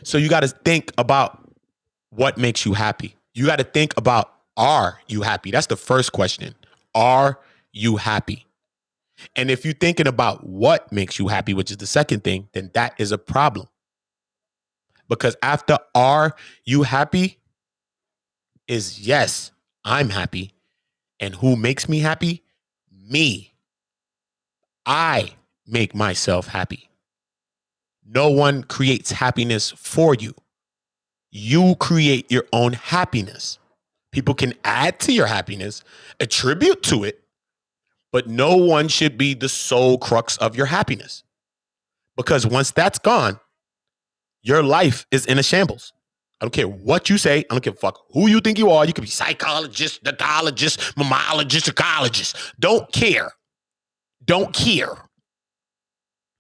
So you got to think about what makes you happy. You got to think about, are you happy? That's the first question. Are you happy? And if you're thinking about what makes you happy, which is the second thing, then that is a problem. Because after are you happy is yes, I'm happy. And who makes me happy? Me. I make myself happy. No one creates happiness for you. You create your own happiness. People can add to your happiness, attribute to it, but no one should be the sole crux of your happiness. Because once that's gone, your life is in a shambles. I don't care what you say. I don't give a fuck who you think you are. You could be psychologist, neurologist, mammologist, ecologist. Don't care. Don't care.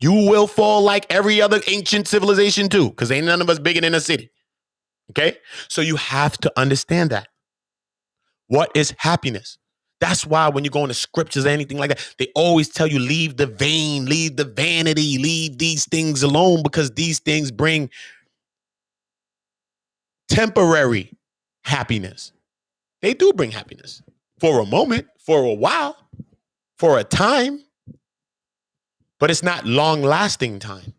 You will fall like every other ancient civilization too, because ain't none of us bigger than a city. Okay? So you have to understand that. What is happiness? That's why when you go into scriptures or anything like that, they always tell you leave the vain, leave the vanity, leave these things alone, because these things bring temporary happiness. They do bring happiness for a moment, for a while, for a time, but it's not long-lasting time.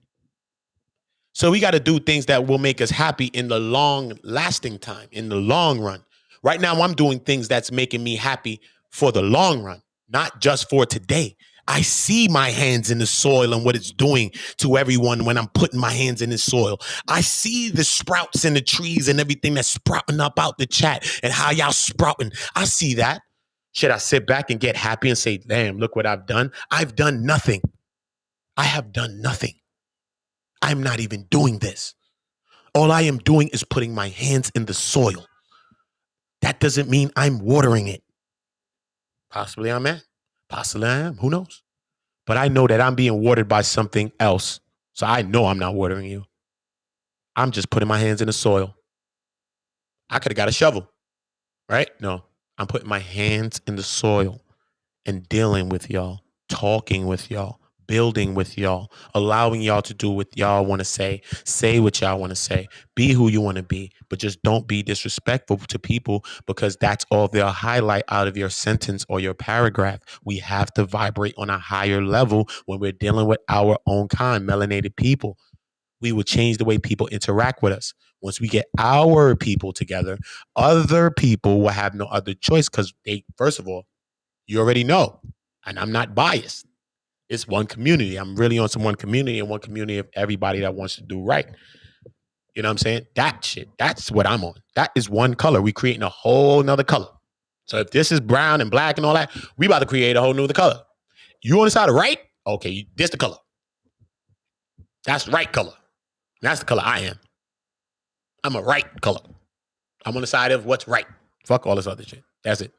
So we got to do things that will make us happy in the long-lasting time, in the long run. Right now, I'm doing things that's making me happy for the long run, not just for today. I see my hands in the soil and what it's doing to everyone when I'm putting my hands in the soil. I see the sprouts in the trees and everything that's sprouting up out the chat and how y'all sprouting. I see that. Should I sit back and get happy and say, damn, look what I've done? I've done nothing. I have done nothing. I'm not even doing this. All I am doing is putting my hands in the soil. That doesn't mean I'm watering it. Possibly I'm at. Possibly I am. Who knows? But I know that I'm being watered by something else. So I know I'm not watering you. I'm just putting my hands in the soil. I could have got a shovel, right? No, I'm putting my hands in the soil and dealing with y'all, talking with y'all, building with y'all, allowing y'all to do what y'all want to say what y'all want to say, be who you want to be, but just don't be disrespectful to people, because that's all they'll highlight out of your sentence or your paragraph. We have to vibrate on a higher level when we're dealing with our own kind, melanated people. We will change the way people interact with us. Once we get our people together, other people will have no other choice, because they, first of all, you already know, and I'm not biased. It's one community. I'm really on some one community, and one community of everybody that wants to do right. You know what I'm saying? That shit, that's what I'm on. That is one color. We creating a whole nother color. So if this is brown and black and all that, we about to create a whole nother color. You on the side of right? Okay, this the color. That's the right color. That's the color I am. I'm a right color. I'm on the side of what's right. Fuck all this other shit. That's it.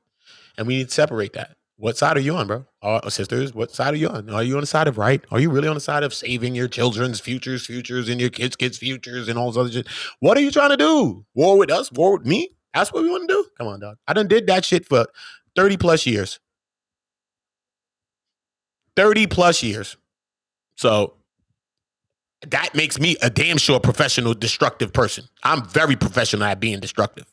And we need to separate that. What side are you on, bro? Sisters, what side are you on? Are you on the side of right? Are you really on the side of saving your children's futures, and your kids' futures, and all this other shit? What are you trying to do? War with us? War with me? That's what we want to do? Come on, dog. I done did that shit for 30 plus years. 30 plus years. So that makes me a damn sure professional, destructive person. I'm very professional at being destructive.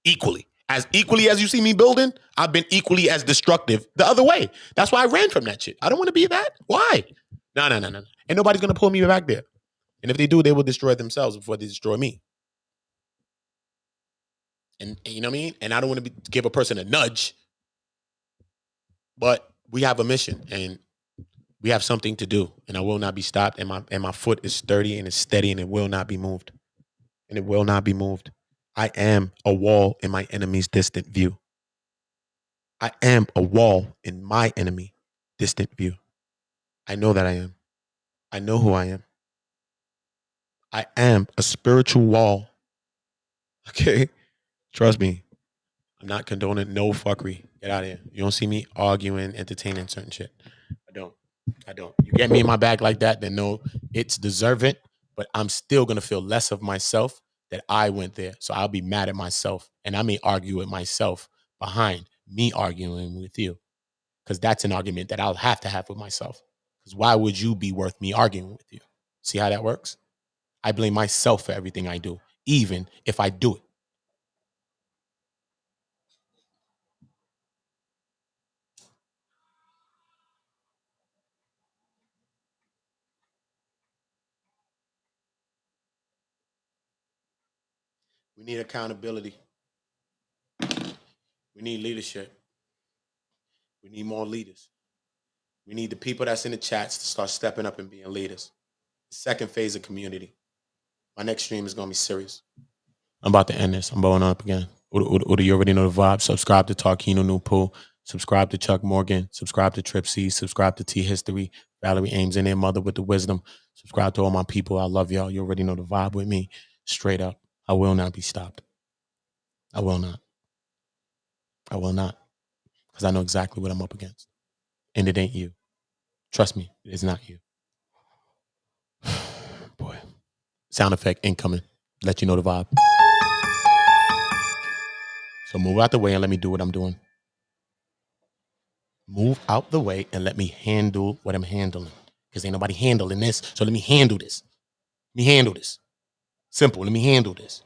Equally as you see me building, I've been equally as destructive the other way. That's why I ran from that shit. I don't want to be that. Why? No. Ain't nobody's going to pull me back there. And if they do, they will destroy themselves before they destroy me. And you know what I mean? And I don't want to give a person a nudge, but we have a mission and we have something to do, and I will not be stopped. And my foot is sturdy and it's steady, and it will not be moved. And it will not be moved. I am a wall in my enemy's distant view. I am a wall in my enemy distant view. I know that I am. I know who I am. I am a spiritual wall. Okay? Trust me. I'm not condoning no fuckery. Get out of here. You don't see me arguing, entertaining certain shit. I don't. You get me in my bag like that, then no, it's deserving, but I'm still going to feel less of myself that I went there. So I'll be mad at myself, and I may argue with myself behind me arguing with you, because that's an argument that I'll have to have with myself. Because why would you be worth me arguing with you? See how that works? I blame myself for everything I do, even if I do it. We need accountability. We need leadership. We need more leaders. We need the people that's in the chats to start stepping up and being leaders. The second phase of community. My next stream is going to be serious. I'm about to end this. I'm blowing up again. Uda, you already know the vibe. Subscribe to Tarkino New Pool. Subscribe to Chuck Morgan. Subscribe to Trip C. Subscribe to T History. Valerie Ames and their mother with the wisdom. Subscribe to all my people. I love y'all. You already know the vibe with me. Straight up. I will not be stopped. I will not. I will not. Because I know exactly what I'm up against. And it ain't you. Trust me, it is not you. Boy. Sound effect incoming. Let you know the vibe. So move out the way and let me do what I'm doing. Move out the way and let me handle what I'm handling. Because ain't nobody handling this. So let me handle this. Let me handle this. Simple. Let me handle this.